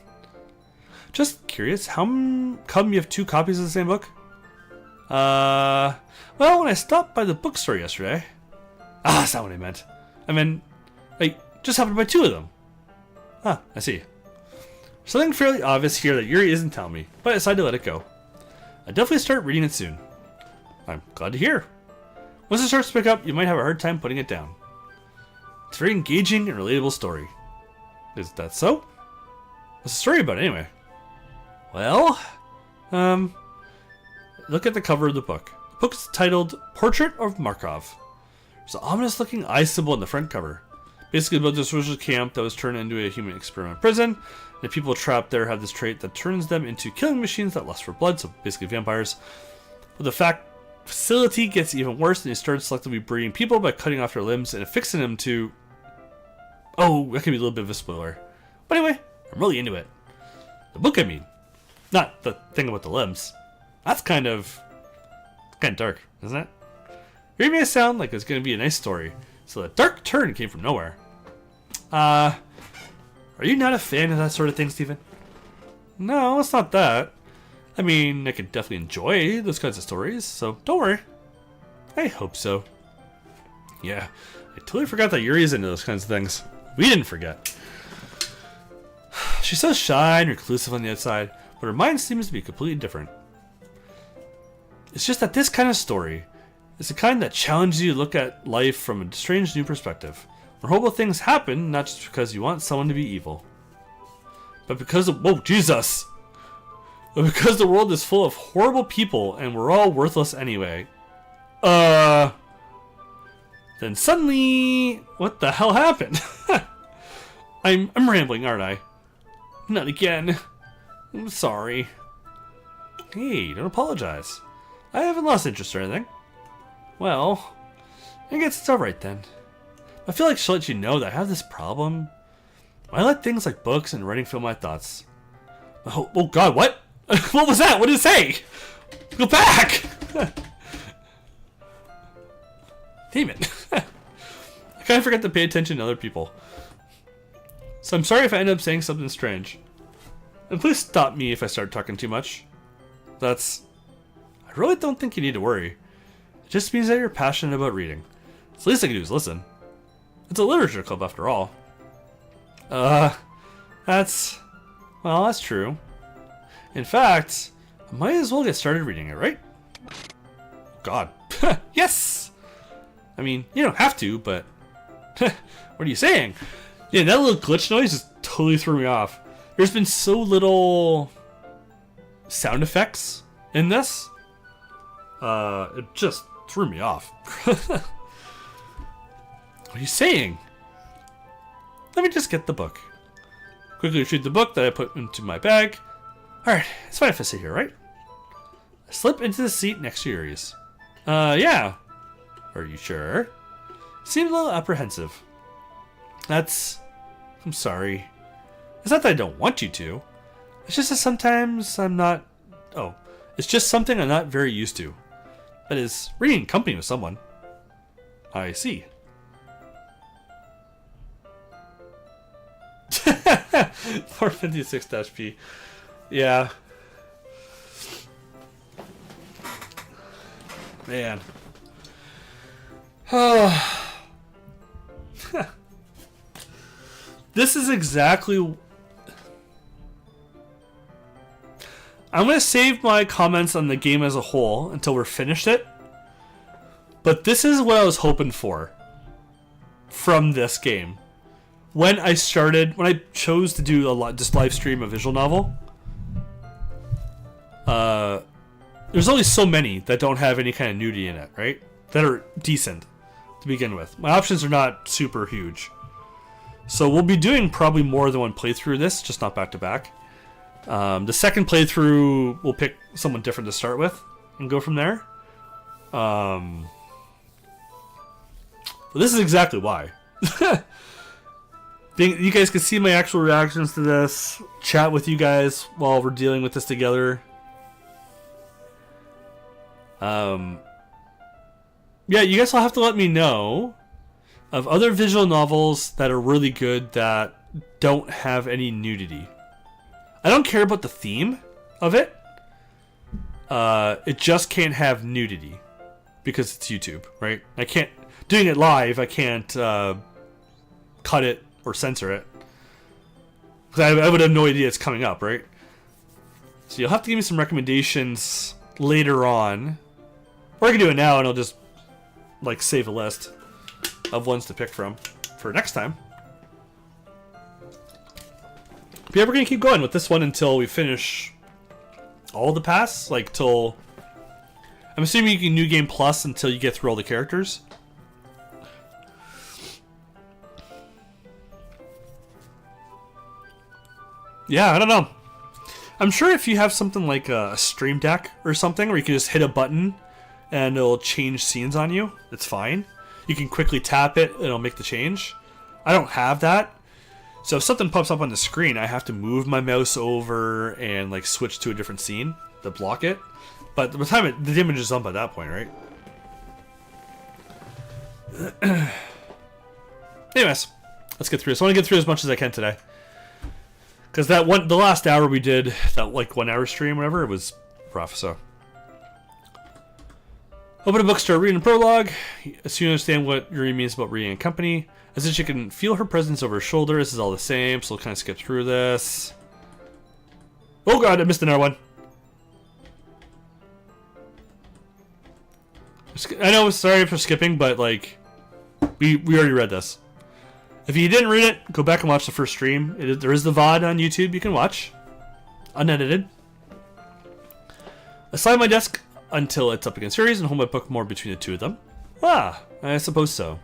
Speaker 2: Just curious, how come you have 2 copies of the same book? Well, when I stopped by the bookstore yesterday... that's not what I meant. I meant, I just happened to buy 2 of them. I see. Something fairly obvious here that Yuri isn't telling me, but I decided to let it go. I'll definitely start reading it soon. I'm glad to hear. Once it starts to pick up, you might have a hard time putting it down. It's a very engaging and relatable story. Is that so? What's the story about anyway? Well, look at the cover of the book. The book is titled Portrait of Markov. There's an ominous looking eye symbol in the front cover. Basically about this social camp that was turned into a human experiment prison. And the people trapped there have this trait that turns them into killing machines that lust for blood, so basically vampires. But the fact facility gets even worse, and he starts selectively breeding people by cutting off their limbs and affixing them to... Oh, that could be a little bit of a spoiler. But anyway, I'm really into it. The book, I mean. Not the thing about the limbs. That's kind of dark, isn't it? It may sound like it's going to be a nice story. So the dark turn came from nowhere. Are you not a fan of that sort of thing, Stephen? No, it's not that. I mean, I could definitely enjoy those kinds of stories, so don't worry. I hope so. Yeah, I totally forgot that Yuri's into those kinds of things. We didn't forget. She's so shy and reclusive on the outside, but her mind seems to be completely different. It's just that this kind of story is the kind that challenges you to look at life from a strange new perspective, where horrible things happen not just because you want someone to be evil, but because of... Whoa, Jesus! But because the world is full of horrible people and we're all worthless anyway. Then suddenly... What the hell happened? I'm rambling, aren't I? Not again. I'm sorry. Hey, don't apologize. I haven't lost interest or anything. Well, I guess it's alright then. I feel like I should let you know that I have this problem. I let things like books and writing fill my thoughts. Oh God, what? What was that? What did it say? Go back! Damn it. I kind of forgot to pay attention to other people. So I'm sorry if I end up saying something strange. And please stop me if I start talking too much. I really don't think you need to worry. It just means that you're passionate about reading. So the least I can do is listen. It's a literature club after all. That's true. In fact, I might as well get started reading it, right? God. Yes! I mean, you don't have to, but... What are you saying? Yeah, that little glitch noise just totally threw me off. There's been so little sound effects in this. It just threw me off. What are you saying? Let me just get the book. Quickly retrieve the book that I put into my bag. Alright, it's fine if I sit here, right? I slip into the seat next to Yuri's. Yeah. Are you sure? Seemed a little apprehensive. I'm sorry. It's not that I don't want you to. It's just that sometimes I'm not... Oh, it's just something I'm not very used to. That is, reading in company with someone. I see. 456-P. Yeah. Man. This is exactly... I'm going to save my comments on the game as a whole until we're finished it. But this is what I was hoping for from this game. When I chose to do just live stream a visual novel, there's only so many that don't have any kind of nudity in it, right? That are decent to begin with. My options are not super huge. So we'll be doing probably more than one playthrough of this, just not back to back. The second playthrough, we'll pick someone different to start with and go from there. But this is exactly why. You guys can see my actual reactions to this, chat with you guys while we're dealing with this together. Yeah, you guys will have to let me know of other visual novels that are really good that don't have any nudity. I don't care about the theme of it. It just can't have nudity because it's YouTube, right? Doing it live, I can't cut it or censor it. Because I would have no idea it's coming up, right? So you'll have to give me some recommendations later on. Or I can do it now and I'll just save a list of ones to pick from for next time. But yeah, we're going to keep going with this one until we finish all the paths. I'm assuming you can New Game Plus until you get through all the characters. Yeah, I don't know. I'm sure if you have something like a Stream Deck or something where you can just hit a button and it'll change scenes on you. It's fine. You can quickly tap it, and it'll make the change. I don't have that. So if something pops up on the screen, I have to move my mouse over and like switch to a different scene to block it. But by the time the image is up at that point, right? Anyways, let's get through this. I want to get through as much as I can today. Because the last hour we did, that like 1 hour stream, whatever, it was rough, so. Open a book, start reading the prologue. As soon as you understand what Yuri means about reading in company. As if you can feel her presence over her shoulder. This is all the same, so we'll kind of skip through this. Oh god, I missed another one. I know, sorry for skipping, but like, we already read this. If you didn't read it, go back and watch the first stream. There is the VOD on YouTube you can watch. Unedited. I slide my desk until it's up against Yuri's and hold my book more between the two of them. Ah, I suppose so.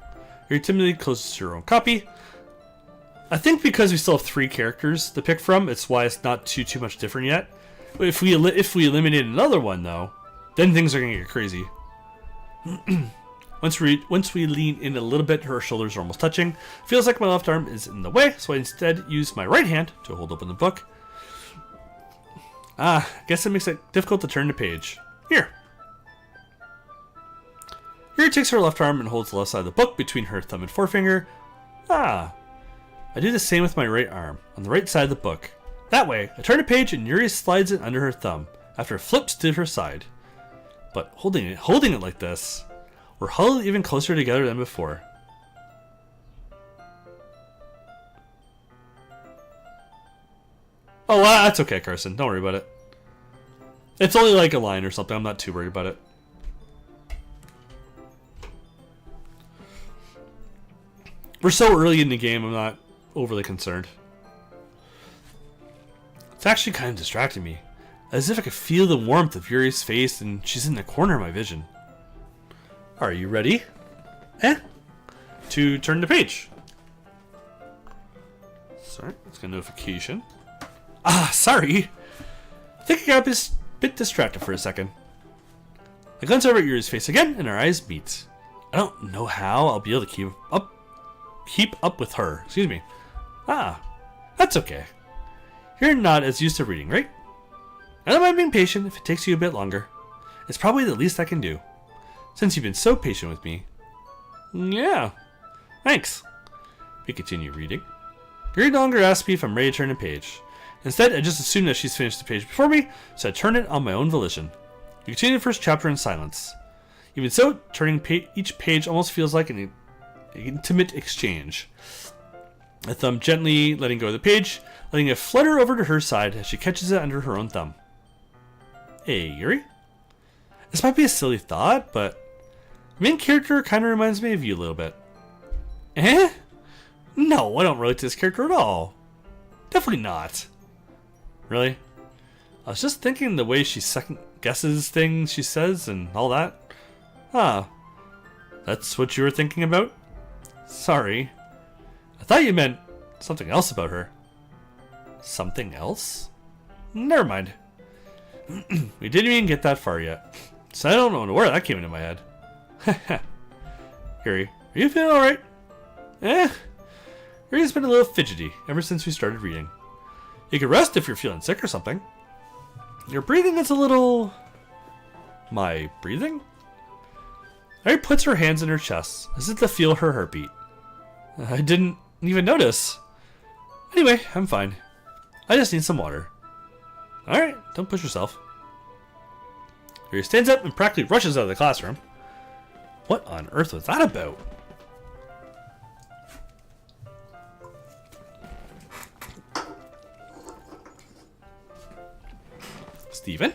Speaker 2: Yuri timidly closes your own copy. I think because we still have 3 characters to pick from, it's why it's not too much different yet. But if we eliminate another one, though, then things are going to get crazy. Once we lean in a little bit, her shoulders are almost touching. Feels like my left arm is in the way, so I instead use my right hand to hold open the book. Ah, guess it makes it difficult to turn the page. Here. Yuri takes her left arm and holds the left side of the book between her thumb and forefinger. Ah. I do the same with my right arm, on the right side of the book. That way, I turn the page and Yuri slides it under her thumb, after it flips to her side. But holding it like this, we're huddled even closer together than before. Oh, well, that's okay, Carson. Don't worry about it. It's only like a line or something. I'm not too worried about it. We're so early in the game, I'm not overly concerned. It's actually kind of distracting me. As if I could feel the warmth of Yuri's face and she's in the corner of my vision. Are you ready? To turn the page. Sorry, let's get a notification. Ah, sorry. I think I got a bit distracted for a second. I glance over at Yuri's face again and our eyes meet. I don't know how I'll be able to keep up with her. Excuse me. Ah, that's okay. You're not as used to reading, right? I don't mind being patient if it takes you a bit longer. It's probably the least I can do. Since you've been so patient with me. Yeah. Thanks. We continue reading. Yuri no longer asks me if I'm ready to turn the page. Instead, I just assume that she's finished the page before me, so I turn it on my own volition. We continue the first chapter in silence. Even so, turning each page almost feels like an intimate exchange. I thumb gently, letting go of the page, letting it flutter over to her side as she catches it under her own thumb. Hey, Yuri? This might be a silly thought, but the main character kind of reminds me of you a little bit. Eh? No, I don't relate to this character at all. Definitely not. Really? I was just thinking the way she second guesses things she says and all that. Huh. That's what you were thinking about? Sorry. I thought you meant something else about her. Something else? Never mind. We didn't even get that far yet. So I don't know where that came into my head. Yuri, are you feeling alright? Yuri's been a little fidgety ever since we started reading. You can rest if you're feeling sick or something. Your breathing is a little... My breathing? Yuri puts her hands in her chest, as if to feel her heartbeat. I didn't even notice. Anyway, I'm fine. I just need some water. Alright, don't push yourself. Yuri stands up and practically rushes out of the classroom. What on earth was that about? Steven?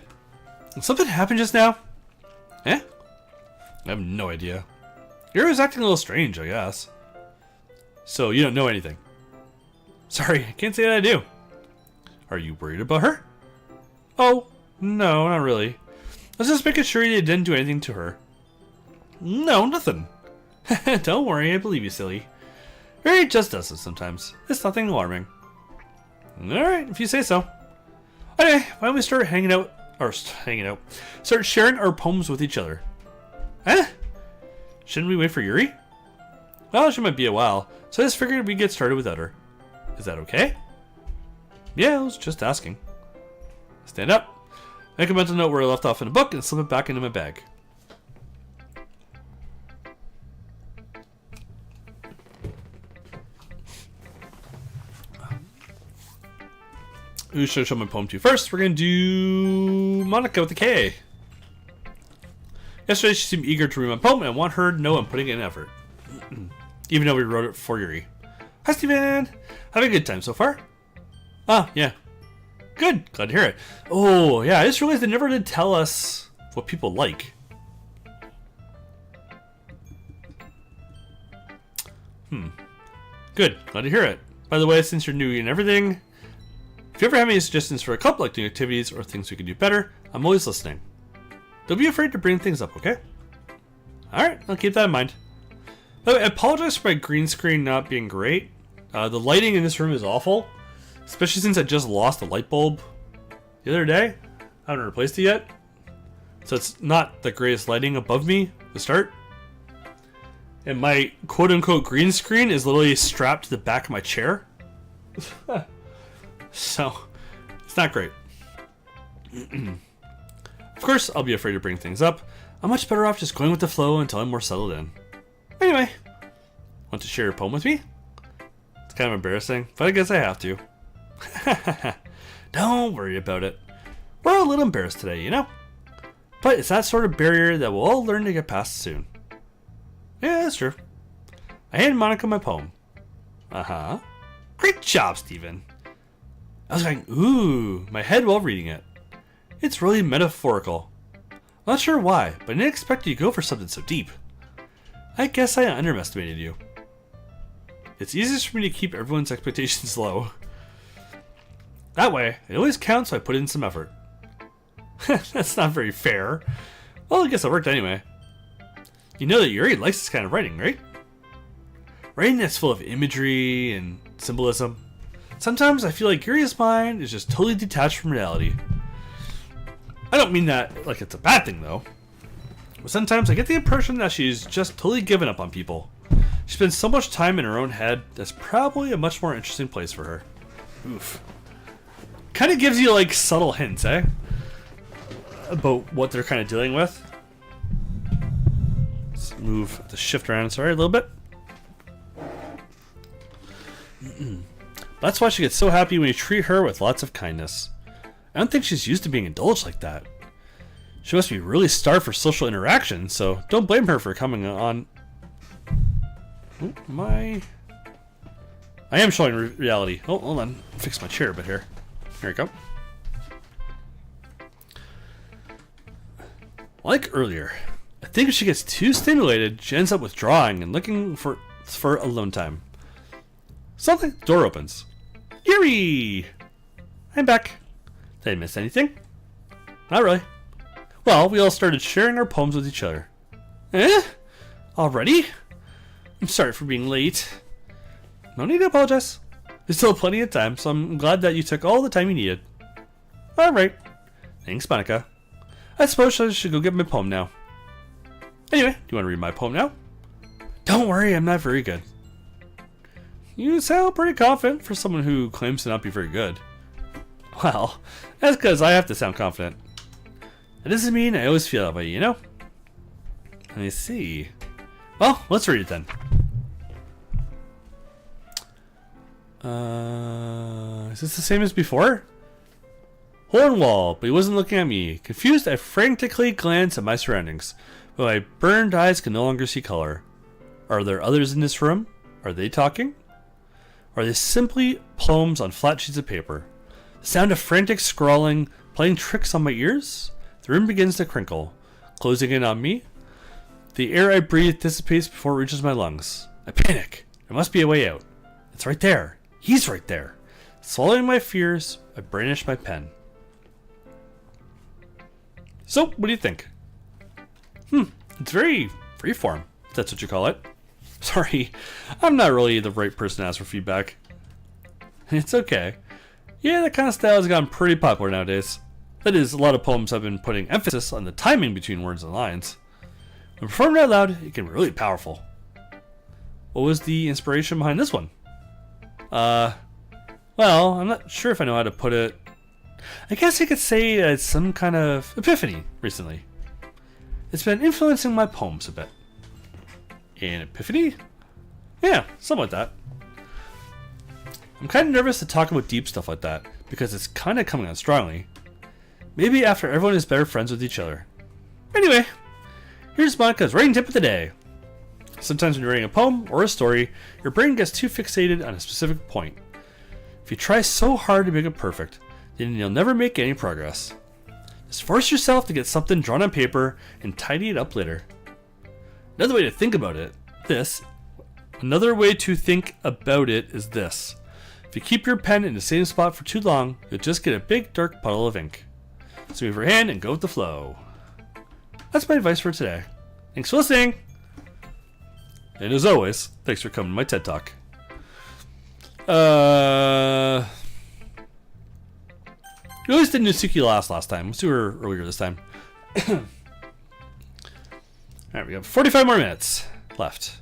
Speaker 2: Did something happen just now? I have no idea. Yuri was acting a little strange, I guess. So you don't know anything? Sorry, I can't say that I do. Are you worried about her? Oh, no, not really. I was just making sure you didn't do anything to her. No, nothing. Don't worry, I believe you, silly. Yuri just does this sometimes. It's nothing alarming. Alright, if you say so. Okay, why don't we start start sharing our poems with each other? Eh? Shouldn't we wait for Yuri? Well, she might be a while, so I just figured we'd get started without her. Is that okay? Yeah, I was just asking. Stand up, make a mental note where I left off in a book, and slip it back into my bag. Who should I show my poem to first? We're going to do Monica with a K. Yesterday she seemed eager to read my poem, and I want her to know I'm putting in effort. Even though we wrote it for Yuri. Hi, Steven! Having a good time so far? Ah, yeah. Good, glad to hear it. Oh, yeah, I just realized they never did tell us what people like. Good, glad to hear it. By the way, since you're new and everything, if you ever have any suggestions for a club, like new activities or things we can do better, I'm always listening. Don't be afraid to bring things up, okay? Alright, I'll keep that in mind. By the way, I apologize for my green screen not being great. The lighting in this room is awful, especially since I just lost a light bulb the other day. I haven't replaced it yet, so it's not the greatest lighting above me to start. And my quote-unquote green screen is literally strapped to the back of my chair. So, it's not great. Of course, I'll be afraid to bring things up. I'm much better off just going with the flow until I'm more settled in. Anyway, want to share a poem with me? It's kind of embarrassing, but I guess I have to. Don't worry about it. We're a little embarrassed today, you know? But it's that sort of barrier that we'll all learn to get past soon. Yeah, that's true. I handed Monica my poem. Uh-huh. Great job, Steven. I was going, ooh, my head while reading it. It's really metaphorical. Not sure why, but I didn't expect you to go for something so deep. I guess I underestimated you. It's easiest for me to keep everyone's expectations low. That way, it always counts so I put in some effort. That's not very fair. Well, I guess it worked anyway. You know that Yuri likes this kind of writing, right? Writing that's full of imagery and symbolism. Sometimes I feel like Yuri's mind is just totally detached from reality. I don't mean that like it's a bad thing, though. But sometimes I get the impression that she's just totally given up on people. She spends so much time in her own head, that's probably a much more interesting place for her. Oof. Kind of gives you like subtle hints, eh? About what they're kind of dealing with. Let's move the shift around, sorry, a little bit. That's why she gets so happy when you treat her with lots of kindness. I don't think she's used to being indulged like that. She must be really starved for social interaction, so don't blame her for coming on. Oh, I am showing reality. Oh, hold on. Fix my chair a bit here. Here we go. Like earlier, I think if she gets too stimulated, she ends up withdrawing and looking for alone time. Suddenly, the door opens. Yuri! I'm back. Did I miss anything? Not really. Well, we all started sharing our poems with each other. Eh? Already? I'm sorry for being late. No need to apologize. There's still plenty of time, so I'm glad that you took all the time you needed. Alright. Thanks, Monica. I suppose I should go get my poem now. Anyway, do you want to read my poem now? Don't worry, I'm not very good. You sound pretty confident for someone who claims to not be very good. Well, that's because I have to sound confident. That doesn't mean I always feel that way, you know? Let me see. Well, let's read it then. Is this the same as before? Hole in wall, but he wasn't looking at me. Confused, I frantically glanced at my surroundings, but my burned eyes could no longer see color. Are there others in this room? Are they talking? Or are they simply poems on flat sheets of paper? The sound of frantic scrawling playing tricks on my ears? The room begins to crinkle, closing in on me. The air I breathe dissipates before it reaches my lungs. I panic. There must be a way out. It's right there. He's right there. Swallowing my fears, I brandish my pen. So, what do you think? It's very freeform, if that's what you call it. Sorry, I'm not really the right person to ask for feedback. It's okay. Yeah, that kind of style has gotten pretty popular nowadays. That is, a lot of poems have been putting emphasis on the timing between words and lines. When performed out loud, it can be really powerful. What was the inspiration behind this one? Well, I'm not sure if I know how to put it. I guess you could say it's some kind of epiphany recently. It's been influencing my poems a bit. An epiphany? Yeah, something like that. I'm kind of nervous to talk about deep stuff like that, because it's kind of coming on strongly. Maybe after everyone is better friends with each other. Anyway, here's Monica's writing tip of the day. Sometimes when you're writing a poem or a story, your brain gets too fixated on a specific point. If you try so hard to make it perfect, then you'll never make any progress. Just force yourself to get something drawn on paper and tidy it up later. Another way to think about it is this. If you keep your pen in the same spot for too long, you'll just get a big dark puddle of ink. So move your hand and go with the flow. That's my advice for today. Thanks for listening! And as always, thanks for coming to my TED Talk. We always did Natsuki last time. Let's do her earlier this time. Alright, we have 45 more minutes left.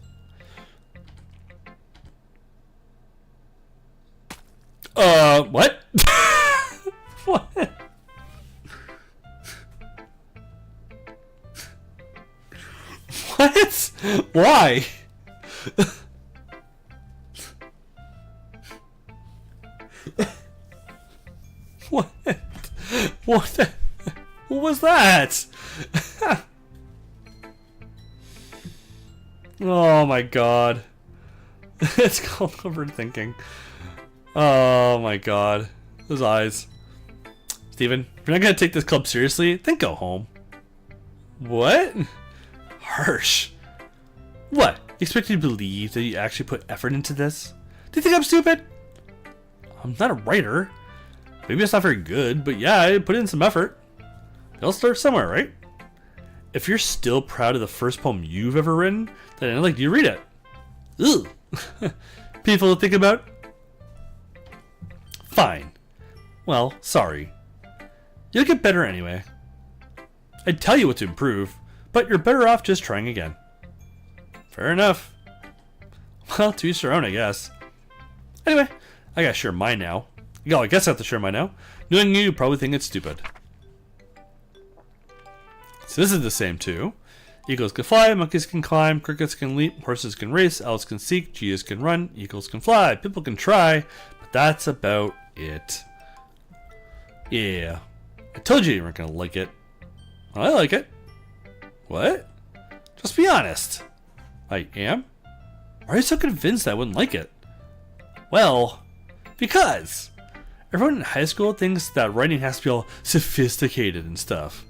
Speaker 2: What? What? What? Why? What? What? What was that? Oh my god. It's called overthinking. Oh my god. Those eyes. Steven, if you're not gonna take this club seriously, then go home. What? Harsh. What? You expect me to believe that you actually put effort into this? Do you think I'm stupid? I'm not a writer. Maybe it's not very good, but yeah, I put in some effort. It'll start somewhere, right? If you're still proud of the first poem you've ever written, then I'd like you to read it. Ugh. People to think about? Fine. Well, sorry. You'll get better anyway. I'd tell you what to improve, but you're better off just trying again. Fair enough. Well, to each their own, I guess. Anyway, I gotta share mine now. Yo, I guess I have to share mine now. Knowing you probably think it's stupid. So this is the same too. Eagles can fly, monkeys can climb, crickets can leap, horses can race, owls can seek, cheetahs can run, eagles can fly, people can try, but that's about it. Yeah. I told you weren't gonna like it. I like it. What? Just be honest. I am? Why are you so convinced I wouldn't like it? Well, because everyone in high school thinks that writing has to be all sophisticated and stuff.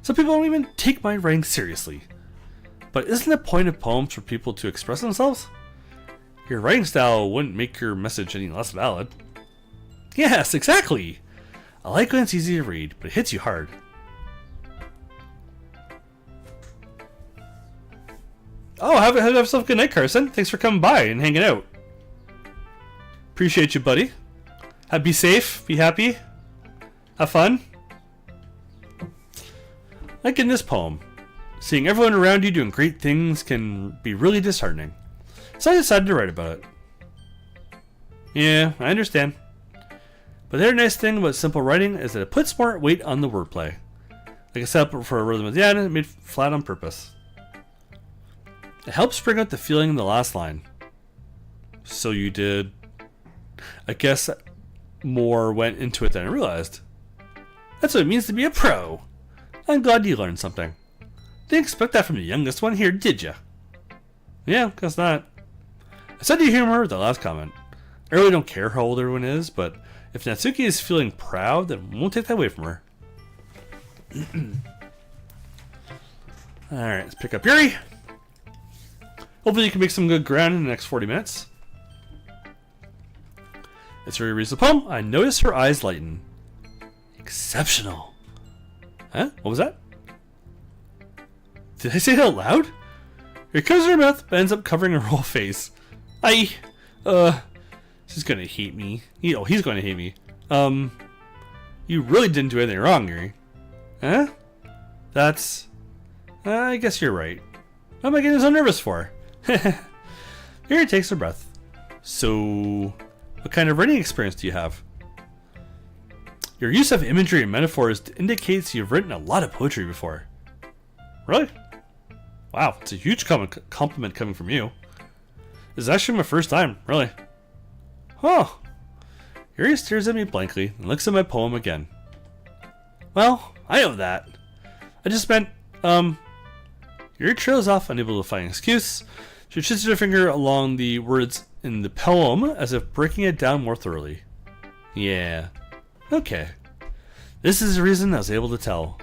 Speaker 2: Some people don't even take my writing seriously. But isn't the point of poems for people to express themselves? Your writing style wouldn't make your message any less valid. Yes, exactly. I like when it's easy to read, but it hits you hard. Oh, have yourself a good night, Carson. Thanks for coming by and hanging out. Appreciate you, buddy. Be safe. Be happy. Have fun. Like in this poem, seeing everyone around you doing great things can be really disheartening. So I decided to write about it. Yeah, I understand. But the other nice thing about simple writing is that it puts more weight on the wordplay. Like I set up for a rhythm at the end, it made flat on purpose. It helps bring out the feeling in the last line. So you did. I guess more went into it than I realized. That's what it means to be a pro. I'm glad you learned something. Didn't expect that from the youngest one here, did ya? Yeah, guess not. I said to humor with the last comment. I really don't care how old everyone is, but if Natsuki is feeling proud, then we won't take that away from her. Alright, let's pick up Yuri. Hopefully you can make some good ground in the next 40 minutes. It's Yuri reads the poem. I notice her eyes lighten. Exceptional. Huh? What was that? Did I say that out loud? Here comes her mouth, but ends up covering her whole face. She's gonna hate me. He's gonna hate me. You really didn't do anything wrong, Yuri. Huh? I guess you're right. What am I getting so nervous for? Here takes a breath. So, what kind of writing experience do you have? Your use of imagery and metaphors indicates you've written a lot of poetry before. Really? Wow, it's a huge compliment coming from you. This is actually my first time, really. Huh. Yuri stares at me blankly and looks at my poem again. Well, I know that. I just meant, Yuri trails off, unable to find an excuse. She shoots her finger along the words in the poem as if breaking it down more thoroughly. Yeah. Okay. This is the reason I was able to tell.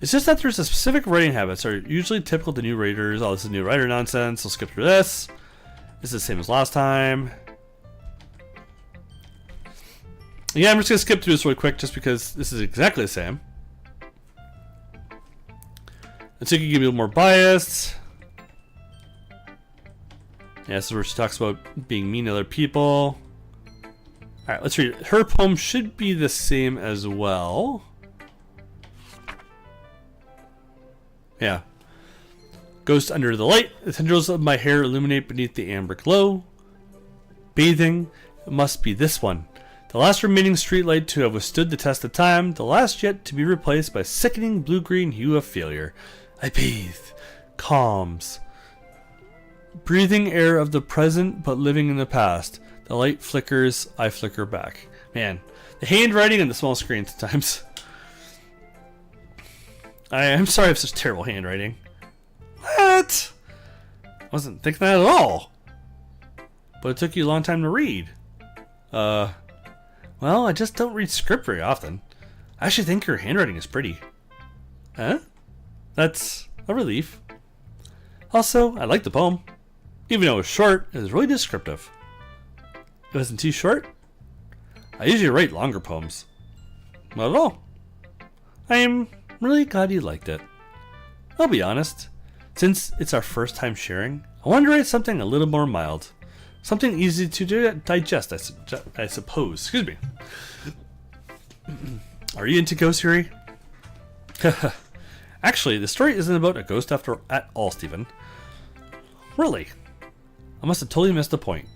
Speaker 2: It's just that there's a specific writing habits that are usually typical to new writers. Oh, this is new writer nonsense. I'll skip through this. This is the same as last time. Yeah, I'm just going to skip through this really quick just because this is exactly the same. And so you can give me a little more biased. Yeah, this is where she talks about being mean to other people. Alright, let's read it. Her poem should be the same as well. Yeah. Ghost under the light. The tendrils of my hair illuminate beneath the amber glow. Bathing. It must be this one. The last remaining streetlight to have withstood the test of time. The last yet to be replaced by sickening blue-green hue of failure. I bathe. Calms. Breathing air of the present but living in the past. The light flickers. I flicker back. Man, the handwriting on the small screen sometimes. I'm sorry if such terrible handwriting. What? I wasn't thinking that at all. But it took you a long time to read. Well, I just don't read script very often. I actually think your handwriting is pretty. Huh? That's a relief. Also, I like the poem. Even though it was short, it was really descriptive. It wasn't too short? I usually write longer poems. Not at all. I am really glad you liked it. I'll be honest. Since it's our first time sharing, I wanted to write something a little more mild. Something easy to digest, I suppose. Excuse me. Are you into ghosts, Yuri? Actually, the story isn't about a ghost at all, Stephen. Really? I must have totally missed the point.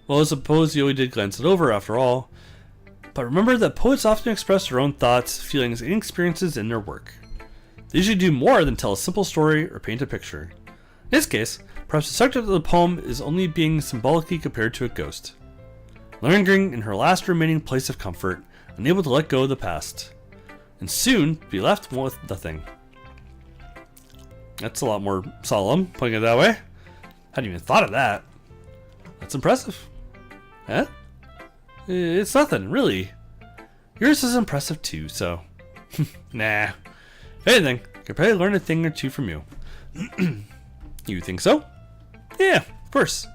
Speaker 2: Well, I suppose you only did glance it over after all. But remember that poets often express their own thoughts, feelings, and experiences in their work. They usually do more than tell a simple story or paint a picture. In this case, perhaps the subject of the poem is only being symbolically compared to a ghost, lingering in her last remaining place of comfort, unable to let go of the past, and soon be left with nothing. That's a lot more solemn, putting it that way. Hadn't even thought of that. That's impressive. Huh? It's nothing, really. Yours is impressive too, so... Nah. If anything, I could probably learn a thing or two from you. You think so? Yeah, of course.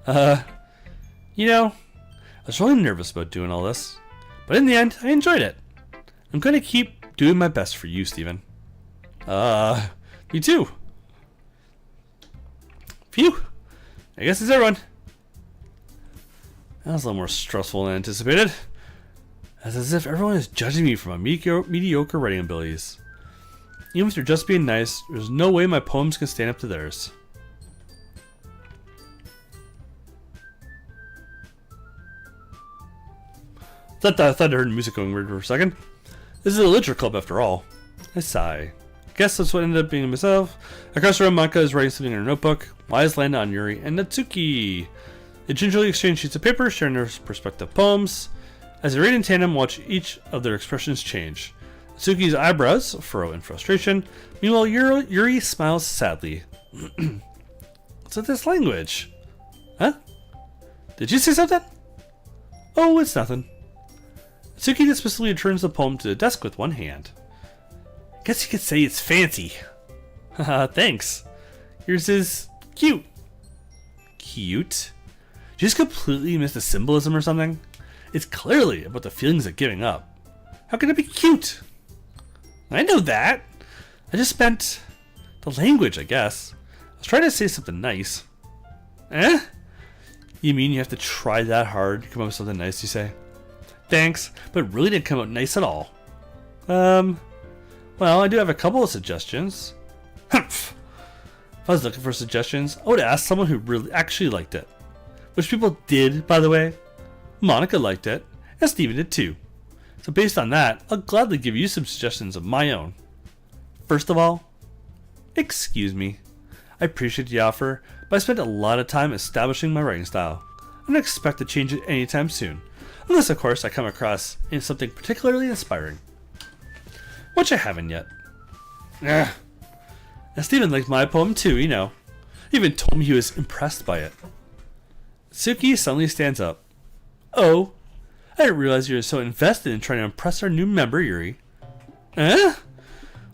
Speaker 2: You know, I was really nervous about doing all this, but in the end, I enjoyed it. I'm gonna keep doing my best for you, Stephen. Me too. Phew. I guess it's everyone. That was a little more stressful than anticipated. It's as if everyone is judging me for my mediocre writing abilities. Even if they're just being nice, there's no way my poems can stand up to theirs. I thought I heard music going weird for a second. This is a literature club after all. I sigh. Guess that's what ended up being myself. Across the room, Maka is writing something in her notebook. Eyes land on Yuri and Natsuki. They gingerly exchange sheets of paper, sharing their respective poems. As they read in tandem, watch each of their expressions change. Natsuki's eyebrows furrow in frustration. Meanwhile, Yuri smiles sadly. What's with this language? Huh? Did you say something? Oh, it's nothing. Natsuki dismissively returns the poem to the desk with one hand. Guess you could say it's fancy. Haha, thanks. Yours is cute. Cute? Did you just completely miss the symbolism or something? It's clearly about the feelings of giving up. How can it be cute? I know that. I just meant the language, I guess. I was trying to say something nice. Eh? You mean you have to try that hard to come up with something nice, you say? Thanks, but it really didn't come out nice at all. Well, I do have a couple of suggestions. Humph. If I was looking for suggestions, I would ask someone who really actually liked it. Which people did, by the way. Monica liked it, and Steven did too. So based on that, I'll gladly give you some suggestions of my own. First of all, excuse me. I appreciate the offer, but I spent a lot of time establishing my writing style. I don't expect to change it anytime soon. Unless, of course, I come across in something particularly inspiring. Which I haven't yet. And Steven liked my poem too, you know. He even told me he was impressed by it. Suki suddenly stands up. Oh, I didn't realize you were so invested in trying to impress our new member, Yuri. Eh?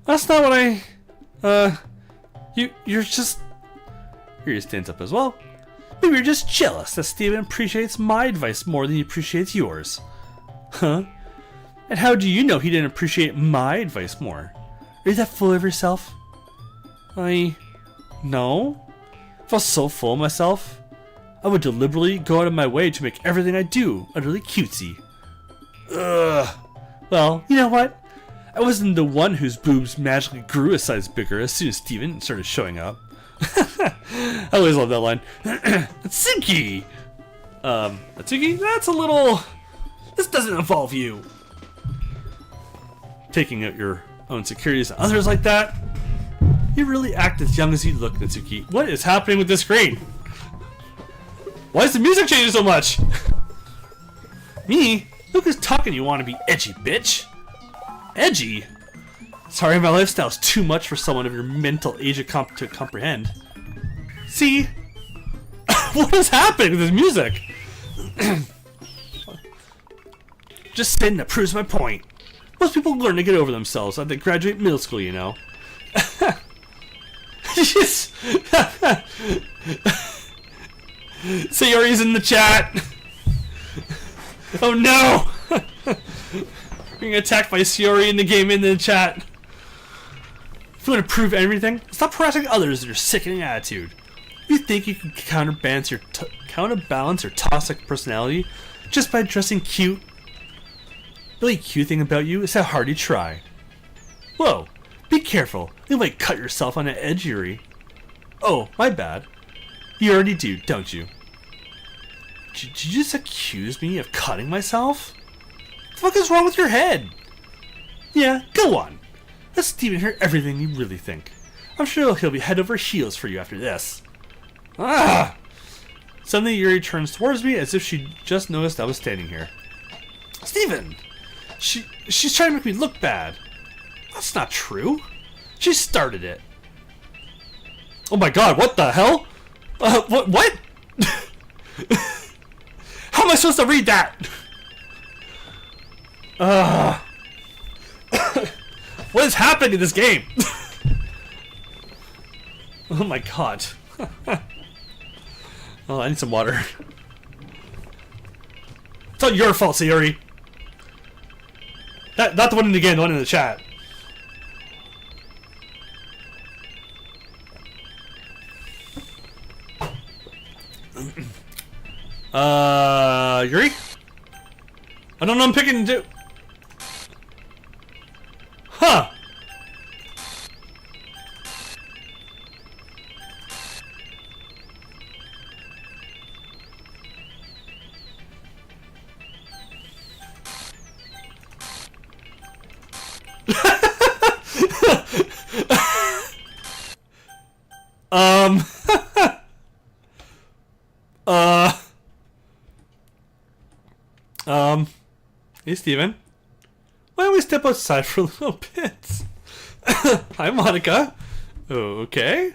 Speaker 2: That's not what I... You're just... Yuri stands up as well. Maybe you're just jealous that Steven appreciates my advice more than he appreciates yours. Huh? And how do you know he didn't appreciate my advice more? Are you that full of yourself? No. If I was so full of myself, I would deliberately go out of my way to make everything I do utterly cutesy. Ugh. Well, you know what? I wasn't the one whose boobs magically grew a size bigger as soon as Steven started showing up. I always love that line. Atsuki! Atsuki, that's a little... This doesn't involve you. Taking out your own securities and others like that? You really act as young as you look, Natsuki. What is happening with this screen? Why is the music changing so much? Me? Look who's talking, you want to be edgy, bitch. Edgy? Sorry, my lifestyle's too much for someone of your mental age to comprehend. See? What is happening with this music? Just saying that proves my point. Most people learn to get over themselves after they graduate middle school, you know. Sayori's in the chat. Oh no! Being attacked by Sayori in the game in the chat. If you want to prove everything, stop harassing others with your sickening attitude. You think you can counterbalance your toxic personality just by dressing cute? The only cute thing about you is how hard you try. Whoa, be careful. You might cut yourself on an edge, Yuri. Oh, my bad. You already do, don't you? Did you just accuse me of cutting myself? What the fuck is wrong with your head? Yeah, go on. Let Steven hear everything you really think. I'm sure he'll be head over heels for you after this. Ah! Suddenly Yuri turns towards me as if she just noticed I was standing here. Steven! She's trying to make me look bad. That's not true. She started it. Oh my god, what the hell? What? How am I supposed to read that? What is happening in this game? Oh my god. Oh, I need some water. It's not your fault, Sayori. Not the one in the game, the one in the chat. Yuri? I don't know, I'm picking two. Huh. Hey, Steven. Why don't we step outside for a little bit? Hi, Monica. Okay.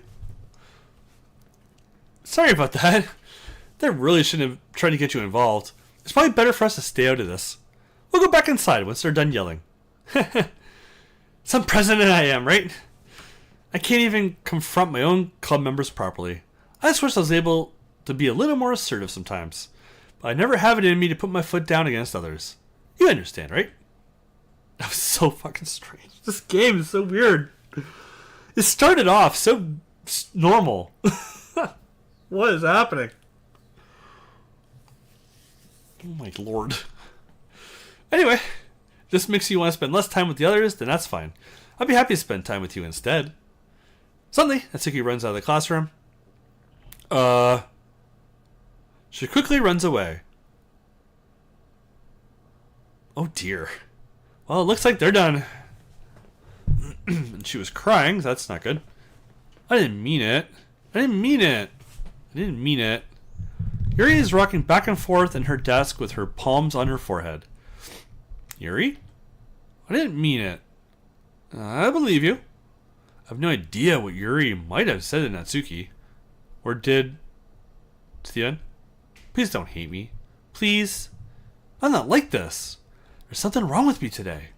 Speaker 2: Sorry about that. They really shouldn't have tried to get you involved. It's probably better for us to stay out of this. We'll go back inside once they're done yelling. Some president I am, right? I can't even confront my own club members properly. I just wish I was able to be a little more assertive sometimes. But I never have it in me to put my foot down against others. You understand, right? That was so fucking strange. This game is so weird. It started off so normal. What is happening? Oh my lord. Anyway, if this makes you want to spend less time with the others, then that's fine. I'd be happy to spend time with you instead. Suddenly, Natsuki runs out of the classroom. She quickly runs away. Oh dear. Well, it looks like they're done. And she was crying, so that's not good. I didn't mean it. I didn't mean it. I didn't mean it. Yuri is rocking back and forth in her desk with her palms on her forehead. Yuri? I didn't mean it. I believe you. I have no idea what Yuri might have said to Natsuki. Or did... Steven? Please don't hate me. Please. I'm not like this. There's something wrong with me today.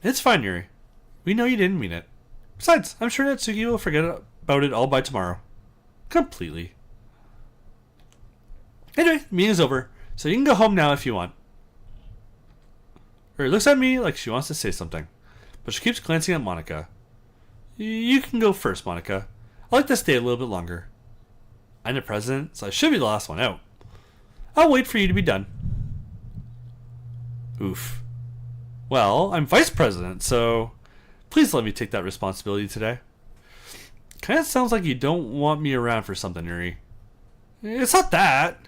Speaker 2: It's fine, Yuri. We know you didn't mean it. Besides, I'm sure Natsuki will forget about it all by tomorrow. Completely. Anyway, the meeting is over, so you can go home now if you want. Yuri looks at me like she wants to say something, but she keeps glancing at Monika. You can go first, Monika. I'd like to stay a little bit longer. I'm the president, so I should be the last one out. I'll wait for you to be done. Oof. Well, I'm vice president, so please let me take that responsibility today. Kinda sounds like you don't want me around for something, Yuri. It's not that.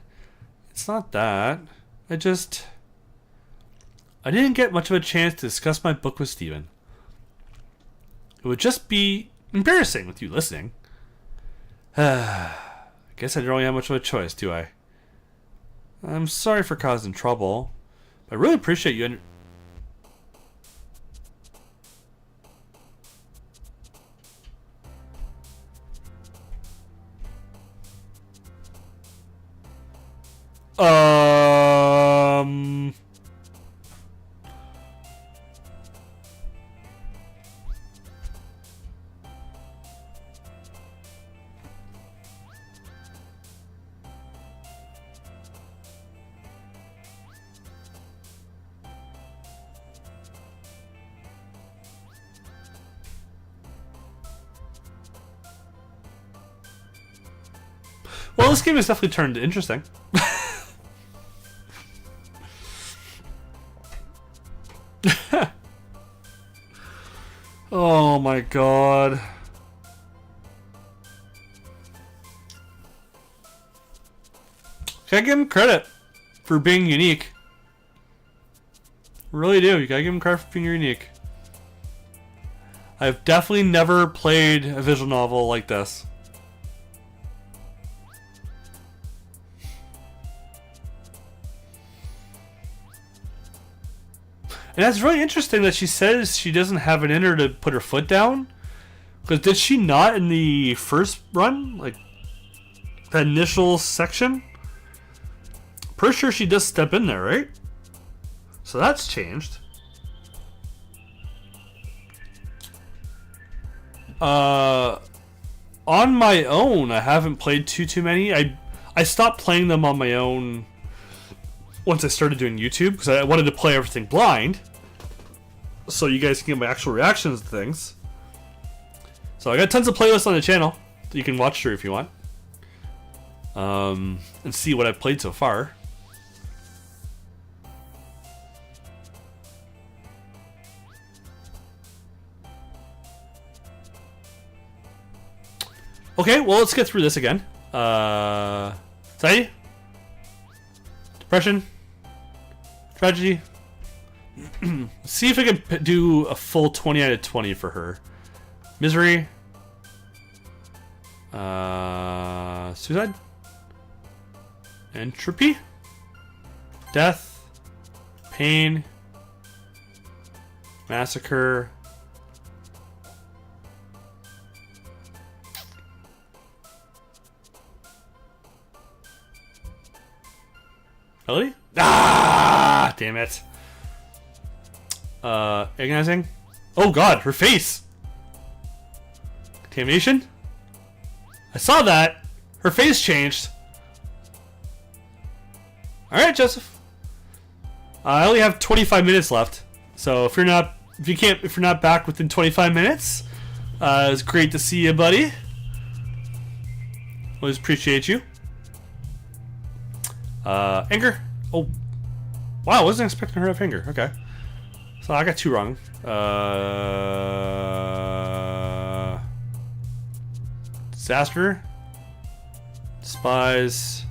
Speaker 2: It's not that. I didn't get much of a chance to discuss my book with Steven. It would just be embarrassing with you listening. I guess I don't really have much of a choice, do I? I'm sorry for causing trouble, but I really appreciate you Well, this game has definitely turned interesting. Oh my god. Gotta give him credit for being unique. Really do. You gotta give him credit for being unique. I've definitely never played a visual novel like this. And that's really interesting that she says she doesn't have it in her to put her foot down. Because did she not in the first run? Like, that initial section? Pretty sure she does step in there, right? So that's changed. On my own, I haven't played too many. I stopped playing them on my own once I started doing YouTube, because I wanted to play everything blind, so you guys can get my actual reactions to things. So I got tons of playlists on the channel that you can watch through if you want, and see what I've played so far. Okay, well, let's get through this again. Anxiety? Depression? Tragedy? See if I can do a full 20 out of 20 for her. Misery? Suicide? Entropy? Death? Pain? Massacre? Melody? Ah! Damn it. Agonizing? Oh god, her face! Contamination? I saw that! Her face changed. Alright, Joseph. I only have 25 minutes left. So if you're not back within 25 minutes, it's great to see you, buddy. Always appreciate you. Anger. Oh, wow! I wasn't expecting her to have anger. Okay, so I got two wrong. Disaster. Despise.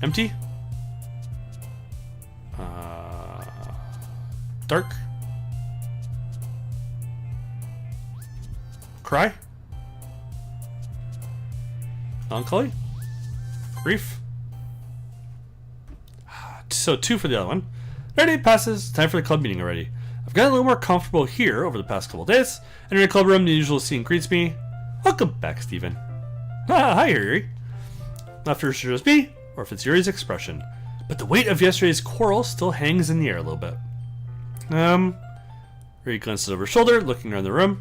Speaker 2: Empty. Dark. Cry. Melancholy. Grief. So 2 for the other one. 30 passes. Time for the club meeting already. I've gotten a little more comfortable here over the past couple of days. Enter the club room, the usual scene greets me. Welcome back, Steven. Hi, Yuri. Not sure it's just me, or if it's Yuri's expression, but the weight of yesterday's quarrel still hangs in the air a little bit. Yuri glances over her shoulder, looking around the room.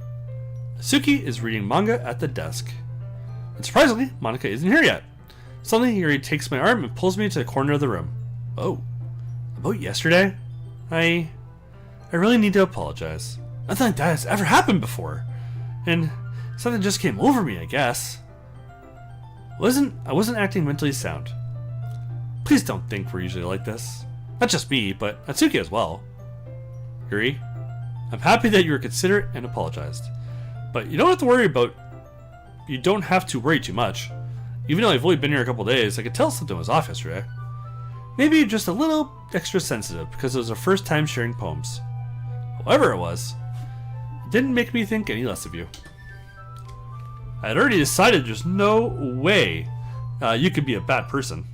Speaker 2: Suki is reading manga at the desk. And surprisingly, Monica isn't here yet. Suddenly, Yuri takes my arm and pulls me to the corner of the room. Oh, about yesterday? I really need to apologize. Nothing like that has ever happened before. And something just came over me, I guess. I wasn't acting mentally sound. Please don't think we're usually like this. Not just me, but Natsuki as well. Yuri, I'm happy that you were considerate and apologized. But you don't have to worry too much. Even though I've only been here a couple days, I could tell something was off yesterday. Maybe you're just a little extra sensitive because it was our first time sharing poems. However it was, it didn't make me think any less of you. I had already decided there's no way you could be a bad person.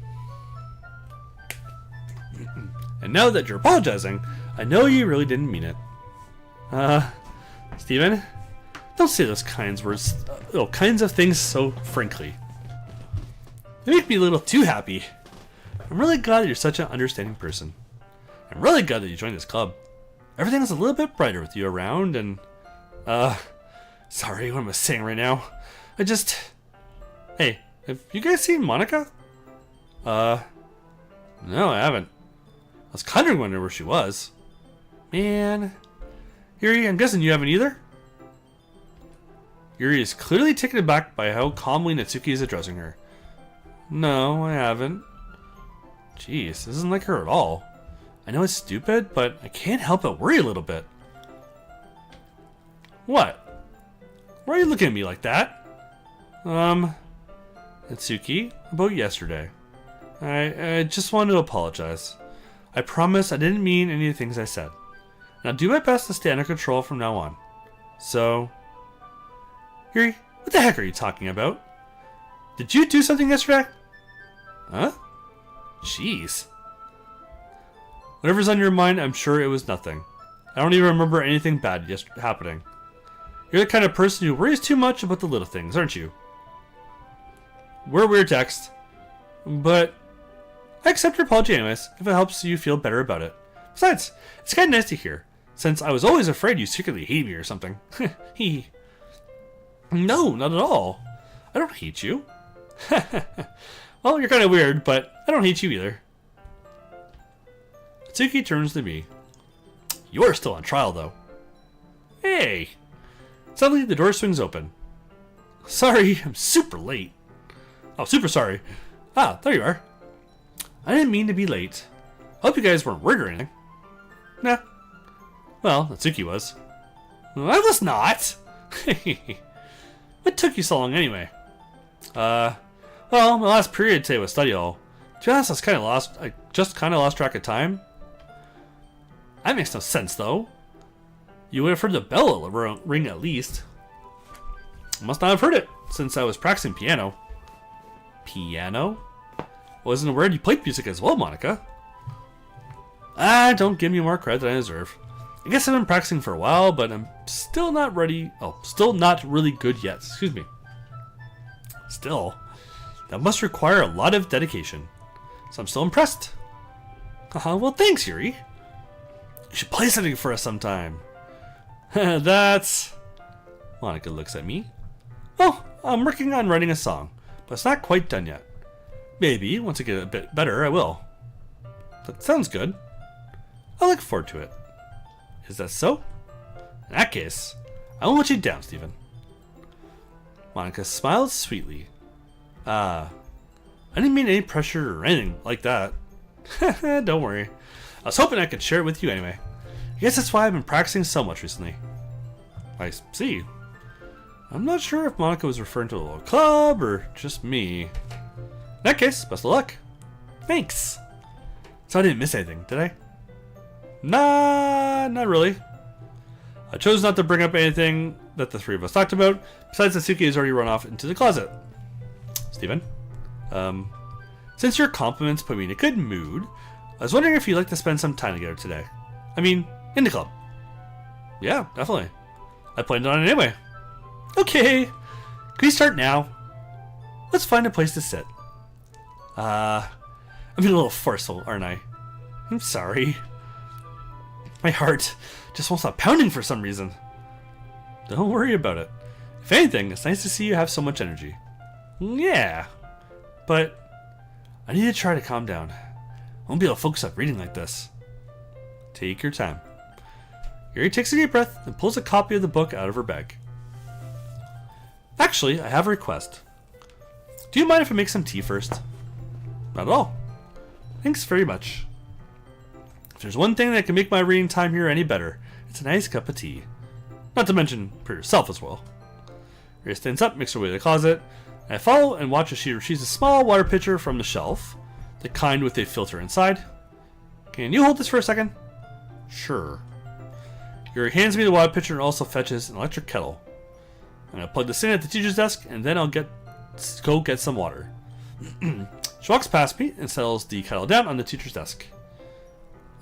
Speaker 2: And now that you're apologizing, I know you really didn't mean it. Steven, don't say those kinds of things so frankly. They make me a little too happy. I'm really glad that you're such an understanding person. I'm really glad that you joined this club. Everything is a little bit brighter with you around and... Sorry, what am I saying right now? Hey, have you guys seen Monica? No, I haven't. I was kind of wondering where she was. Man. Yuri, I'm guessing you haven't either? Yuri is clearly taken aback by how calmly Natsuki is addressing her. No, I haven't. Jeez, this isn't like her at all. I know it's stupid, but I can't help but worry a little bit. What? Why are you looking at me like that? Natsuki, about yesterday. I just wanted to apologize. I promise I didn't mean any of the things I said. And I'll do my best to stay under control from now on. So... Yuri, what the heck are you talking about? Did you do something yesterday? Huh? Jeez. Whatever's on your mind, I'm sure it was nothing. I don't even remember anything bad happening. You're the kind of person who worries too much about the little things, aren't you? We're a weird text. But I accept your apology anyways, if it helps you feel better about it. Besides, it's kind of nice to hear, since I was always afraid you secretly hate me or something. Hee. No, not at all. I don't hate you. Well, you're kind of weird, but I don't hate you either. Natsuki turns to me. You're still on trial, though. Hey! Suddenly, the door swings open. Sorry, I'm super late. Oh, super sorry. Ah, there you are. I didn't mean to be late. I hope you guys weren't worried or anything. Nah. Well, Natsuki was. I was not! What took you so long anyway? Well, my last period today was study hall. To be honest, I just kind of lost track of time. That makes no sense, though. You would have heard the bell ring at least. I must not have heard it, since I was practicing piano. Piano? Wasn't aware you played music as well, Monica. Don't give me more credit than I deserve. I guess I've been practicing for a while, but I'm still not ready. Oh, still not really good yet. Excuse me. Still, that must require a lot of dedication. So I'm still impressed. Well, thanks, Yuri. You should play something for us sometime. That's... Monica looks at me. Oh, I'm working on writing a song, but it's not quite done yet. Maybe, once I get a bit better, I will. That sounds good. I look forward to it. Is that so? In that case, I won't let you down, Stephen. Monica smiled sweetly. I didn't mean any pressure or anything like that. Don't worry. I was hoping I could share it with you anyway. I guess that's why I've been practicing so much recently. I see. I'm not sure if Monica was referring to a little club or just me. In that case, best of luck. Thanks. So I didn't miss anything, did I? Nah, not really. I chose not to bring up anything that the three of us talked about, besides that Suki has already run off into the closet. Steven? Since your compliments put me in a good mood, I was wondering if you'd like to spend some time together today. I mean, in the club. Yeah, definitely. I planned on it anyway. Okay. Can we start now? Let's find a place to sit. I'm being a little forceful, aren't I? I'm sorry. My heart just won't stop pounding for some reason. Don't worry about it. If anything, it's nice to see you have so much energy. Yeah. But I need to try to calm down. I won't be able to focus on reading like this. Take your time. Yuri takes a deep breath and pulls a copy of the book out of her bag. Actually, I have a request. Do you mind if I make some tea first? Not at all. Thanks very much. If there's one thing that can make my reading time here any better, it's a nice cup of tea. Not to mention for yourself as well. Yuri stands up, makes her way to the closet, and I follow and watch as she retrieves a small water pitcher from the shelf, the kind with a filter inside. Can you hold this for a second? Sure. Yuri hands me the water pitcher and also fetches an electric kettle. I'm gonna plug this in at the teacher's desk and then I'll go get some water. She walks past me and settles the kettle down on the teacher's desk.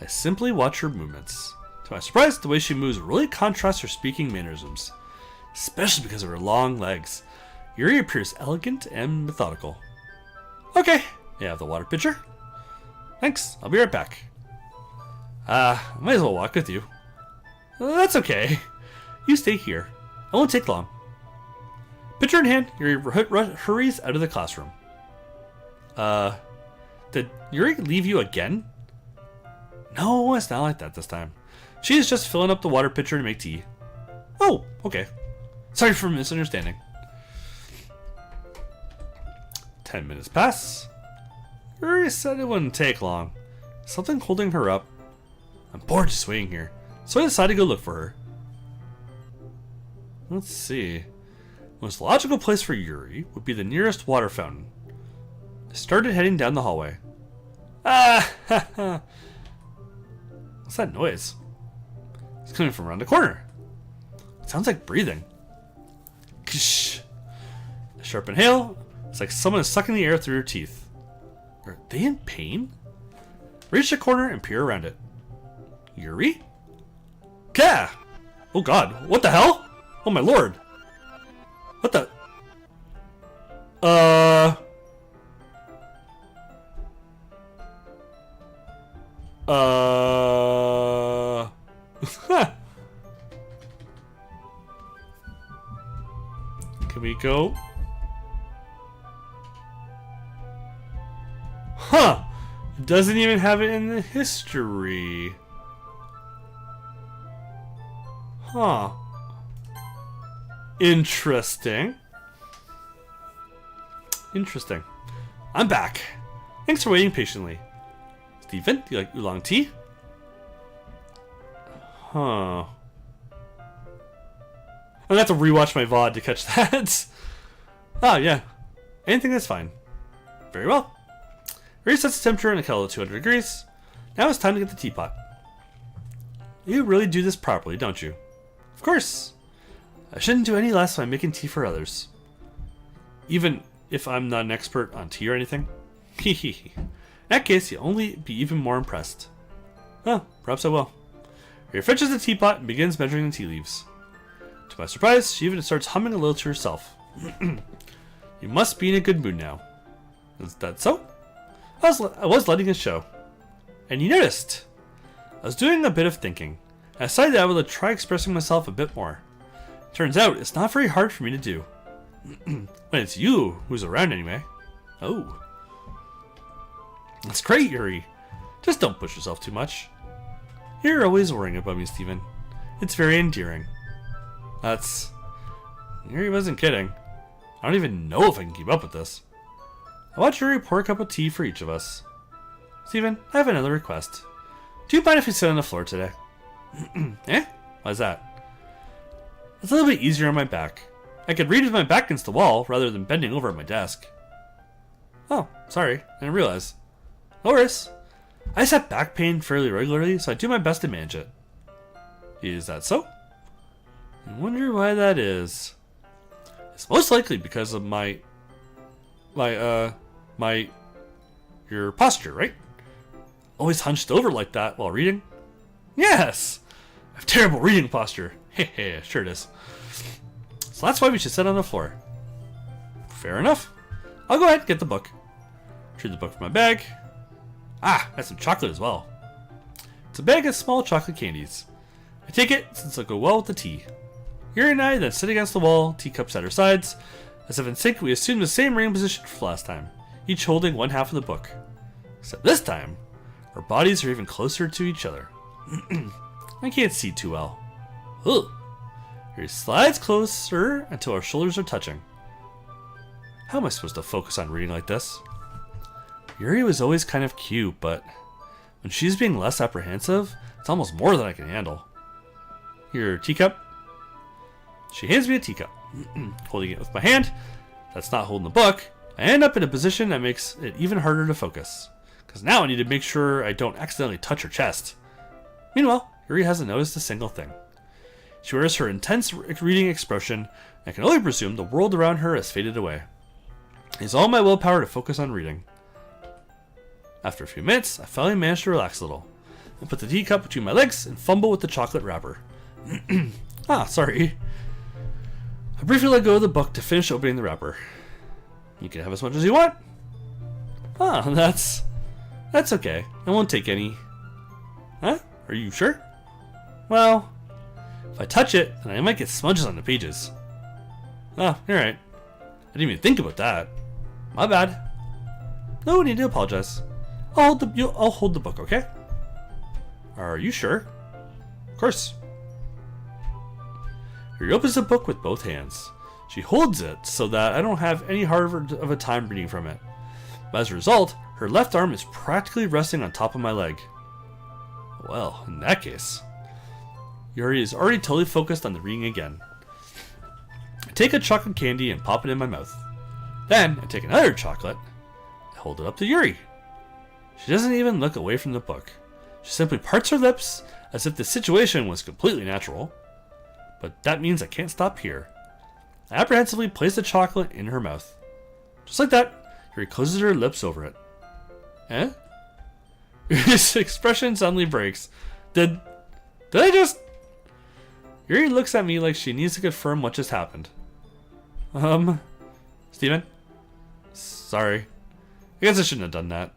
Speaker 2: I simply watch her movements. To my surprise, the way she moves really contrasts her speaking mannerisms, especially because of her long legs. Yuri appears elegant and methodical. Okay, you have the water pitcher. Thanks, I'll be right back. I might as well walk with you. That's okay. You stay here. It won't take long. Pitcher in hand, Yuri hurries out of the classroom. Did Yuri leave you again? No, it's not like that this time. She is just filling up the water pitcher to make tea. Oh, okay. Sorry for misunderstanding. 10 minutes pass. Yuri said it wouldn't take long. Something holding her up. I'm bored just waiting here, so I decided to go look for her. Let's see. The most logical place for Yuri would be the nearest water fountain. I started heading down the hallway. Ah! Ha, ha. What's that noise? It's coming from around the corner. It sounds like breathing. Ksh. A sharp inhale. It's like someone is sucking the air through her teeth. Are they in pain? Reach the corner and peer around it. Yuri? Gah! Oh god, what the hell? Oh my lord. What the? Can we go? Huh! It doesn't even have it in the history. Huh. Interesting. Interesting. I'm back. Thanks for waiting patiently. Steven, do you like oolong tea? Huh. I'm gonna have to rewatch my VOD to catch that. Oh, yeah. Anything that's fine. Very well. Resets the temperature in the kettle to 200 degrees. Now it's time to get the teapot. You really do this properly, don't you? Of course. I shouldn't do any less when I'm making tea for others. Even if I'm not an expert on tea or anything. Hehehe. In that case, you'll only be even more impressed. Oh, perhaps I will. Yuri fetches the teapot and begins measuring the tea leaves. To my surprise, she even starts humming a little to herself. You must be in a good mood now. Is that so? I was letting it show. And you noticed. I was doing a bit of thinking. I decided that I would try expressing myself a bit more. Turns out, it's not very hard for me to do. When it's you who's around anyway. Oh. That's great, Yuri. Just don't push yourself too much. You're always worrying about me, Steven. It's very endearing. Yuri wasn't kidding. I don't even know if I can keep up with this. I watch Yuri pour a cup of tea for each of us. Steven, I have another request. Do you mind if we sit on the floor today? Eh? Why's that? It's a little bit easier on my back. I could read with my back against the wall rather than bending over at my desk. Oh, sorry. I didn't realize. No worries. I just have back pain fairly regularly, so I do my best to manage it. Is that so? I wonder why that is. It's most likely because of your posture, right? Always hunched over like that while reading? Yes! I have terrible reading posture. Hehe, sure it is. So that's why we should sit on the floor. Fair enough. I'll go ahead and get the book. Retrieve the book from my bag. Ah, I have some chocolate as well. It's a bag of small chocolate candies. I take it since it'll go well with the tea. Yuri and I then sit against the wall, teacups at our sides. As if in sync, we assume the same reading position for last time, each holding one half of the book. Except this time, our bodies are even closer to each other. I can't see too well. Ugh. Yuri slides closer until our shoulders are touching. How am I supposed to focus on reading like this? Yuri was always kind of cute, but when she's being less apprehensive, it's almost more than I can handle. Your teacup? She hands me a teacup. Holding it with my hand, that's not holding the book, I end up in a position that makes it even harder to focus. Because now I need to make sure I don't accidentally touch her chest. Meanwhile, Yuri hasn't noticed a single thing. She wears her intense reading expression, and I can only presume the world around her has faded away. It is all my willpower to focus on reading. After a few minutes, I finally managed to relax a little. I put the teacup between my legs and fumble with the chocolate wrapper. Sorry. I briefly let go of the book to finish opening the wrapper. You can have as much as you want. That's okay. I won't take any. Huh? Are you sure? Well, if I touch it, then I might get smudges on the pages. You're right. I didn't even think about that. My bad. No need to apologize. I'll hold the book, okay? Are you sure? Of course. Yuri opens the book with both hands. She holds it so that I don't have any harder of a time reading from it. But as a result, her left arm is practically resting on top of my leg. Well, in that case, Yuri is already totally focused on the reading again. I take a chocolate candy and pop it in my mouth. Then I take another chocolate and hold it up to Yuri. She doesn't even look away from the book. She simply parts her lips as if the situation was completely natural. But that means I can't stop here. I apprehensively place the chocolate in her mouth. Just like that, Yuri closes her lips over it. Eh? Yuri's expression suddenly breaks. Did I just... Yuri looks at me like she needs to confirm what just happened. Steven? Sorry. I guess I shouldn't have done that.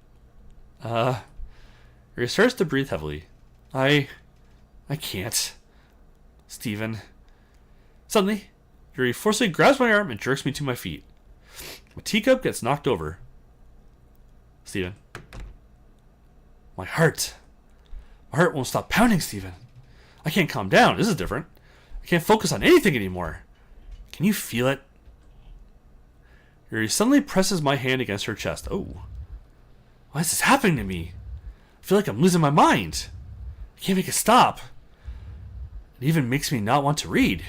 Speaker 2: Yuri starts to breathe heavily. I can't. Steven. Suddenly, Yuri forcibly grabs my arm and jerks me to my feet. My teacup gets knocked over. Steven. My heart. My heart won't stop pounding, Steven. I can't calm down. This is different. I can't focus on anything anymore. Can you feel it? Yuri suddenly presses my hand against her chest. Oh. Why is this happening to me? I feel like I'm losing my mind. I can't make it stop. It even makes me not want to read.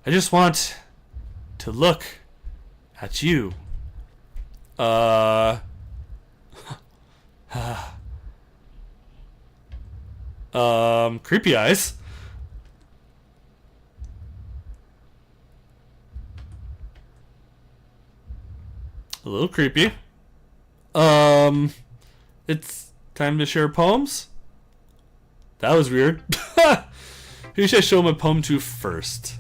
Speaker 2: I just want to look at you. Creepy eyes. A little creepy. It's time to share poems? That was weird. Who should I show him a poem to first?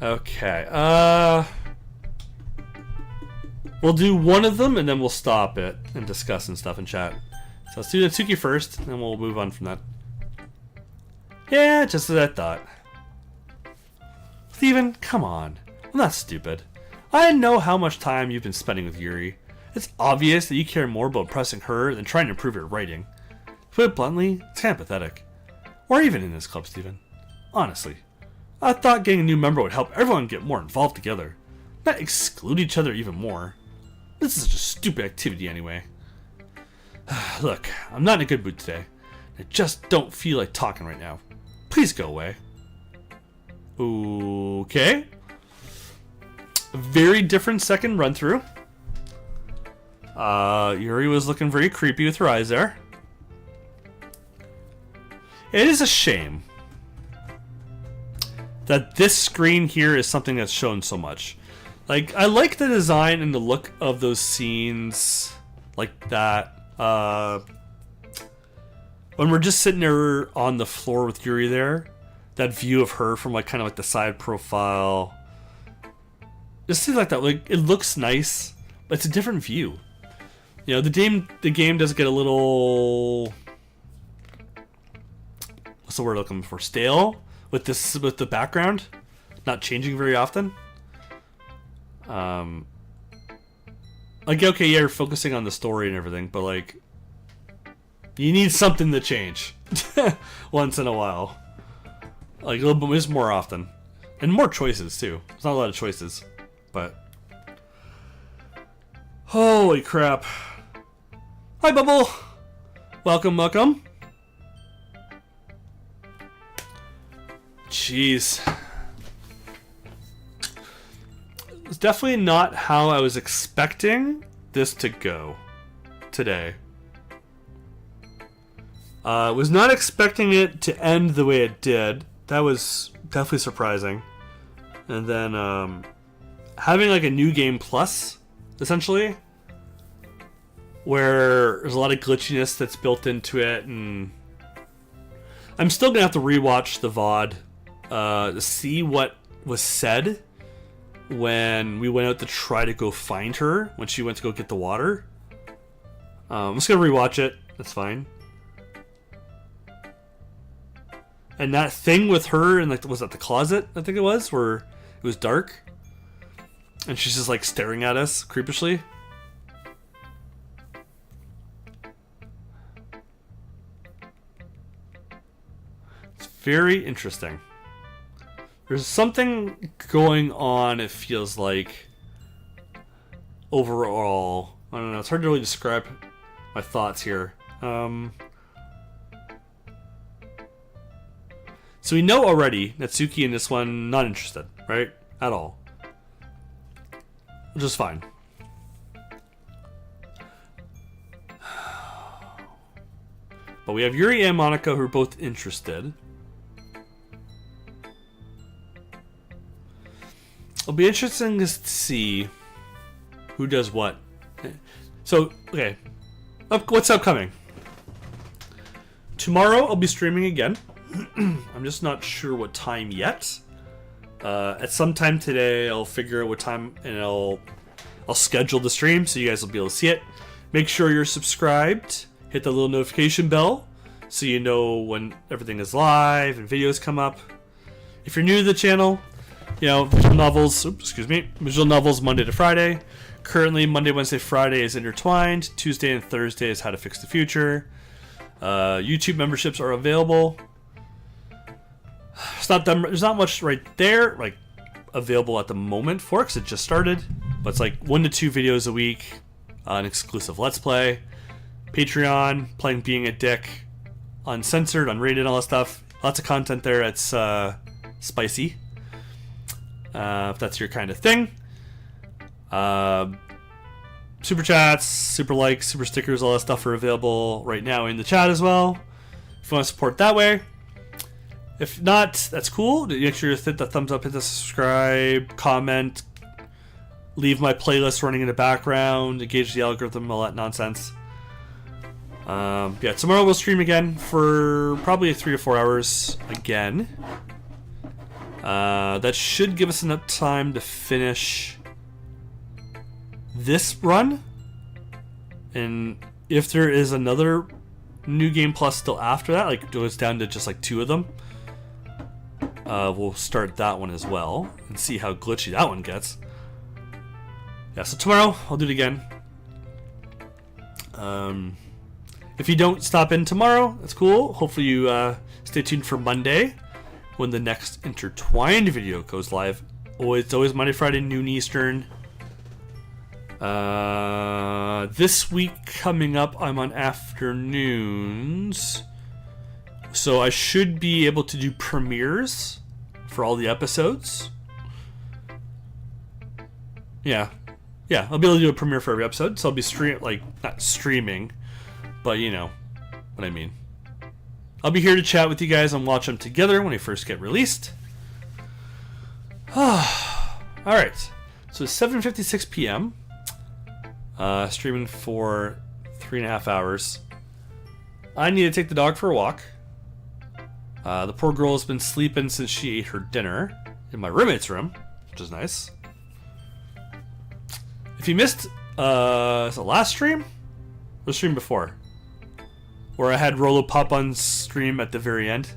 Speaker 2: Okay, we'll do one of them and then we'll stop it and discuss and stuff in chat. So let's do Natsuki first, and then we'll move on from that. Yeah, just as I thought. Steven, come on. I'm not stupid. I know how much time you've been spending with Yuri. It's obvious that you care more about impressing her than trying to improve your writing. To put it bluntly, it's kind of pathetic. Or even in this club, Steven. Honestly. I thought getting a new member would help everyone get more involved together. Not exclude each other even more. This is such a stupid activity anyway. Look, I'm not in a good mood today. I just don't feel like talking right now. Please go away. Okay. Very different second run through. Yuri was looking very creepy with her eyes there. It is a shame that this screen here is something that's shown so much. Like, I like the design and the look of those scenes like that. When we're just sitting there on the floor with Yuri there, that view of her from like kind of like the side profile. Just seems like that. Like, it looks nice, but it's a different view. You know, the game does get a little, what's the word I'm looking for? Stale with the background not changing very often. Like, okay, yeah, you're focusing on the story and everything, but like, you need something to change once in a while, like a little bit just more often, and more choices too. There's not a lot of choices, but holy crap! Hi, Bubble. Welcome. Jeez. It's definitely not how I was expecting this to go today. Was not expecting it to end the way it did. That was definitely surprising. And then having like a new game plus, essentially, where there's a lot of glitchiness that's built into it, and I'm still gonna have to rewatch the VOD to see what was said when we went out to try to go find her when she went to go get the water. I'm just gonna rewatch it. That's fine. And that thing with her and like, was that the closet? I think it was, where it was dark, and she's just like staring at us creepishly. It's very interesting. There's something going on, it feels like, overall. I don't know, it's hard to really describe my thoughts here. So we know already Natsuki in this one, not interested, right? At all. Which is fine. But we have Yuri and Monica who are both interested. It'll be interesting to see who does what. So, okay. What's upcoming? Tomorrow I'll be streaming again. I'm just not sure what time yet. At some time today I'll figure out what time, and I'll schedule the stream so you guys will be able to see it. Make sure you're subscribed. Hit the little notification bell so you know when everything is live and videos come up. If you're new to the channel, you know, visual novels Monday to Friday. Currently, Monday, Wednesday, Friday is Intertwined. Tuesday and Thursday is How to Fix the Future. YouTube memberships are available. There's not much right there, like, available at the moment for it, because it just started. But it's like 1 to 2 videos a week, an exclusive Let's Play. Patreon, playing Being a Dick, uncensored, unrated, all that stuff. Lots of content there. It's spicy. If that's your kind of thing. Super chats, super likes, super stickers, all that stuff are available right now in the chat as well, if you want to support that way. If not, that's cool. Make sure to hit the thumbs up, hit the subscribe, comment, leave my playlist running in the background, engage the algorithm, all that nonsense. Yeah, tomorrow we'll stream again for probably 3 to 4 hours again. That should give us enough time to finish this run. And if there is another new game plus still after that, like it goes down to just like 2 of them, we'll start that one as well and see how glitchy that one gets. Yeah, so tomorrow I'll do it again. If you don't stop in tomorrow, that's cool. Hopefully you stay tuned for Monday, when the next Intertwined video goes live. It's always Monday, Friday, noon Eastern. This week coming up, I'm on afternoons, so I should be able to do premieres for all the episodes. Yeah, I'll be able to do a premiere for every episode, so I'll be not streaming, but you know what I mean. I'll be here to chat with you guys and watch them together when they first get released. Alright, so it's 7:56 p.m. Streaming for 3.5 hours. I need to take the dog for a walk. The poor girl has been sleeping since she ate her dinner in my roommate's room, which is nice. If you missed is the last stream? Or the stream before? Where I had Rolo pop on stream at the very end.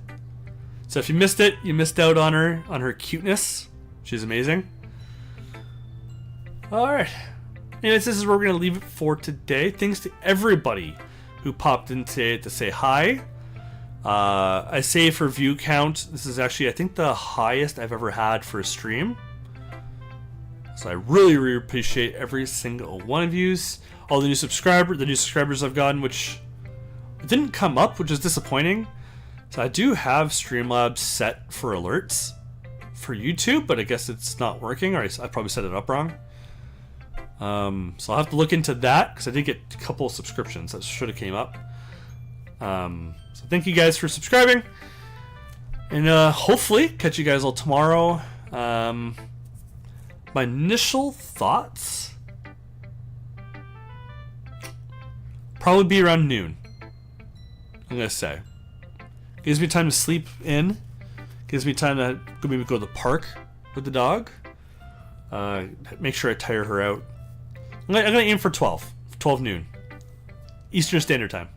Speaker 2: So if you missed it, you missed out on her cuteness. She's amazing. Alright. Anyways, this is where we're going to leave it for today. Thanks to everybody who popped in today to say hi. I say for view count, this is actually, I think, the highest I've ever had for a stream. So I really, really appreciate every single one of yous. All the new subscribers I've gotten, which didn't come up, which is disappointing. So I do have Streamlabs set for alerts for YouTube, but I guess it's not working, or I probably set it up wrong. So I'll have to look into that, because I did get a couple of subscriptions that should have came up. So thank you guys for subscribing, and hopefully catch you guys all tomorrow. My initial thoughts probably be around noon. I'm gonna say gives me time to sleep in, gives me time to maybe go to the park with the dog. Make sure I tire her out. I'm gonna aim for 12 noon Eastern Standard Time,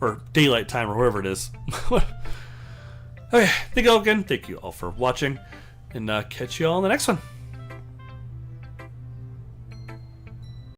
Speaker 2: or daylight time, or whatever it is. Okay, thank you all again. Thank you all for watching, and catch you all in the next one.